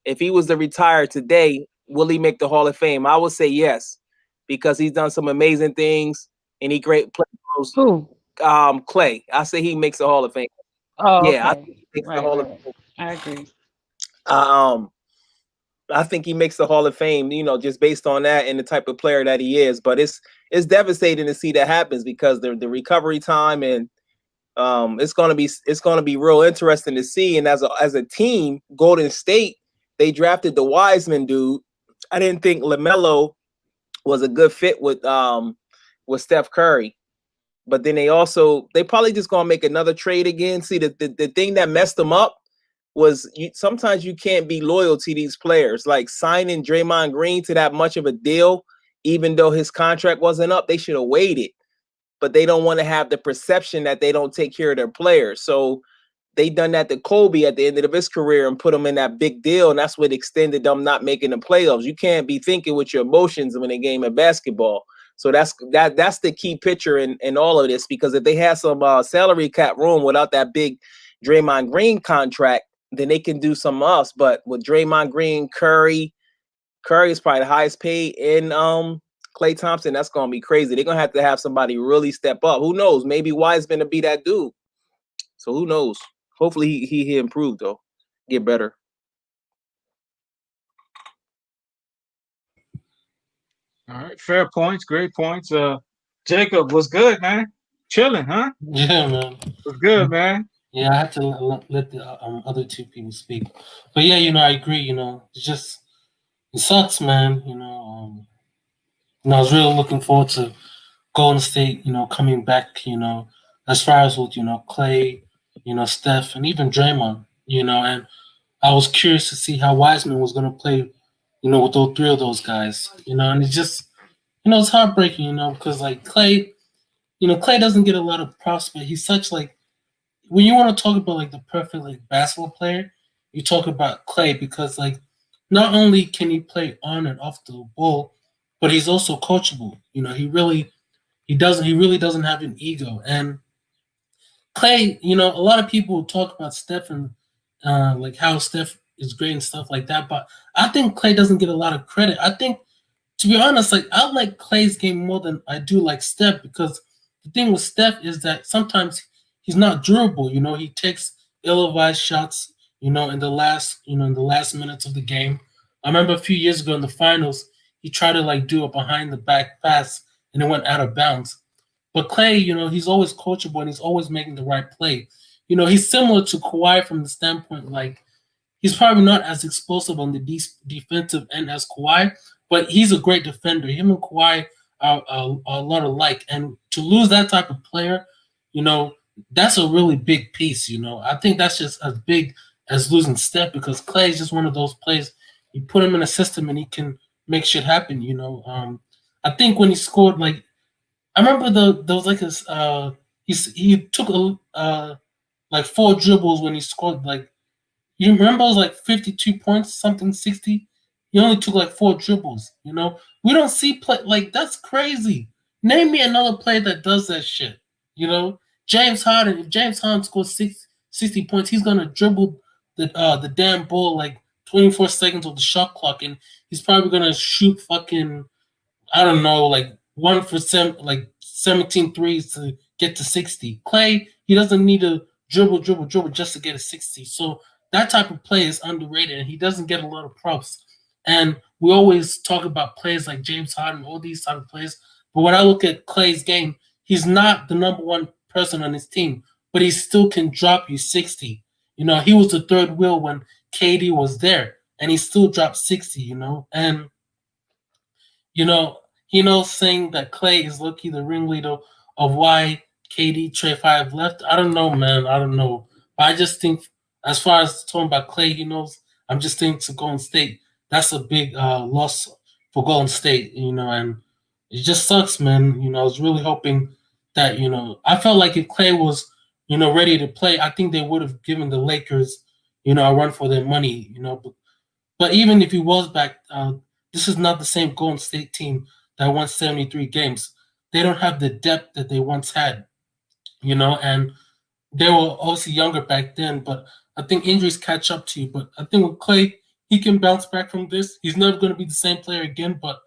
If he was to retire today, will he make the Hall of Fame? I would say yes, because he's done some amazing things and he great players. Who? Clay. I say he makes the Hall of Fame. Oh, Yeah, I okay. think he makes the Right, Hall right, of right. Fame. I agree. Um, I think he makes the Hall of Fame, just based on that and the type of player that he is. But it's devastating to see that happens because the recovery time and it's gonna be real interesting to see. And as a team, Golden State, they drafted the Wiseman dude. I didn't think LaMelo was a good fit with Steph Curry. But then they probably just gonna make another trade again. See, the thing that messed them up was sometimes you can't be loyal to these players. Like signing Draymond Green to that much of a deal, even though his contract wasn't up, they should have waited. But they don't want to have the perception that they don't take care of their players. So they done that to Kobe at the end of his career and put him in that big deal, and that's what extended them not making the playoffs. You can't be thinking with your emotions when a game of basketball. So that's the key picture in all of this, because if they had some salary cap room without that big Draymond Green contract, then they can do something else. But with Draymond Green, Curry is probably the highest paid in Klay Thompson. That's gonna be crazy. They're gonna have somebody really step up. Who knows? Maybe Wiseman to be that dude. So who knows? Hopefully he improve though, get better. All right, fair points, great points. Jacob, what's good, man? Chilling, huh? Yeah, man. What's good, man? Yeah, I had to let the other two people speak. But yeah, I agree. It sucks, man. I was really looking forward to Golden State, coming back, as far as with, Clay, Steph, and even Draymond, and I was curious to see how Wiseman was going to play, with all three of those guys, and it's just, it's heartbreaking, because like Clay, Clay doesn't get a lot of props, but he's such like, when you want to talk about like the perfect like basketball player, you talk about Clay because like not only can he play on and off the ball, but he's also coachable. He really doesn't have an ego. And Clay, a lot of people talk about Steph and like how Steph is great and stuff like that, but I think Clay doesn't get a lot of credit. I think, to be honest, like I like Clay's game more than I do like Steph, because the thing with Steph is that sometimes he's not durable. He takes ill-advised shots. In the last minutes of the game. I remember a few years ago in the finals, he tried to like do a behind the back pass and it went out of bounds. But Clay, he's always coachable and he's always making the right play. He's similar to Kawhi from the standpoint like he's probably not as explosive on the defensive end as Kawhi, but he's a great defender. Him and Kawhi are a lot alike. And to lose that type of player, that's a really big piece. I think that's just as big as losing Steph, because Clay is just one of those players. You put him in a system and he can make shit happen. I think when he scored, like I remember there was like this. He took like 4 dribbles when he scored. Like you remember, it was like 52 points, something 60. He only took like 4 dribbles. We don't see play like that's crazy. Name me another player that does that shit. James Harden. If James Harden scores 60 points, he's gonna dribble the damn ball like 24 seconds of the shot clock, and he's probably gonna shoot fucking, I don't know, like 17 threes to get to 60. Clay, he doesn't need to dribble just to get a 60. So that type of play is underrated and he doesn't get a lot of props. And we always talk about players like James Harden, all these type of players. But when I look at Clay's game, he's not the number one person on his team, but he still can drop you 60. He was the third wheel when KD was there, and he still dropped 60, And saying that Clay is lucky the ringleader of why KD trade 5 left. I don't know, man. I don't know. But I just think, as far as talking about Clay, I'm just thinking to Golden State. That's a big loss for Golden State, and it just sucks, man. I was really hoping that, I felt like if Clay was, ready to play, I think they would have given the Lakers, a run for their money, but even if he was back, this is not the same Golden State team that won 73 games. They don't have the depth that they once had, and they were obviously younger back then, but I think injuries catch up to you. But I think with Clay, he can bounce back from this. He's never going to be the same player again, but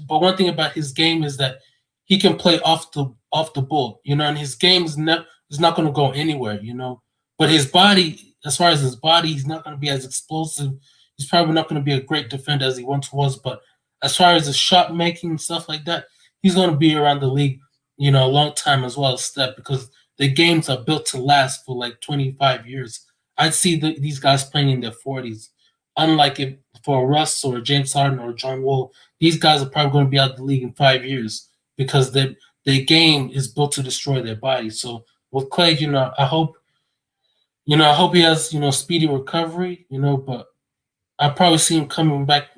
one thing about his game is that he can play off the ball, and his game is not going to go anywhere, But his body, as far as his body, he's not going to be as explosive. He's probably not going to be a great defender as he once was. But as far as the shot making and stuff like that, he's going to be around the league, a long time as well as Steph, because the games are built to last for like 25 years. I'd see these guys playing in their 40s. Unlike if for Russ or James Harden or John Wall, these guys are probably going to be out of the league in 5 years because their game is built to destroy their body. So with Clay, I hope he has, speedy recovery, but I probably see him coming back.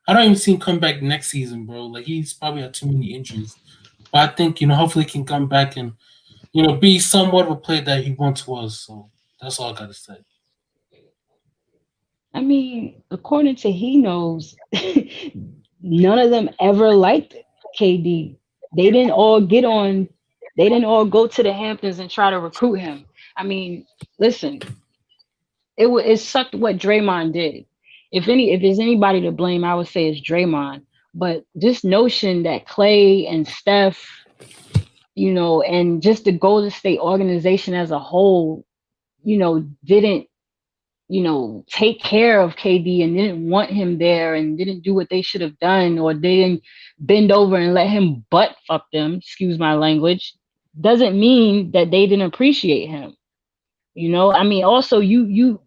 I don't even see him come back next season, bro. Like, he's probably had too many injuries. But I think, hopefully he can come back and, be somewhat of a player that he once was. So that's all I got to say. I mean, according to he knows, none of them ever liked KD. They didn't all get on. They didn't all go to the Hamptons and try to recruit him. I mean, listen, it sucked what Draymond did. If there's anybody to blame, I would say it's Draymond. But this notion that Clay and Steph, and just the Golden State organization as a whole, didn't, take care of KD and didn't want him there and didn't do what they should have done, or they didn't bend over and let him butt fuck them, excuse my language, doesn't mean that they didn't appreciate him. I mean, also you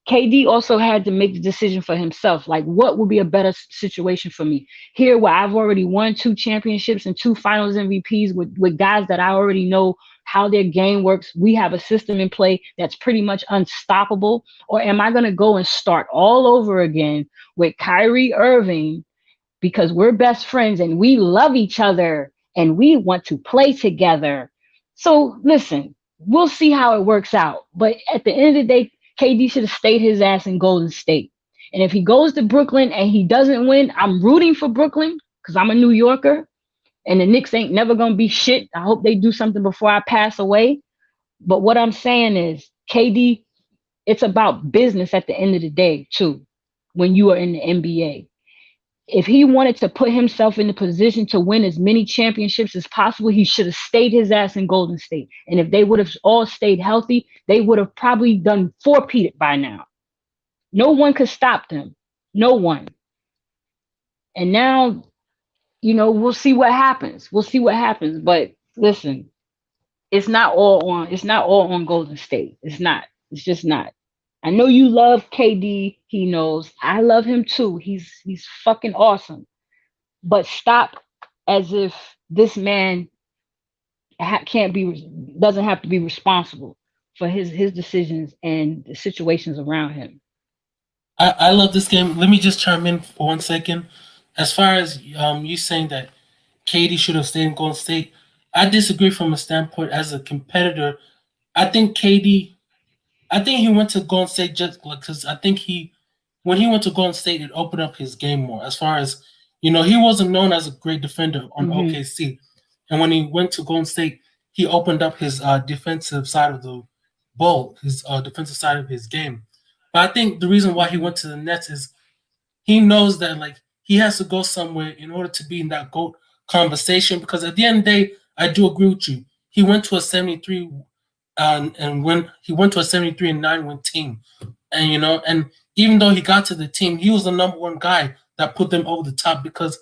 KD also had to make the decision for himself. Like, what would be a better situation for me here, where I've already won 2 championships and 2 Finals MVPs with guys that I already know how their game works. We have a system in play that's pretty much unstoppable. Or am I going to go and start all over again with Kyrie Irving because we're best friends and we love each other and we want to play together? So listen, we'll see how it works out. But at the end of the day, KD should have stayed his ass in Golden State. And if he goes to Brooklyn and he doesn't win, I'm rooting for Brooklyn because I'm a New Yorker and the Knicks ain't never going to be shit. I hope they do something before I pass away. But what I'm saying is, KD, it's about business at the end of the day, too, when you are in the NBA. If he wanted to put himself in the position to win as many championships as possible, he should have stayed his ass in Golden State. And if they would have all stayed healthy, they would have probably done 4-peated by now. No one could stop them. No one. And now, we'll see what happens. We'll see what happens. But listen, it's not all on Golden State. It's not. It's just not. I know you love KD. He knows. I love him too. He's fucking awesome. But stop as if this man doesn't have to be responsible for his decisions and the situations around him. I love this game. Let me just chime in for 1 second. As far as you saying that KD should have stayed in Golden State, I disagree from a standpoint as a competitor. I think he went to Golden State just because I think when he went to Golden State, it opened up his game more. As far as, he wasn't known as a great defender on OKC. And when he went to Golden State, he opened up his defensive side of the ball, his defensive side of his game. But I think the reason why he went to the Nets is he knows that, like, he has to go somewhere in order to be in that GOAT conversation. Because at the end of the day, I do agree with you. He went to a 73 and when he went to a 73-9 win team, and and even though he got to the team, he was the number 1 guy that put them over the top. Because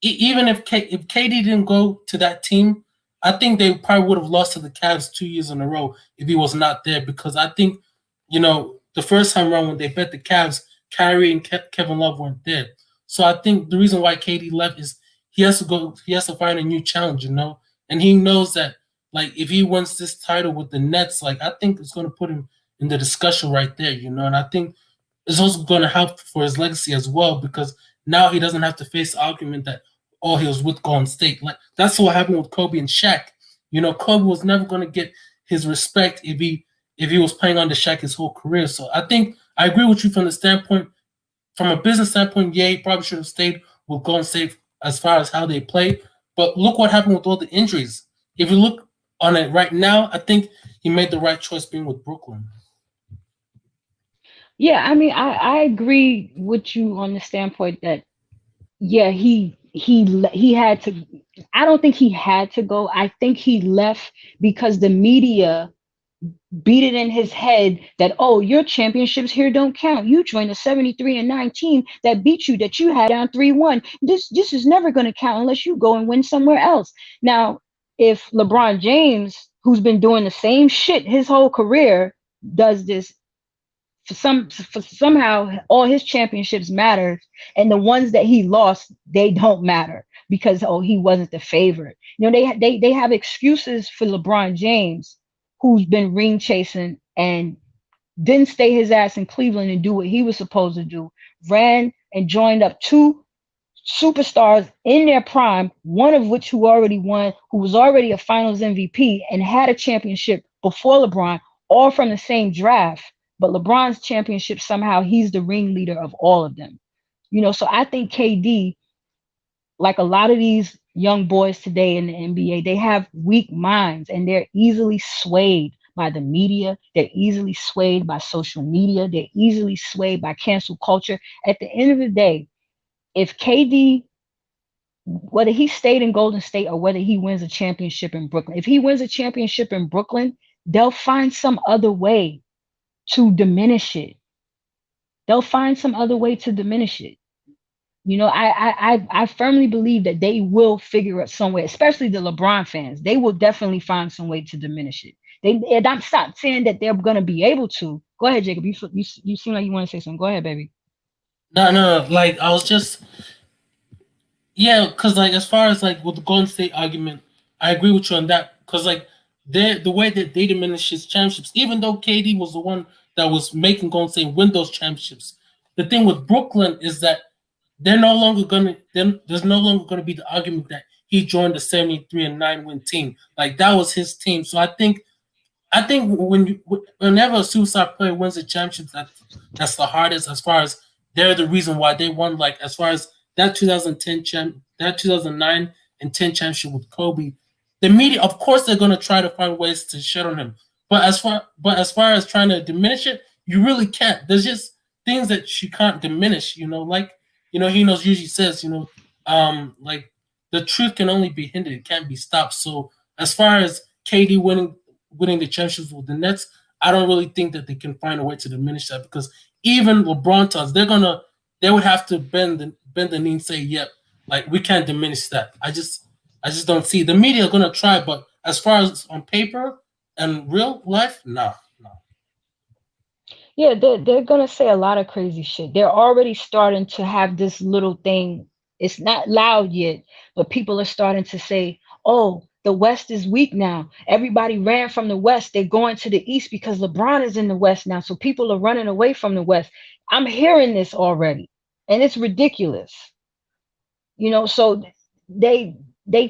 even if KD didn't go to that team, I think they probably would have lost to the Cavs 2 years in a row if he was not there. Because I think the first time around when they bet the Cavs, Kyrie and Kevin Love weren't there. So I think the reason why KD left is he has to find a new challenge, and he knows that like if he wins this title with the Nets, like I think it's going to put him in the discussion right there, and I think it's also going to help for his legacy as well because now he doesn't have to face the argument that he was with Golden State. Like that's what happened with Kobe and Shaq. Kobe was never going to get his respect if he was playing under Shaq his whole career. So I think I agree with you from a business standpoint. Yeah, he probably should have stayed with Golden State as far as how they play. But look what happened with all the injuries. If you look on it right now, I think he made the right choice being with Brooklyn. Yeah, I mean, I agree with you on the standpoint that yeah, he had to. I don't think he had to go. I think he left because the media beat it in his head that, oh, your championships here don't count. You joined a 73-19 that beat you, that you had down 3-1. This is never going to count unless you go and win somewhere else. Now, if LeBron James, who's been doing the same shit his whole career, does this for somehow all his championships matter, and the ones that he lost, they don't matter because, oh, he wasn't the favorite. They have excuses for LeBron James, who's been ring chasing and didn't stay his ass in Cleveland and do what he was supposed to do. Ran and joined up two superstars in their prime, one of which who already won, who was already a Finals MVP and had a championship before LeBron, all from the same draft. But LeBron's championship, somehow he's the ringleader of all of them. So I think KD, like a lot of these young boys today in the NBA, they have weak minds and they're easily swayed by the media. They're easily swayed by social media. They're easily swayed by cancel culture. At the end of the day, if KD, whether he stayed in Golden State or whether he wins a championship in Brooklyn, if he wins a championship in Brooklyn, they'll find some other way to diminish it. They'll find some other way to diminish it. I firmly believe that they will figure out some way, especially the LeBron fans. They will definitely find some way to diminish it. And I'm not saying that they're going to be able to. Go ahead, Jacob. You seem like you want to say something. Go ahead, baby. No. Like I was just yeah, because like as far as like with the Golden State argument, I agree with you on that. Because like the way that they diminish his championships, even though KD was the one that was making Golden State win those championships, the thing with Brooklyn is that there's no longer gonna be the argument that he joined the 73-9 win team. Like that was his team. So I think whenever a suicide player wins a championship, that's the hardest. As far as they're the reason why they won. Like as far as that 2009 and 10 championship with Kobe, the media, of course, they're gonna try to find ways to shit on him. But as far as trying to diminish it, you really can't. There's just things that you can't diminish. Like he knows usually says like the truth can only be hindered; it can't be stopped. So as far as KD winning the championships with the Nets, I don't really think that they can find a way to diminish that because even LeBron tells they would have to bend the knee and say, "Yep, like we can't diminish that." I just don't see the media are gonna try, but as far as on paper and real life, no, no. Yeah, they're gonna say a lot of crazy shit. They're already starting to have this little thing. It's not loud yet, but people are starting to say, "Oh, the West is weak now. Everybody ran from the West. They're going to the East because LeBron is in the West now. So people are running away from the West." I'm hearing this already, and it's ridiculous. So they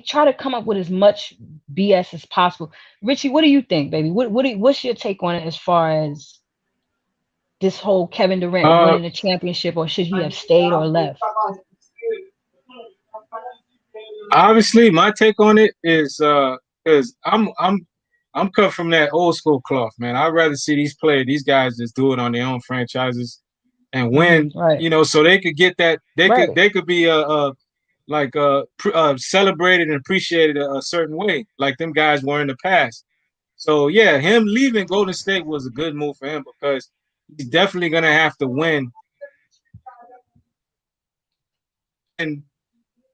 try to come up with as much BS as possible. Richie, what do you think, baby? What's your take on it as far as this whole Kevin Durant Uh, winning the championship, or should he have stayed or left? Obviously, my take on it is because I'm cut from that old school cloth, man. I'd rather see these guys just do it on their own franchises and win, Right, so they could get that right. they could be like celebrated and appreciated a certain way, like them guys were in the past. So yeah, him leaving Golden State was a good move for him because he's definitely gonna have to win and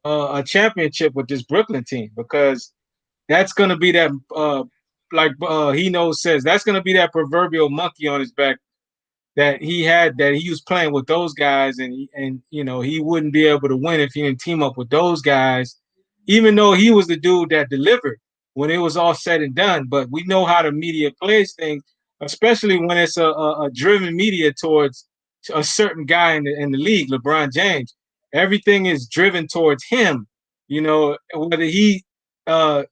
a championship with this Brooklyn team because that's gonna be that like he knows says that's gonna be that proverbial monkey on his back that he was playing with those guys and he wouldn't be able to win if he didn't team up with those guys, even though he was the dude that delivered. when it was all said and done. But we know how the media plays things, especially when it's a driven media towards a certain guy in the league, LeBron James. Everything is driven towards him. You know, whether he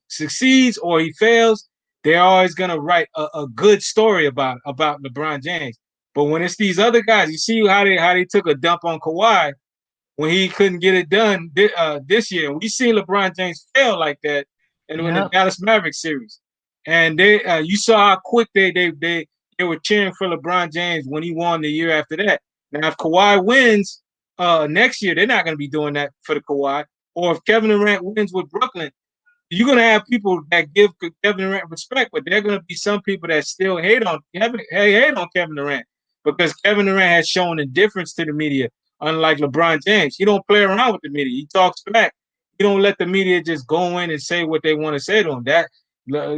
succeeds or he fails, they're always gonna write a good story about LeBron James. But when it's these other guys, you see how they took a dump on Kawhi when he couldn't get it done this year. And we seen LeBron James fail like that in the Yep. Dallas Mavericks series. And they you saw how quick they were cheering for LeBron James when he won the year after that. Now if Kawhi wins next year, they're not going to be doing that for the Kawhi. Or if Kevin Durant wins with Brooklyn, you're gonna have people that give Kevin Durant respect, but there are gonna be some people that still hate on Kevin Durant because Kevin Durant has shown indifference to the media, unlike LeBron James. He don't play around with the media. He talks back. He don't let the media just go in and say what they want to say to him. That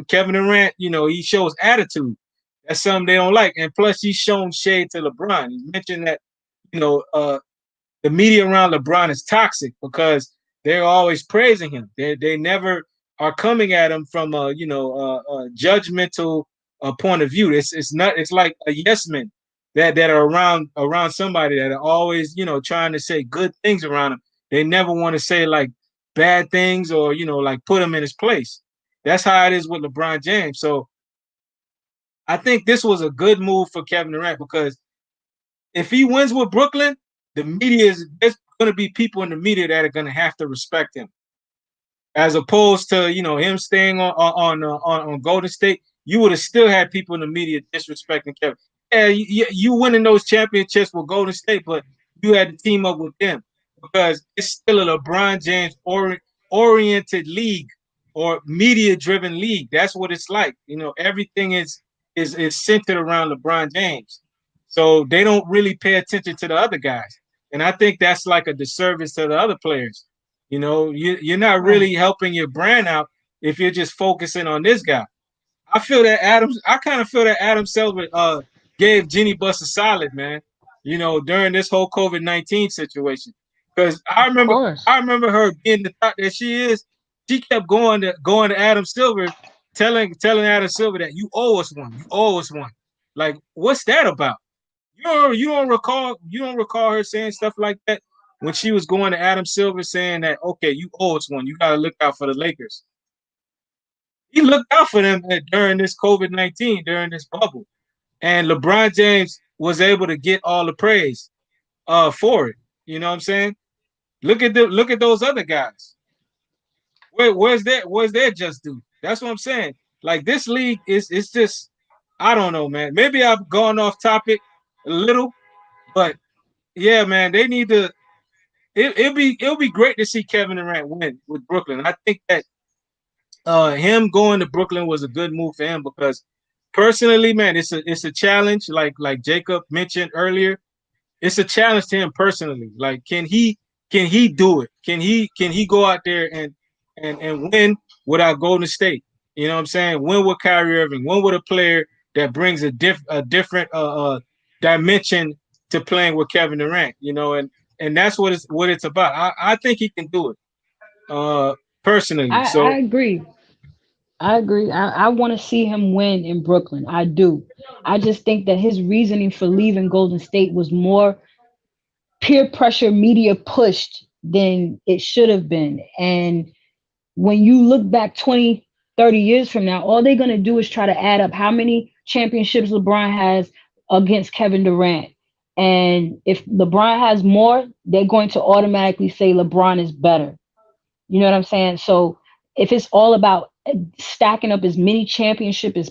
Kevin Durant, he shows attitude. That's something they don't like. And plus, he's shown shade to LeBron. He mentioned that, you know, uh, the media around LeBron is toxic because they're always praising him. They never are coming at him from a judgmental point of view. It's like a yes men that are around somebody that are always trying to say good things around him. They never want to say like bad things or like put him in his place. That's how it is with LeBron James. So I think this was a good move for Kevin Durant because if he wins with Brooklyn, there's going to be people in the media that are going to have to respect him, as opposed to him staying on Golden State. You would have still had people in the media disrespecting Kevin. Yeah, you winning those championships with Golden State, but you had to team up with them because it's still a LeBron James oriented league or media driven league. That's what it's like. Everything is centered around LeBron James. So they don't really pay attention to the other guys. And I think that's like a disservice to the other players. You're not Right. really helping your brand out if you're just focusing on this guy. I kind of feel that Adam Silver gave Jenny Buss a solid, man, during this whole COVID-19 situation. Because I Of remember course. I remember her being the thought that she is. She kept going to Adam Silver, telling Adam Silver that you owe us one. You owe us one. Like, what's that about? You don't recall her saying stuff like that when she was going to Adam Silver saying that, okay, you owe us one. You got to look out for the Lakers. He looked out for them during this COVID-19, during this bubble, and LeBron James was able to get all the praise for it. You know what I'm saying? Look at those other guys. Where's their just due? That's what I'm saying. Like this league is just I don't know, man. Maybe I've gone off topic a little, but yeah, man, they need to. It'll be great to see Kevin Durant win with Brooklyn. I think that him going to Brooklyn was a good move for him because personally, man, it's a challenge. Like Jacob mentioned earlier, it's a challenge to him personally. Like, can he do it? Can he go out there and win without Golden State? You know what I'm saying? Win with Kyrie Irving. Win with a player that brings a different dimension to playing with Kevin Durant. And that's what it's about. I think he can do it. Personally. I So agree. I agree. I want to see him win in Brooklyn. I do. I just think that his reasoning for leaving Golden State was more peer pressure media pushed than it should have been. And when you look back 20, 30 years from now, all they're going to do is try to add up how many championships LeBron has against Kevin Durant. And if LeBron has more, they're going to automatically say LeBron is better. You know what I'm saying? So if it's all about stacking up as many championships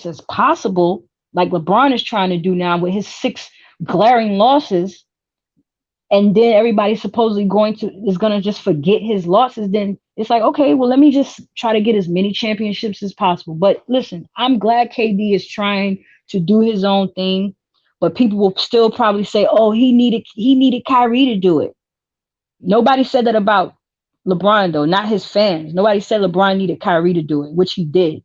as possible, like LeBron is trying to do now with his 6 glaring losses, and then everybody's supposedly going to just forget his losses, then it's like, okay, well, let me just try to get as many championships as possible. But listen, I'm glad KD is trying to do his own thing, but people will still probably say, oh, he needed Kyrie to do it. Nobody said that about LeBron though, not his fans. Nobody said LeBron needed Kyrie to do it, which he did.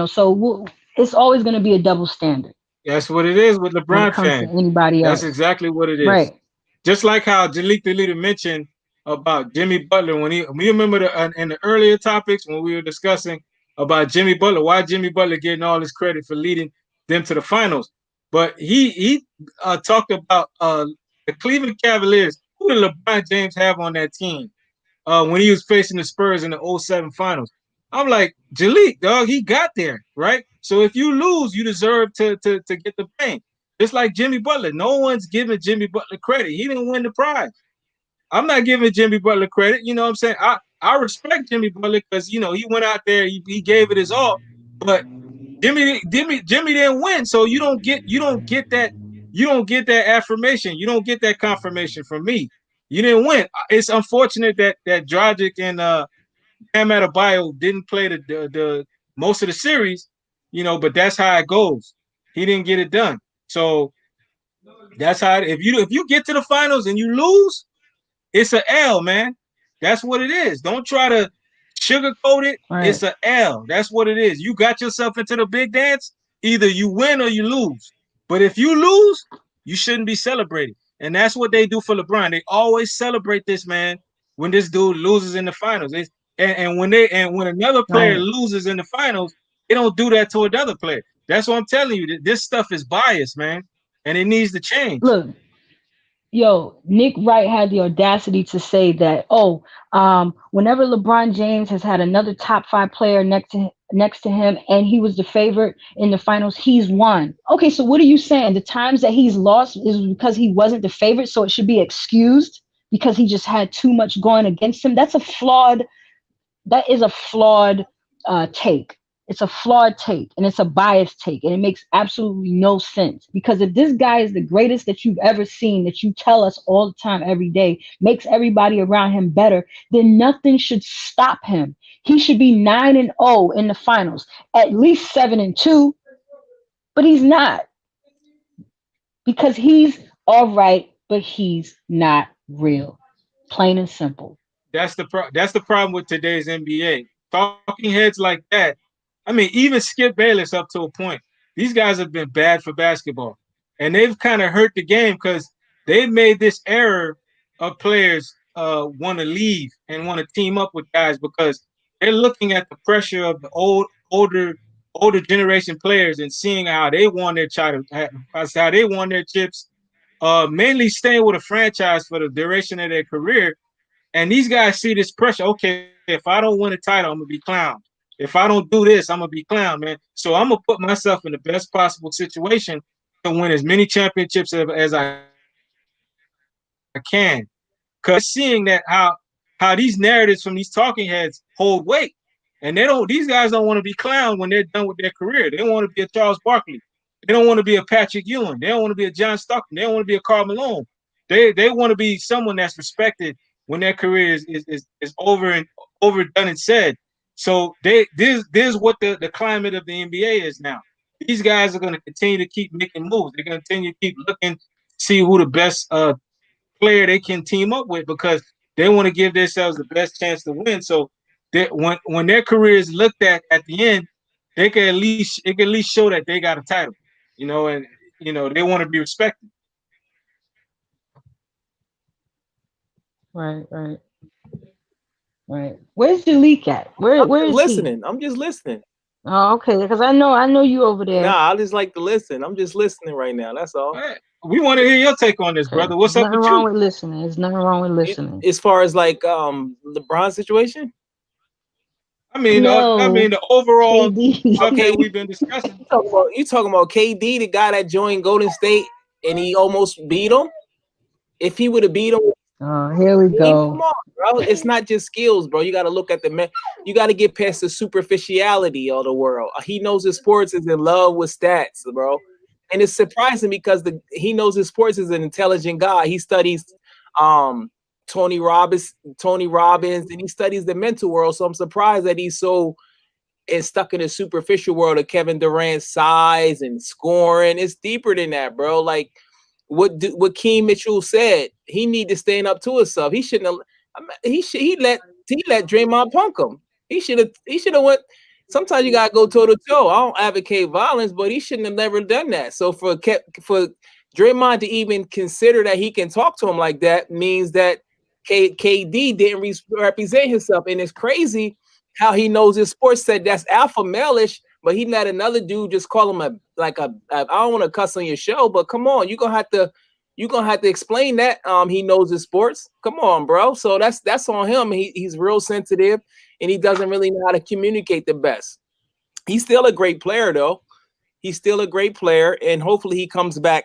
So it's always going to be a double standard that's what it is with when it LeBron comes to fans. anybody That's else. exactly what it is. Right. Just like how Jaliktheleader mentioned, about Jimmy Butler when we remember in the earlier topics when we were discussing about Jimmy Butler, why Jimmy Butler getting all this credit for leading them to the finals. But he talked about the Cleveland Cavaliers. Who did LeBron James have on that team when he was facing the Spurs in the '07 finals? I'm like, Jalik, dog, he got there, right? So if you lose, you deserve to get the blame. Just like Jimmy Butler. No one's giving Jimmy Butler credit. He didn't win the prize. I'm not giving Jimmy Butler credit. You know what I'm saying? I respect Jimmy Butler because he went out there, he gave it his all. But Jimmy didn't win, so you don't get that affirmation. You don't get that confirmation from me. You didn't win. It's unfortunate that Dragic and Bam Adebayo didn't play the most of the series, but that's how it goes. He didn't get it done. So that's how if you get to the finals and you lose, it's a L, man. That's what it is. Don't try to sugarcoat it. Right. It's a L. That's what it is. You got yourself into the big dance. Either you win or you lose. But if you lose, you shouldn't be celebrating. And that's what they do for LeBron. They always celebrate this man when this dude loses in the finals. And when another player Right. loses in the finals, they don't do that to another player. That's what I'm telling you. This stuff is biased, man, and it needs to change. Look, yo, Nick Wright had the audacity to say that, whenever LeBron James has had another top five player next to him, and he was the favorite in the finals, he's won. Okay, so what are you saying? The times that he's lost is because he wasn't the favorite, so it should be excused because he just had too much going against him. That is a flawed take. It's a flawed take and it's a biased take and it makes absolutely no sense because if this guy is the greatest that you've ever seen, that you tell us all the time, every day, makes everybody around him better, then nothing should stop him. He should be 9-0 in the finals, at least 7-2, but he's not because he's all right, but he's not real. Plain and simple. That's the problem with today's NBA. Talking heads like that. I mean, even Skip Bayless up to a point. These guys have been bad for basketball, and they've kind of hurt the game because they've made this error of players want to leave and want to team up with guys because they're looking at the pressure of the older generation players and seeing how they won their how they won their chips. Mainly staying with a franchise for the duration of their career, and these guys see this pressure. Okay, if I don't win a title, I'm gonna be clowned. If I don't do this, I'm gonna be clowned, man. So I'm gonna put myself in the best possible situation to win as many championships as I can. Because they're seeing that how these narratives from these talking heads hold weight, and these guys don't want to be clowned when they're done with their career. They don't want to be a Charles Barkley. They don't want to be a Patrick Ewing. They don't want to be a John Stockton. They don't want to be a Karl Malone. They want to be someone that's respected when their career is over and overdone and said. So there's what the climate of the NBA is now. These guys are going to continue to keep making moves. They're going to continue to keep looking, see who the best player they can team up with because they want to give themselves the best chance to win. So when their career is looked at the end, it can at least show that they got a title, and they want to be respected. Right, right, right. Where's Jalik at? Where is he? I'm just listening. Oh, okay, because I know you over there. Nah, I just like to listen. I'm just listening right now. That's all. All right. We want to hear your take on this, Okay. brother. What's There's up nothing with wrong you? with listening. There's nothing wrong with listening. As far as like LeBron situation. I mean, No, the overall stuff Okay, that KD. we've been discussing. you talking about KD, the guy that joined Golden State and he almost beat him. If he would have beat him, Oh, here we come go. on, bro. It's not just skills, bro. You got to look at the man. You got to get past the superficiality of the world. He knows his sports is in love with stats, bro. And it's surprising because he knows his sports is an intelligent guy. He studies um Tony Robbins, and he studies the mental world. So I'm surprised that he's so and stuck in the superficial world of Kevin Durant's size and scoring. It's deeper than that, bro. Like what Keem Mitchell said, he need to stand up to himself. He shouldn't have. He let Draymond punk him. He should have went. Sometimes you gotta go toe to toe. I don't advocate violence, but he shouldn't have never done that. So for Draymond to even consider that he can talk to him like that means that KD didn't represent himself, and it's crazy how he knows his sports set. That's alpha maleish, but he let another dude just call him I don't want to cuss on your show, but come on, you're gonna have to explain that. He knows his sports. Come on, bro. So that's on him. He's real sensitive, and he doesn't really know how to communicate the best. He's still a great player, though. He's still a great player, and hopefully he comes back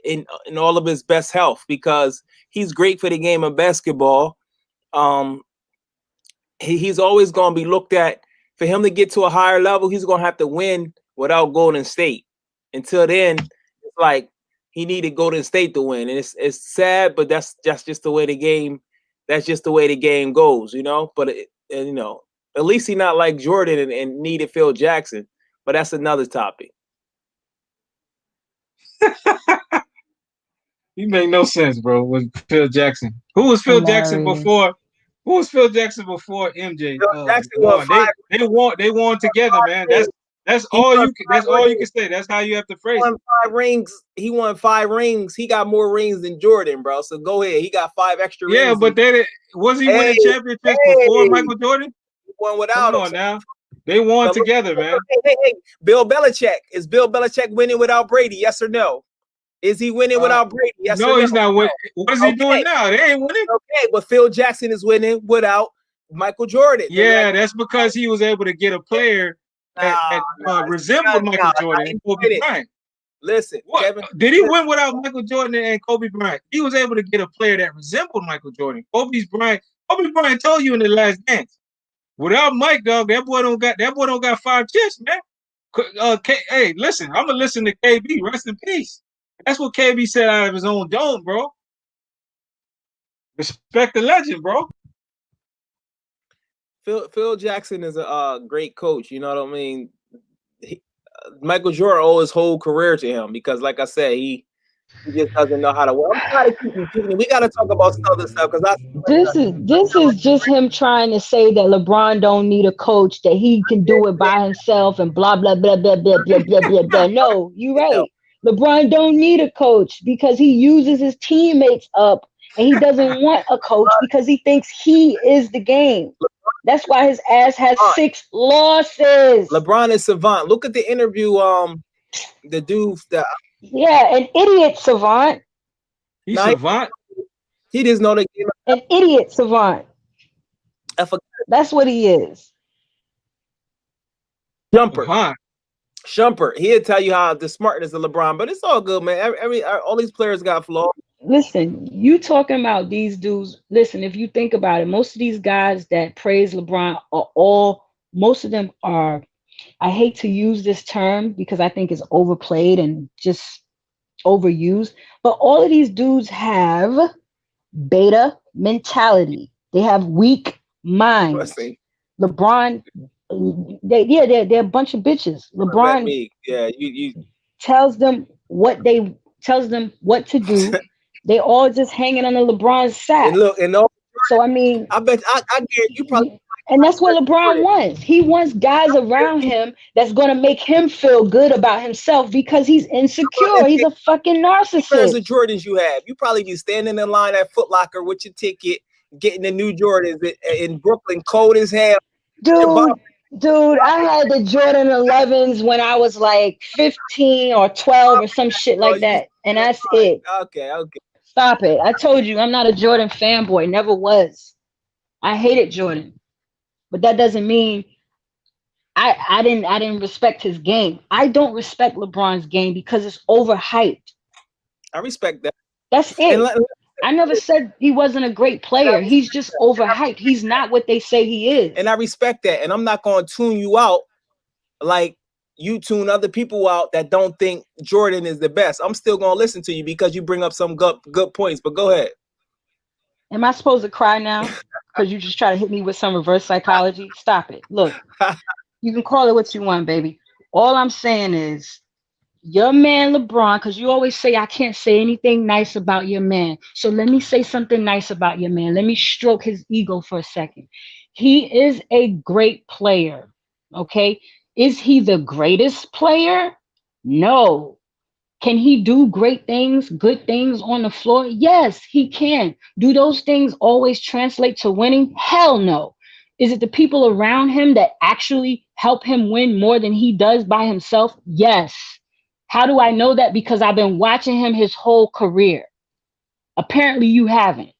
in all of his best health, because he's great for the game of basketball. Um, he's always going to be looked at. For him to get to a higher level, he's going to have to win without Golden State. Until then, it's like he needed Golden State to win, and it's sad, but that's just the way the game. That's just the way the game goes, you know. But at least he's not like Jordan and needed Phil Jackson. But that's another topic. You make no sense, bro. With Phil Jackson, who was Phil Jackson before? Who was Phil Jackson before MJ? Phil Jackson won they won together, man. That's all you can say. That's how you have to phrase it. 5 rings. He won 5 rings. He got more rings than Jordan, bro. So go ahead. He got 5 extra rings. Yeah, but was he winning championships before Michael Jordan? He won without him. Come on now. They won together, man. Hey. Bill Belichick. Is Bill Belichick winning without Brady? Yes or no? Is he winning without Brady? Yes or no? No, he's not winning. What is he doing now? They ain't winning. Okay, but Phil Jackson is winning without Michael Jordan. Yeah, that's because he was able to get a player that resembled Michael Jordan and Kobe Bryant. Listen, Kevin, did he win without Michael Jordan and Kobe Bryant? He was able to get a player that resembled Michael Jordan. Kobe Bryant told you in the last dance. Without Mike, dog, that boy don't got 5 chips, man. Hey, listen, I'm gonna listen to KB. Rest in peace. That's what KB said out of his own dome, bro. Respect the legend, bro. Phil Jackson is a great coach. You know what I mean? Michael Jordan owed his whole career to him because, like I said, he just doesn't know how to work. We got to talk about some other stuff because this is just him trying to say that LeBron don't need a coach, that he can do it by himself, and blah blah blah blah blah blah blah blah blah. No, you're right. LeBron don't need a coach because he uses his teammates up, and he doesn't want a coach because he thinks he is the game. That's why his ass has 6 losses. LeBron is savant. Look at the interview. The dude that. Yeah, an idiot savant. He's savant. He doesn't know the game. An idiot savant. That's what he is. Shumper. He'll tell you how the smartness of LeBron, but it's all good, man. All these players got flaws. Listen, you talking about these dudes. Listen, if you think about it, most of these guys that praise LeBron most of them are, I hate to use this term because I think it's overplayed and just overused, but all of these dudes have beta mentality. They have weak minds. LeBron, they're a bunch of bitches. LeBron, you tells them what to do. They all just hanging on the LeBron's side. So I mean, I bet I guarantee you probably. And that's what LeBron wants. He wants guys around him that's gonna make him feel good about himself because he's insecure. He's a fucking narcissist. Pairs of Jordans you have. You probably be standing in line at Foot Locker with your ticket, getting the new Jordans in Brooklyn, cold as hell. Dude, I had the Jordan 11s when I was like 15 or 12 or some shit like that. And that's it. Okay. Stop it. I told you I'm not a Jordan fanboy. Never was. I hated Jordan. But that doesn't mean I didn't respect his game. I don't respect LeBron's game because it's overhyped. I respect that. That's it. I never said he wasn't a great player. He's just overhyped. He's not what they say he is. And I respect that. And I'm not going to tune you out like you tune other people out that don't think Jordan is the best. I'm still going to listen to you because you bring up some good points. But go ahead. Am I supposed to cry now? Because you just try to hit me with some reverse psychology? Stop it. Look, you can call it what you want, baby. All I'm saying is your man LeBron, because you always say I can't say anything nice about your man. So let me say something nice about your man. Let me stroke his ego for a second. He is a great player. Okay. Is he the greatest player? No. Can he do great things, good things on the floor? Yes, he can. Do those things always translate to winning? Hell no. Is it the people around him that actually help him win more than he does by himself? Yes. How do I know that? Because I've been watching him his whole career. Apparently, you haven't.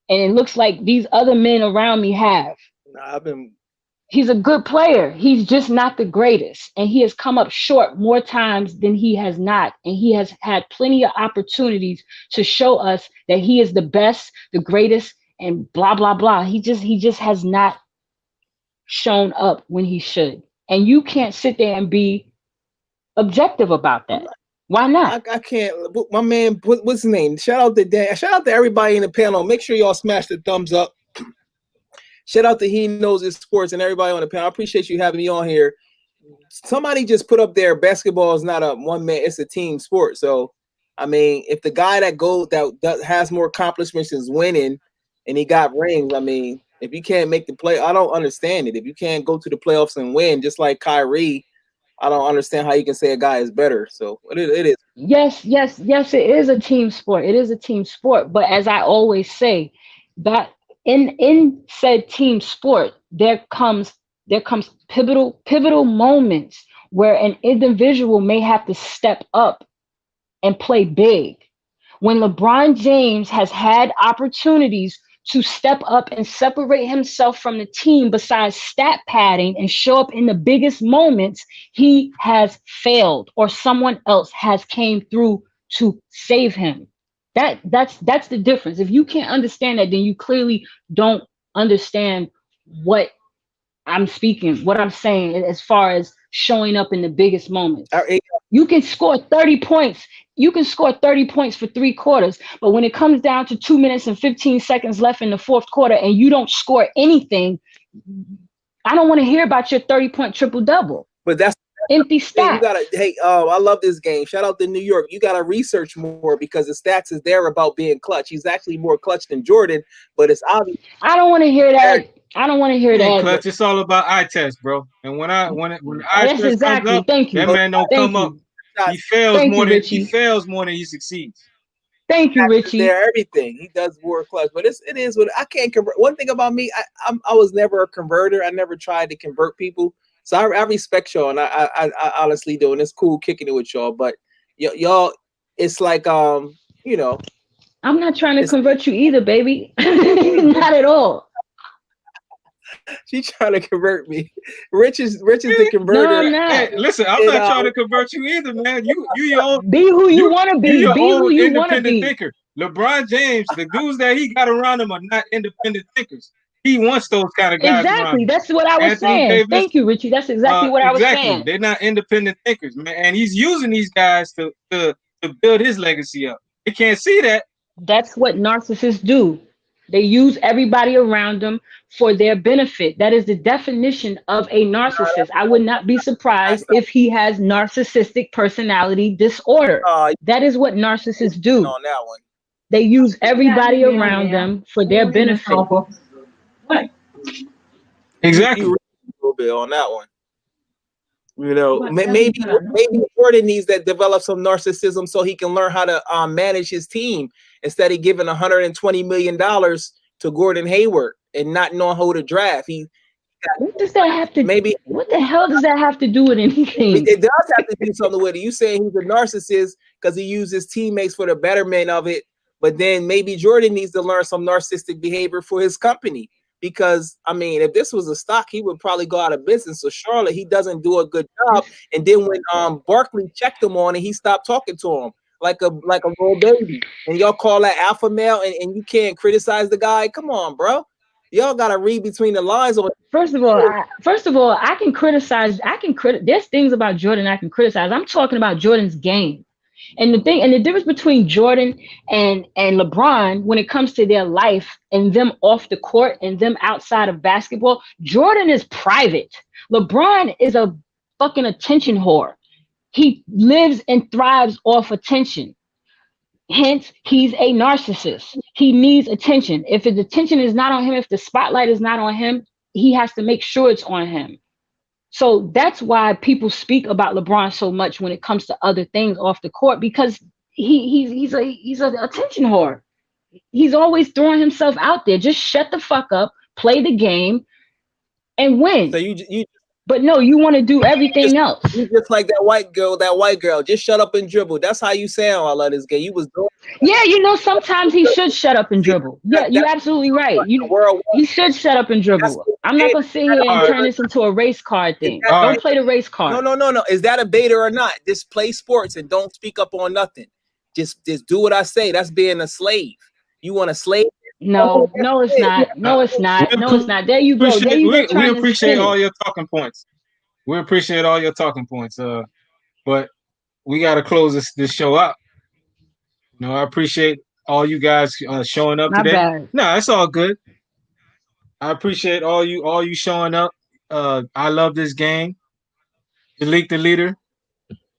And it looks like these other men around me have. Nah, I've been. He's a good player. He's just not the greatest. And he has come up short more times than he has not. And he has had plenty of opportunities to show us that he is the best, the greatest, and blah, blah, blah. He just has not shown up when he should. And you can't sit there and be objective about I'm that. Why not? I can't. My man, what's his name? Shout out to Dan. Shout out to everybody in the panel. Make sure y'all smash the thumbs up. Shout out to He Knows His Sports and everybody on the panel. I appreciate you having me on here. Somebody just put up there, basketball is not a one man, it's a team sport. So, I mean, if the guy that has more accomplishments is winning and he got rings, I mean, if you can't make the play, I don't understand it. If you can't go to the playoffs and win, just like Kyrie, I don't understand how you can say a guy is better. So it is. Yes, yes, yes, it is a team sport. It is a team sport. But as I always say, that in said team sport, there comes pivotal moments where an individual may have to step up and play big. When LeBron James has had opportunities to step up and separate himself from the team besides stat padding and show up in the biggest moments, he has failed or someone else has came through to save him. That's the difference. If you can't understand that, then you clearly don't understand what what I'm saying as far as showing up in the biggest moments. You can score 30 points. You can score 30 points for 3 quarters, but when it comes down to 2 minutes and 15 seconds left in the fourth quarter and you don't score anything, I don't want to hear about your 30-point triple double. But that's empty stats. You gotta, I love this game. Shout out to New York. You gotta research more because the stats is there about being clutch. He's actually more clutch than Jordan, but it's obvious. I don't want to hear that. I don't want to hear that. Clutch, it's all about eye test, bro. And when the eye test exactly. comes up, Thank you. that man don't come up. He fails more than he he succeeds. Thank you, Richy. There, everything he does more clutch, but it is what I can't convert. One thing about me, I was never a converter. I never tried to convert people, so I respect y'all, and I honestly do, and it's cool kicking it with y'all. But y'all, it's like I'm not trying to convert you either, baby. Not at all. She's trying to convert me. Rich is the converter. No, I'm not. Hey, listen, I'm not trying to convert you either, man. You your own. Be who you want to be. Be who you want to be. Thinker. LeBron James, the dudes that he got around him are not independent thinkers. He wants those kind of guys. Exactly. That's what I was saying. Davis, thank you, Richy. That's exactly what I was saying. They're not independent thinkers, man. And he's using these guys to build his legacy up. They can't see that. That's what narcissists do. They use everybody around them for their benefit. That is the definition of a narcissist. I would not be surprised if he has narcissistic personality disorder. That is what narcissists do. On that one. They use everybody around them for their benefit. Exactly. A little bit on that one. Maybe Jordan needs to develop some narcissism so he can learn how to manage his team instead of giving $120 million to Gordon Hayward and not knowing who to draft. What does that have to? What the hell does that have to do with anything? It does have to do something with it. You saying he's a narcissist because he uses teammates for the betterment of it, but then maybe Jordan needs to learn some narcissistic behavior for his company. Because, I mean, if this was a stock, he would probably go out of business. So Charlotte, he doesn't do a good job. And then when Barkley checked him on it, he stopped talking to him like a little baby. And y'all call that alpha male and you can't criticize the guy? Come on, bro. Y'all got to read between the lines. First of all, I can criticize. There's things about Jordan I can criticize. I'm talking about Jordan's game. And the difference between Jordan and LeBron when it comes to their life and them off the court and them outside of basketball, Jordan is private. LeBron is a fucking attention whore. He lives and thrives off attention. Hence, he's a narcissist. He needs attention. If his attention is not on him, if the spotlight is not on him, he has to make sure it's on him. So that's why people speak about LeBron so much when it comes to other things off the court, because he's an attention whore. He's always throwing himself out there. Just shut the fuck up, play the game, and So win. you But no, you want to do just everything else. you just like that white girl. Just shut up and dribble. That's how you sound. I love this game. You was doing Yeah, sometimes he should shut up and see, dribble. Yeah, you're that's absolutely right. what the world He wants. should shut up and That's dribble. what I'm not it gonna sit is. here and All right, turn this into a race card Is thing. that all Don't right. play the race no, card. no, no, no. Is that a beta or not? Just play sports and don't speak up on nothing. Just do what I say. That's being a slave. You want a slave? No, no, it's not. No, it's We not. No, it's not. There you go. There appreciate you go we trying to appreciate spin all it. your talking points. We appreciate all your talking points. But we got to close this show out. I appreciate all you guys showing up My today. bad. No, it's all good. I appreciate all you showing up. I love this game. Jaliktheleader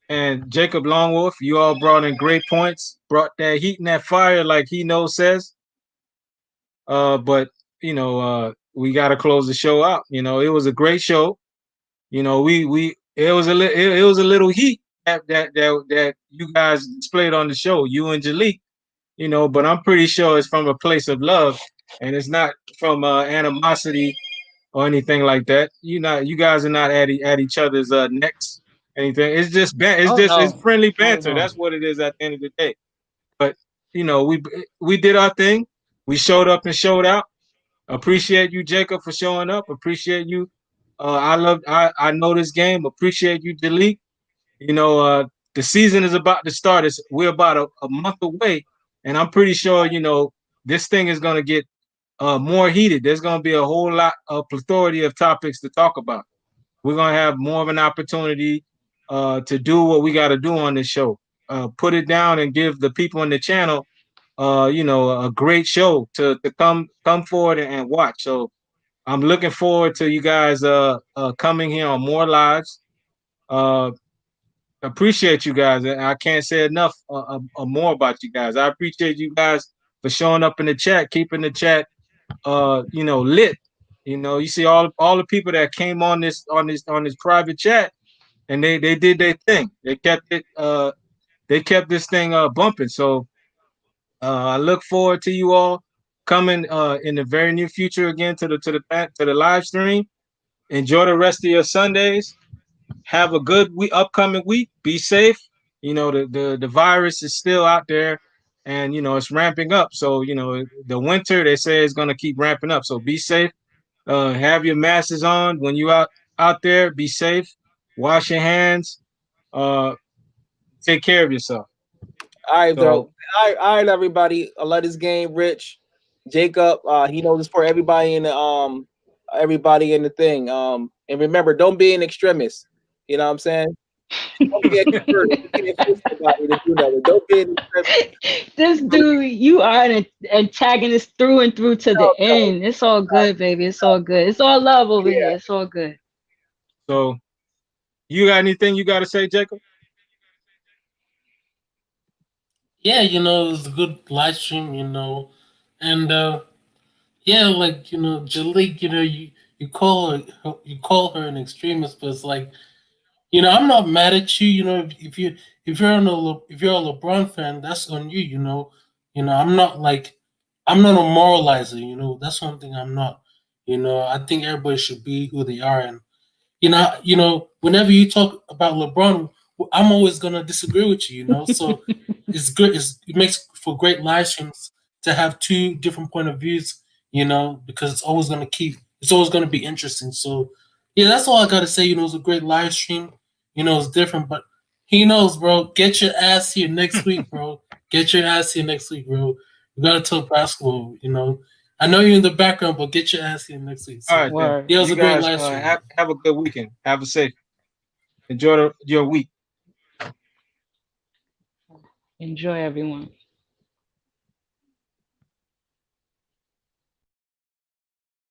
and Jacoblonewolf, you all brought in great points. Brought that heat and that fire, like he knows says. But we got to close the show out. It was a great show. We it was a little heat that you guys displayed on the show, you and Jalik. But I'm pretty sure it's from a place of love, and it's not from animosity or anything like that. You guys are not at each other's necks, anything. It's just Oh it's no, friendly not at banter. all. That's what it is at the end of the day. But we did our thing. We showed up and showed out. Appreciate you, Jacob, for showing up. Appreciate you. I know this game. Appreciate you, Delete. The season is about to start. We're about a month away, and I'm pretty sure this thing is gonna get more heated. There's gonna be a whole lot of plethora of topics to talk about. We're gonna have more of an opportunity to do what we got to do on this show. Put it down and give the people on the channel a great show to come forward and watch. So I'm looking forward to you guys coming here on more lives. Uh, appreciate you guys. I can't say enough more about you guys. I appreciate you guys for showing up in the chat, keeping the chat lit. You see all the people that came on this private chat, and they did their thing. They kept this thing bumping. So I look forward to you all coming in the very near future again to the live stream. Enjoy the rest of your Sundays. Have a good upcoming week. Be safe. The virus is still out there, and it's ramping up. So the winter, they say, is going to keep ramping up. So be safe. Have your masks on when you out there. Be safe. Wash your hands. Uh, take care of yourself. All right, So bro. All right, everybody. I love this game, Rich. Jacob, he knows it's for everybody in the thing. And remember, don't be an extremist. You know what I'm saying? Don't be an expert. You can't force somebody to do nothing. Don't be an extremist. This dude, you are an antagonist through and through to the No, no, end. It's all good, baby. It's all good. It's all love over yeah. here. It's all good. so you got anything you got to say, Jacob? Yeah, it was a good live stream, and yeah, like Jalik, you call her an extremist, but it's like I'm not mad at you. If you're a LeBron fan, that's on you. I'm not a moralizer. That's one thing I'm not. I think everybody should be who they are, and whenever you talk about LeBron, I'm always gonna disagree with you. So it's good. It makes for great live streams to have two different point of views. Because it's always gonna be interesting. So yeah, that's all I gotta say. It was a great live stream. It's different, but he knows, bro. Get your ass here next week, bro. Get your ass here next week, bro. We gotta talk basketball. I know you're in the background, but get your ass here next week. All So right then. Word. yeah, it was You a great guys live stream. have a good weekend. Have a safe. Enjoy your week. Enjoy, everyone.